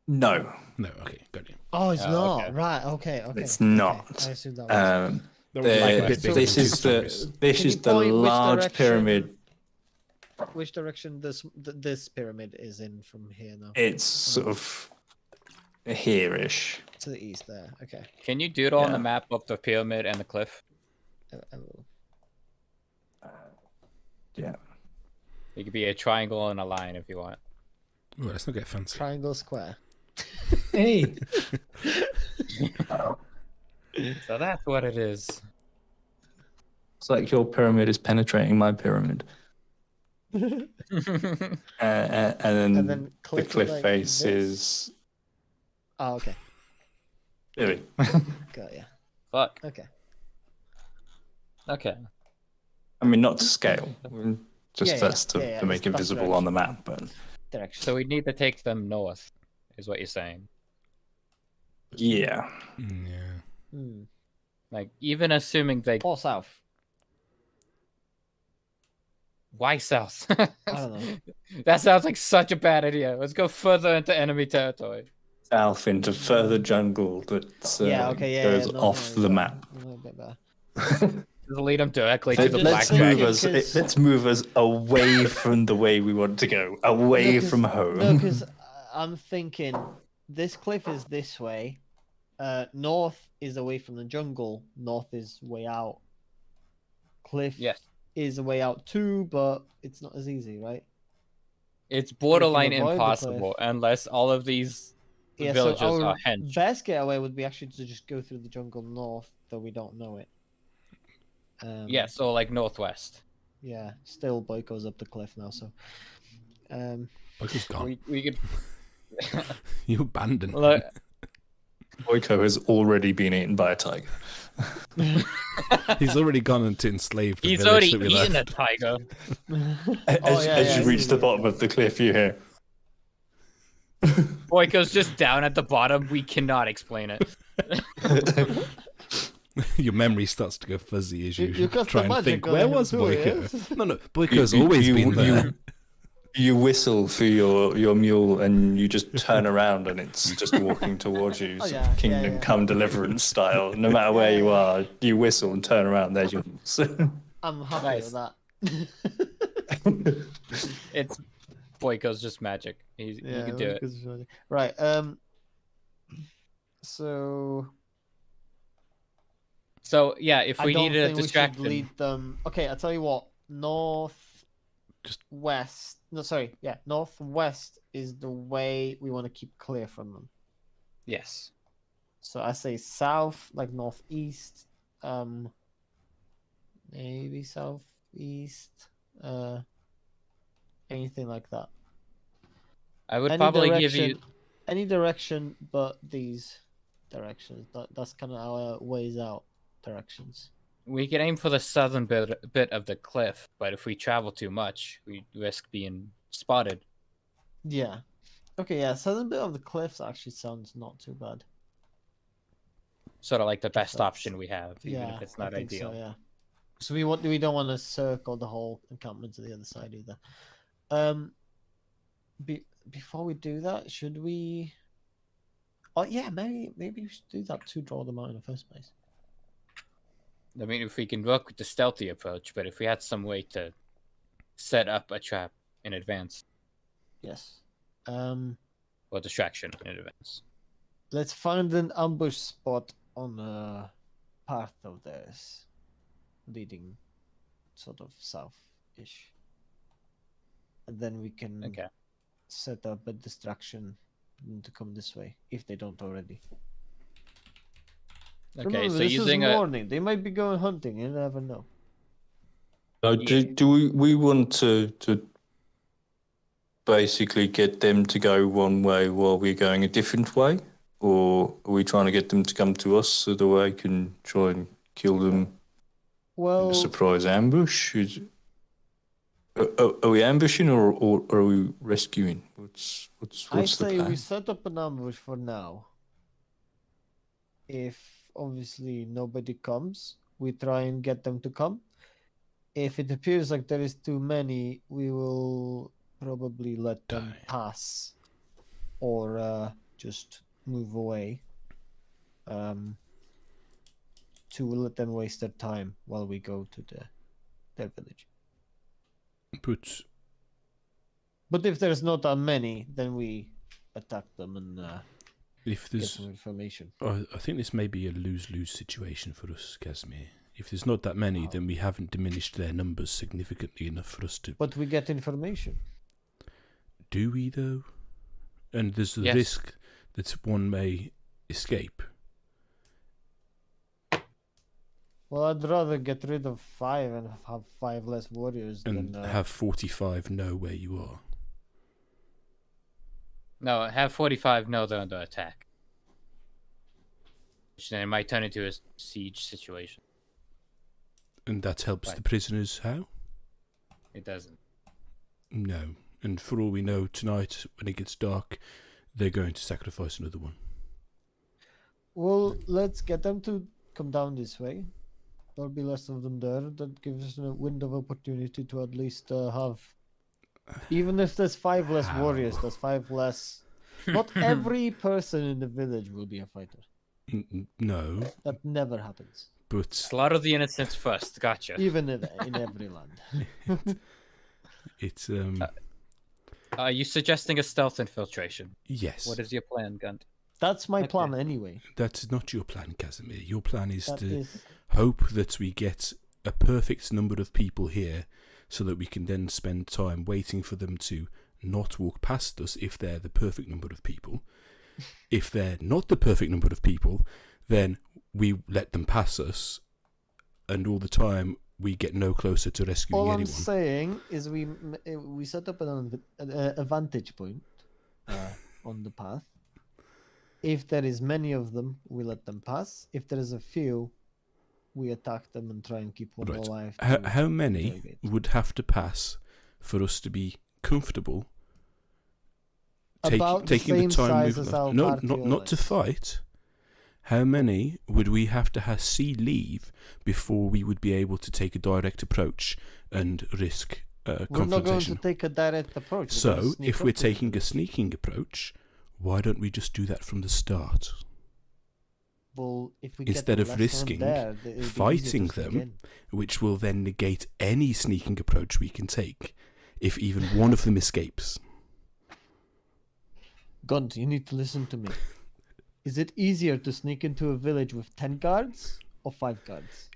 No, No. Okay, got you. Oh, it's Oh, not. okay. Right. Okay. It's Okay. not. I assumed that was. That would be like a The- bit bigger this than is two the stories. this Can is you the point which large direction- pyramid. Which direction this pyramid is in from here now? It's sort of here-ish. To the east there. Okay. Can you doodle on Yeah. the map of the pyramid and the cliff? I will. Yeah. It could be a triangle and a line if you want. Ooh, let's not get fancy. Triangle square. Hey. So that's what it is. It's like your pyramid is penetrating my pyramid. And And then then the cliff, cliff like face this? is. Oh, okay. Really? Got ya. Fuck. Okay. Okay. I mean, not to scale. Just Yeah, that's to yeah, make it that's visible on the map. But Direction. So we need to take them north, is what you're saying. yeah. Yeah. Hmm. Like, even assuming they... Or south. Why south? I don't know. That sounds like such a bad idea. Let's go further into enemy territory. South into further jungle that Yeah. Okay. Yeah. goes yeah, no, off no, the no, map. no, a bit better. Just lead them directly to the Let's black say- dragon. because- Let's move us away from the way we want to go, away No, 'cause- from home. No, because I'm thinking this cliff is this way. North is away from the jungle. North is way out. Cliff Yes. is a way out too, but it's not as easy, right? It's borderline avoid the impossible cliff. unless all of these Yeah, villages so our are hench. best getaway would be actually to just go through the jungle north, though we don't know it. Yeah, so like northwest. Yeah, still boy goes up the cliff now, so. Boyko's gone. We could You abandoned him. look. Boyko has already been eaten by a tiger. He's already gone and to enslave the He's village already that we eaten a left. tiger. As you reach the bottom of the cliff, you hear. Boyko's just down at the bottom. We cannot explain it. Your memory starts to go fuzzy as you, You got try the and think, magic on where him was too, Boyko? yes? No, Boyko's always been there. You whistle for your mule and you just turn around and it's just walking towards you, Oh, sort yeah, of Kingdom yeah. Come Deliverance style. No matter where you are, you whistle and turn around. There's your mule. I'm happy Nice. with that. It's Boyko's just magic. He can do it. Right. So So yeah, if I we don't needed a think we should distraction, lead them. Okay, I'll tell you what. Just- West. No, sorry. Yeah, northwest is the way we want to keep clear from them. yes. So I say south, like northeast. Maybe southeast. Anything like that. I would Any probably direction, give you. any direction but these directions. That's kind of our ways out directions. We can aim for the southern bit of the cliff, but if we travel too much, we risk being spotted. Yeah. Okay, yeah, southern bit of the cliffs actually sounds not too bad. Sort of like the best That's- option we have, even Yeah, if it's I not think ideal. So, yeah. So we don't want to circle the whole encampment to the other side either. Before we do that, should we? Oh yeah, maybe we should do that to draw them out in the first place. I mean, if we can work with the stealthy approach, but if we had some way to set up a trap in advance Yes. or distraction in advance. Let's find an ambush spot on a path of theirs, leading sort of south-ish. And then we can Okay. set up a distraction to come this way, if they don't already. Okay, Remember, so this using is a morning. They might be going hunting. You never know. So Yeah. do we want to basically get them to go one way while we're going a different way? Or are we trying to get them to come to us so that we can try and kill them in Well, a surprise ambush? Are we ambushing or are we rescuing? What's I the say plan? we set up an ambush for now. If obviously nobody comes, we try and get them to come. If it appears like there is too many, we will probably let them Die. pass or just move away to let them waste their time while we go to their village. But if there's not that many, then we attack them and if get there's, some information. I think this may be a lose-lose situation for us, Casimir. If there's not that many, then we haven't diminished their numbers significantly enough for us to. But we get information. Do we though? And there's the Yes. risk that one may escape. Well, I'd rather get rid of 5 and have 5 less warriors And than have 45 know where you are. No, have 45 know they're under attack. Which then it might turn into a siege situation. And that helps Right. the prisoners how? It doesn't. No. And for all we know, tonight, when it gets dark, they're going to sacrifice another one. Well, let's get them to come down this way. There'll be less of them there. That gives us a window of opportunity to at least have. Even if there's 5 less warriors, How? there's 5 less. Not every person in the village will be a fighter. No, That never happens. but Slaughter the innocents first. Gotcha. Even in every land. it's Are you suggesting a stealth infiltration? yes. What is your plan, Gunt? That's my Okay. plan anyway. That's not your plan, Casimir. Your plan is That to is hope that we get a perfect number of people here so that we can then spend time waiting for them to not walk past us if they're the perfect number of people. If they're not the perfect number of people, then we let them pass us, and all the time we get no closer to rescuing all I'm anyone. saying is we set up a vantage point on the path. If there is many of them, we let them pass. If there is a few, we attack them and try and keep one Right. alive. How many interrogate. would have to pass for us to be comfortable About taking the the same time size with as our no, party or not to less. fight? How many would we have to see leave before we would be able to take a direct approach and risk We're not going to confrontation? take a direct approach. We're So, gonna sneak if up we're to them. taking a sneaking approach, why don't we just do that from the start? Well, if we get instead the of last one risking there, it'll be easier to fighting sneak them, in. Which will then negate any sneaking approach we can take if even one of them escapes. Gunt, you need to listen to me. Is it easier to sneak into a village with 10 guards or 5 guards?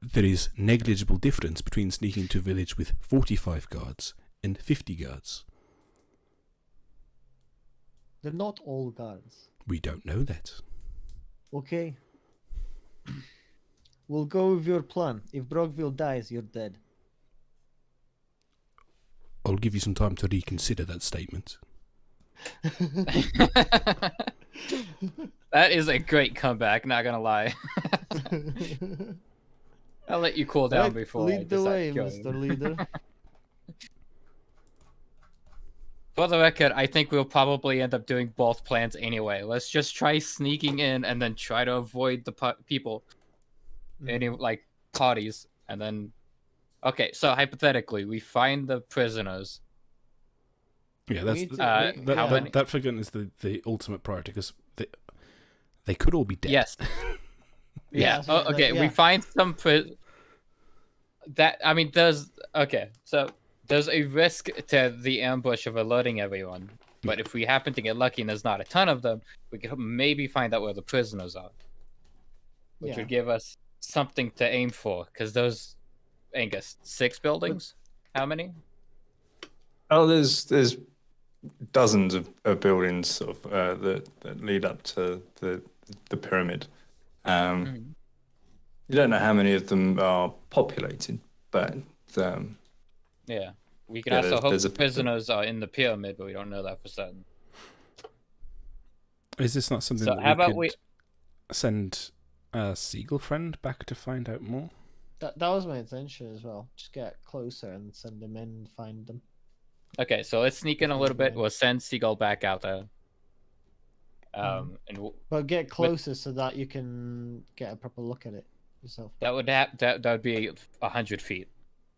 There is negligible difference between sneaking to a village with 45 guards and 50 guards. They're not all guards. We don't know that. Okay. We'll go with your plan. If Brockville dies, you're dead. I'll give you some time to reconsider that statement. That is a great comeback, not gonna lie. I'll let you cool down Right, before I lead the decide way, to kill Mr. you. Leader. For the record, I think we'll probably end up doing both plans anyway. Let's just try sneaking in and then try to avoid the people, any like parties, and then. Okay, so hypothetically, we find the prisoners. Yeah, that's How many- that for Gunn is the ultimate priority because they could all be dead. Yes. Yeah, Yeah. so Okay. yeah. We find some that I mean, there's a risk to the ambush of alerting everyone. But if we happen to get lucky and there's not a ton of them, we could maybe find out where the prisoners are, which would give us something to aim for. Because those, Angus, 6 buildings? How many? Oh, there's dozens of buildings sort of that lead up to the pyramid. You don't know how many of them are populated, but yeah, we can also hope the prisoners are in the pyramid, but we don't know that for certain. Is this not something So that how about we send a seagull friend back to find out more? That was my intention as well. Just get closer and send them in and find them. Okay, so let's sneak in a little bit. We'll send Seagull back out there. But get closer so that you can get a proper look at it yourself. That would be 100 feet.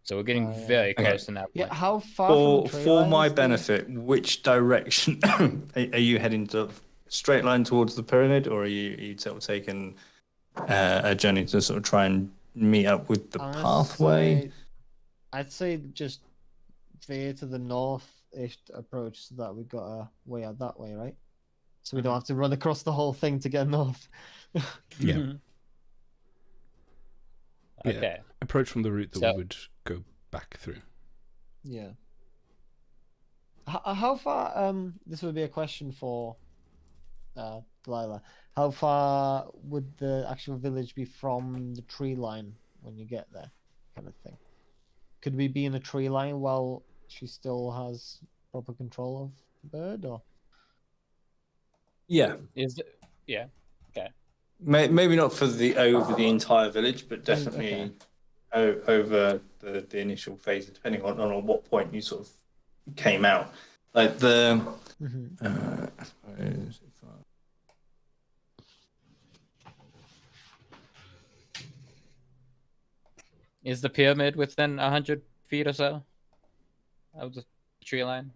So we're getting very close in that point. Yeah, how far for my benefit, which direction are you heading to? Straight line towards the pyramid, or are you sort of taking a journey to sort of try and meet up with the pathway? I'd say just veer to the north-ish approach so that we got a way out that way, right? So we don't have to run across the whole thing to get north. Yeah. Okay. Yeah. Approach from the route that we would go back through. Yeah. How far? This would be a question for Delilah. How far would the actual village be from the tree line when you get there, kind of thing? Could we be in a tree line while she still has proper control of the bird, or? Yeah. Yeah. Okay. Maybe not for over the entire village, but definitely over the initial phase, depending on what point you sort of came out. Like the. Is the pyramid within 100 feet or so of the tree line?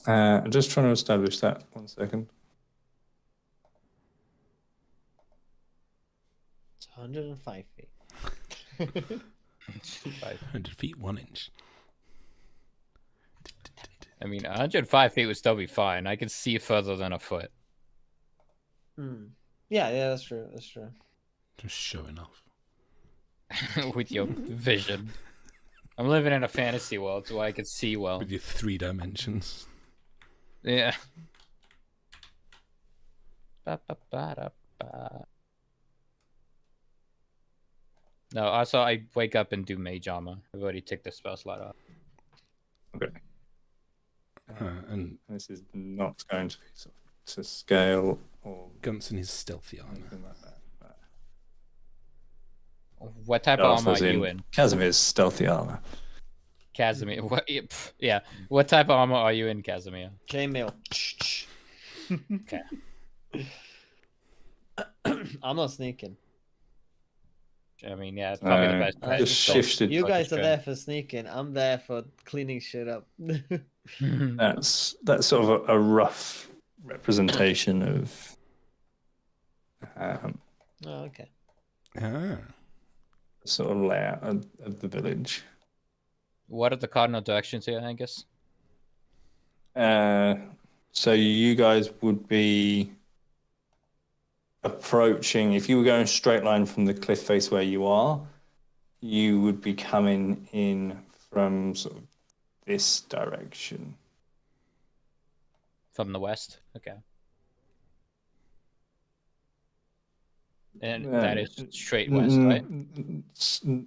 I'm just trying to establish that. 1 second. It's 105 feet. 500 feet, 1 inch. I mean, 105 feet would still be fine. I can see further than a foot. Yeah, that's true. That's true. Just showing off. With your vision. I'm living in a fantasy world, so I can see well. With your 3 dimensions. Yeah. No, also I wake up and do mage armor. I've already ticked the spell slot off. Okay. And this is not going to be sort of to scale or Gunson is stealthy armor. anything like that. What type of armor are you in? Casimir's stealthy armor. Casimir. What? Yeah. What type of armor are you in, Casimir? Chainmail. Okay. I'm not sneaking. I mean, yeah, it's probably the best. Just shifted. You guys are there for sneaking. I'm there for cleaning shit up. That's sort of a rough representation of. Oh, okay. Sort of layout of the village. What are the cardinal directions here, Angus? So you guys would be approaching, if you were going straight line from the cliff face where you are, you would be coming in from sort of this direction. From the west? Okay. And that is straight west, right?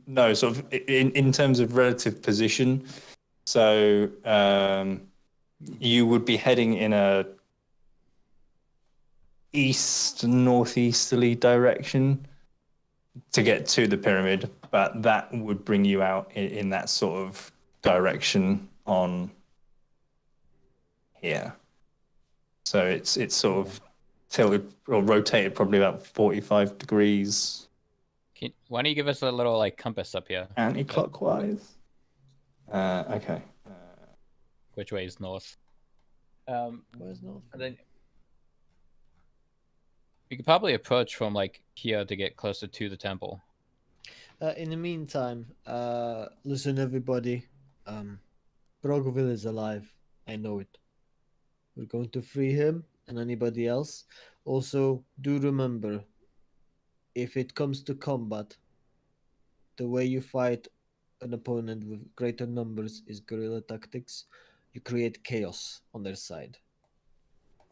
No, sort of in terms of relative position. So you would be heading in a northeasterly direction to get to the pyramid, but that would bring you out in that sort of direction on here. So it's sort of tilted or rotated probably about 45 degrees. Why don't you give us a little like compass up here? Anti-clockwise. Okay. Which way is north? Where's north? And then you could probably approach from like here to get closer to the temple. In the meantime, listen everybody. Brogoville is alive. I know it. We're going to free him and anybody else. Also, do remember, if it comes to combat, the way you fight an opponent with greater numbers is guerrilla tactics. You create chaos on their side.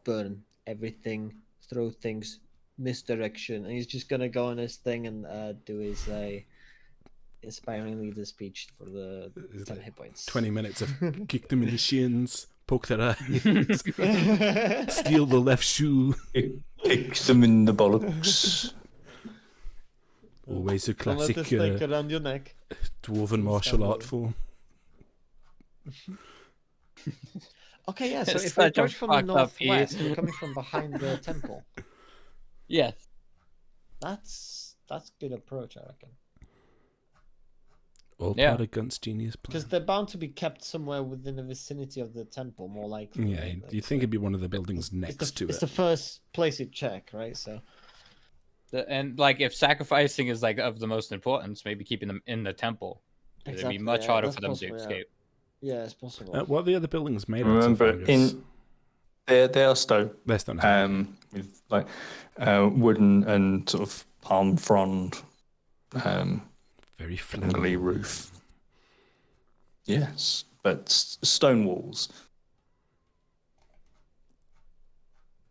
Burn everything, throw things, misdirection, and he's just gonna go on his thing and do his inspiring leader speech for the Is 10 it hit points. 20 minutes of kick them in the shins, poke their eyes, steal the left shoe. Kick them in the bollocks. Always a Don't let classic the snake around your neck. dwarven martial art form. Okay, yeah. So It's if we such a approach from the fucked up view. northwest, we're coming from behind the temple. Yes. That's good approach, I reckon. All Yeah. part of Gunt's genius plan. Because they're bound to be kept somewhere within the vicinity of the temple, more likely. Yeah, right? you'd think it'd be one of the buildings it's next to it's it. the first place you check, right? So And like, if sacrificing is like of the most importance, maybe keeping them in the temple. It'd be much yeah, harder that's for them possible, to yeah. escape. Yeah, it's possible. What are the other buildings made out of? Remember, Angus? they are stone. They're stone. With like wooden and sort of palm frond, Very jungly flammable. roof. Yes, but stone walls.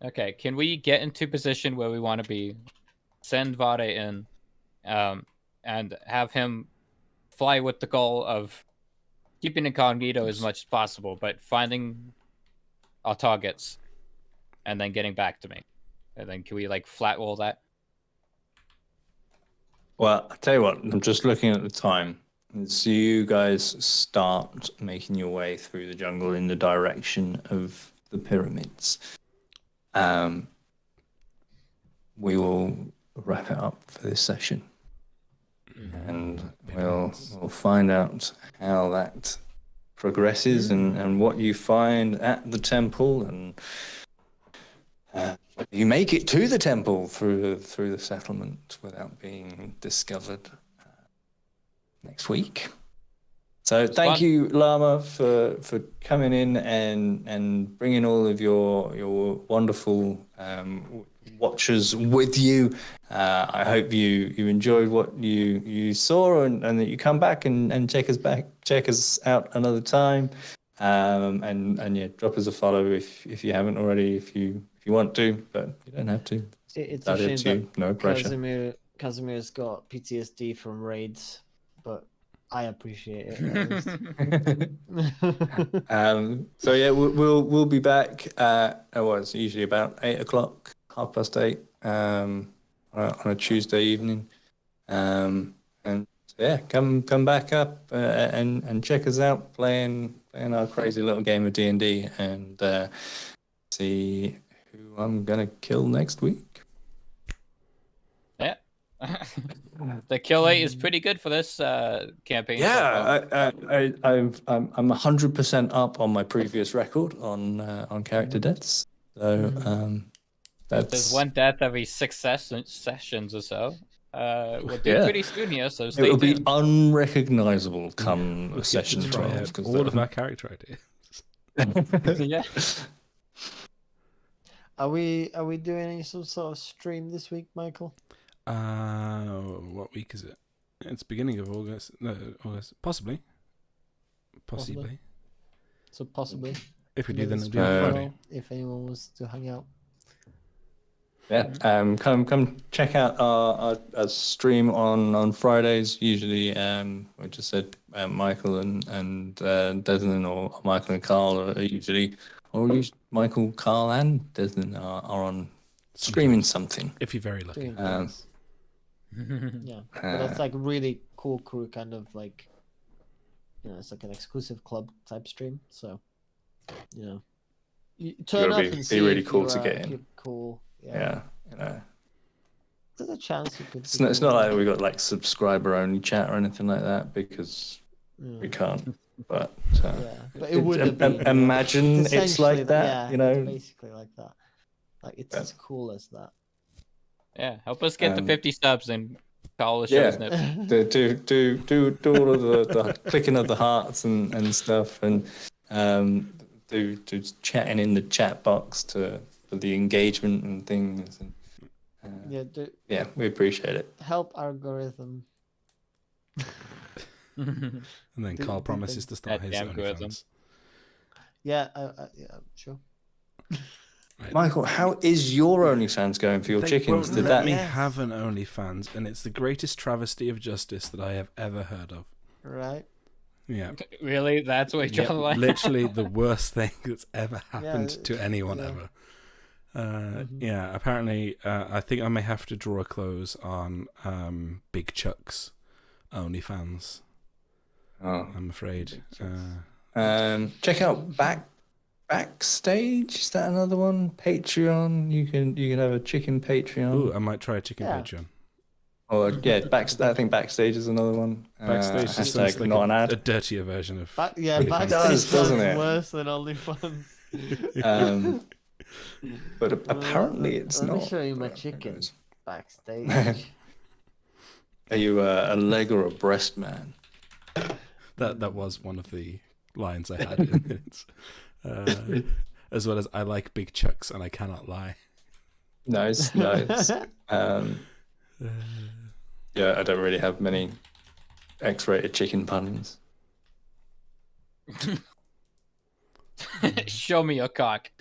Okay, can we get into position where we want to be? Send Vade in, and have him fly with the goal of keeping incognito as much as possible, but finding our targets, and then getting back to me. And then can we like flat roll that? Well, I tell you what, I'm just looking at the time. So you guys start making your way through the jungle in the direction of the pyramids. We will wrap it up for this session, and we'll find out how that progresses and what you find at the temple, and you make it to the temple through the settlement without being discovered next week. So thank you, Lama, for coming in and bringing all of your wonderful watchers with you. I hope you enjoyed what you saw and that you come back and check us out another time. And yeah, drop us a follow if you haven't already, if you want to, but you don't have to. It's That a it shame too, no pressure. that Casimir's got PTSD from raids, but I appreciate it. At least. So yeah, we'll be back at it's usually about 8:00, 8:30, on a Tuesday evening, and yeah, come back up and check us out playing our crazy little game of D&D and see who I'm gonna kill next week. Yeah. The kill rate is pretty good for this campaign. so far. Yeah, I'm 100% up on my previous record on character deaths. So If there's that's one death every 6 sessions or so. We'll do pretty soon here, so stay it'll be tuned. unrecognizable come We'll get session to try 12. out 'cause all of our character ideas. Yeah. Are we doing any sort of stream this week, Michael? What week is it? It's beginning of August. No, August. Possibly. So possibly. If we do, then Maybe it'll be on Uh, Friday. if anyone wants to hang out. Yeah, come check out our stream on Fridays. Usually, we just said Michael and Desmond, or Michael and Carl are usually, Michael, Carl, and Desmond are on streaming something. If you're very lucky. Doing things. Yeah, but that's like really cool crew, kind of like, it's like an exclusive club type stream. So, you turn Gotta up be and see really if cool you're, to get if in. you're cool. Yeah, There's a chance you could. it's not like we got like subscriber only chat or anything like that, because Yeah. we can't. But Yeah, but it would have been. imagine it's essentially like that, Yeah, it's basically like that. Like it's as cool as that. Yeah, help us get to Um, 50 subs and call the yeah. show's nip. do all of the clicking of the hearts and stuff, and to chatting in the chat box for the engagement and things. And, Yeah, we appreciate it. help algorithm. And then Do- Carl do promises to start That his damn algorithm. OnlyFans. Yeah, sure. Michael, how is your OnlyFans going for your They chickens? won't Did let that me Yes. have an OnlyFans, and it's the greatest travesty of justice that I have ever heard of. Right. Yeah. Really? That's what you're Yep, trying to like? literally the worst thing that's ever happened Yeah, to anyone yeah. ever. Mhm. Yeah, apparently, I think I may have to draw a close on Big Chuck's OnlyFans. Oh. I'm afraid. Check out Backstage. Is that another one? Patreon. You can have a chicken Patreon. Ooh, I might try a chicken Yeah. Patreon. Or I think Backstage is another one. Backstage just hashtag sounds like not an ad. a dirtier version of. Yeah, OnlyFans. Backstage does, doesn't sounds it? worse than OnlyFans. But apparently it's Let not. me show you my But chicken. who Backstage. knows? Are you a leg or a breast man? That was one of the lines I had in it. As well as I like big chucks and I cannot lie. Nice. Yeah, I don't really have many X-rated chicken puns. Show me your cock.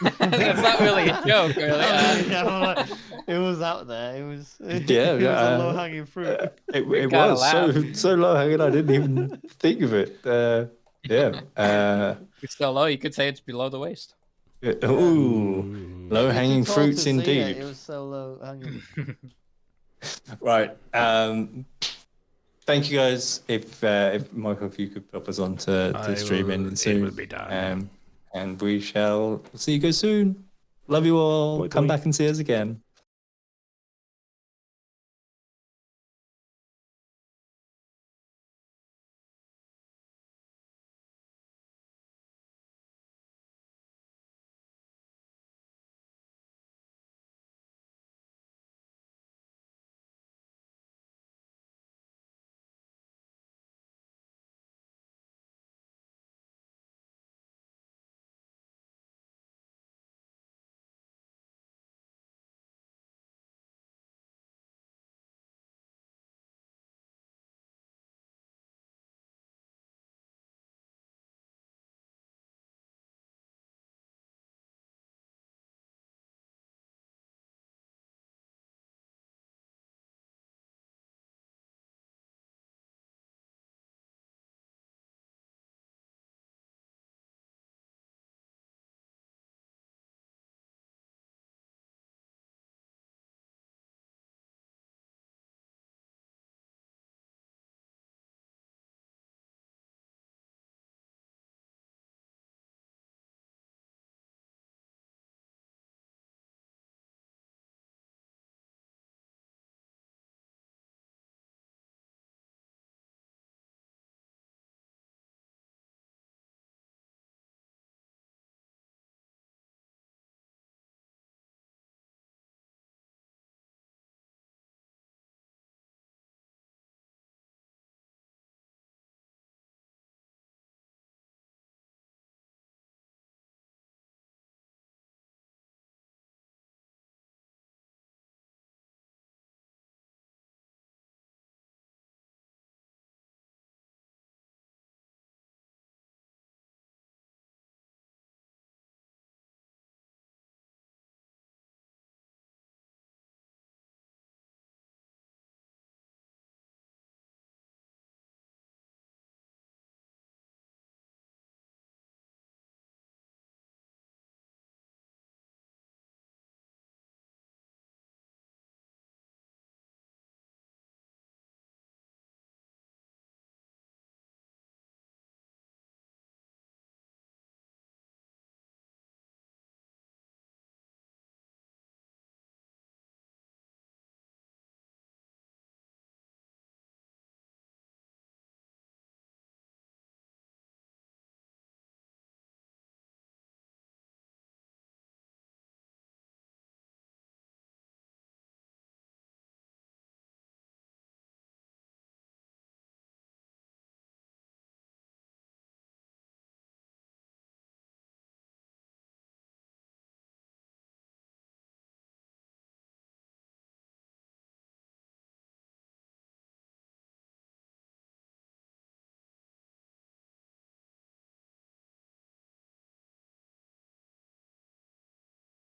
That's not really a joke, really. It was out there. It was a low hanging fruit. It gotta was so low hanging. I didn't even think of it. It's so low, you could say it's below the waist. Ooh, low hanging It's too tall fruits to see it. indeed. It was so low hanging. Right. Thank you guys. If Michael, if you could pop us on to streaming soon. It will be done. And we shall see you guys soon. Love you all. Bye, Come bye. back and see us again.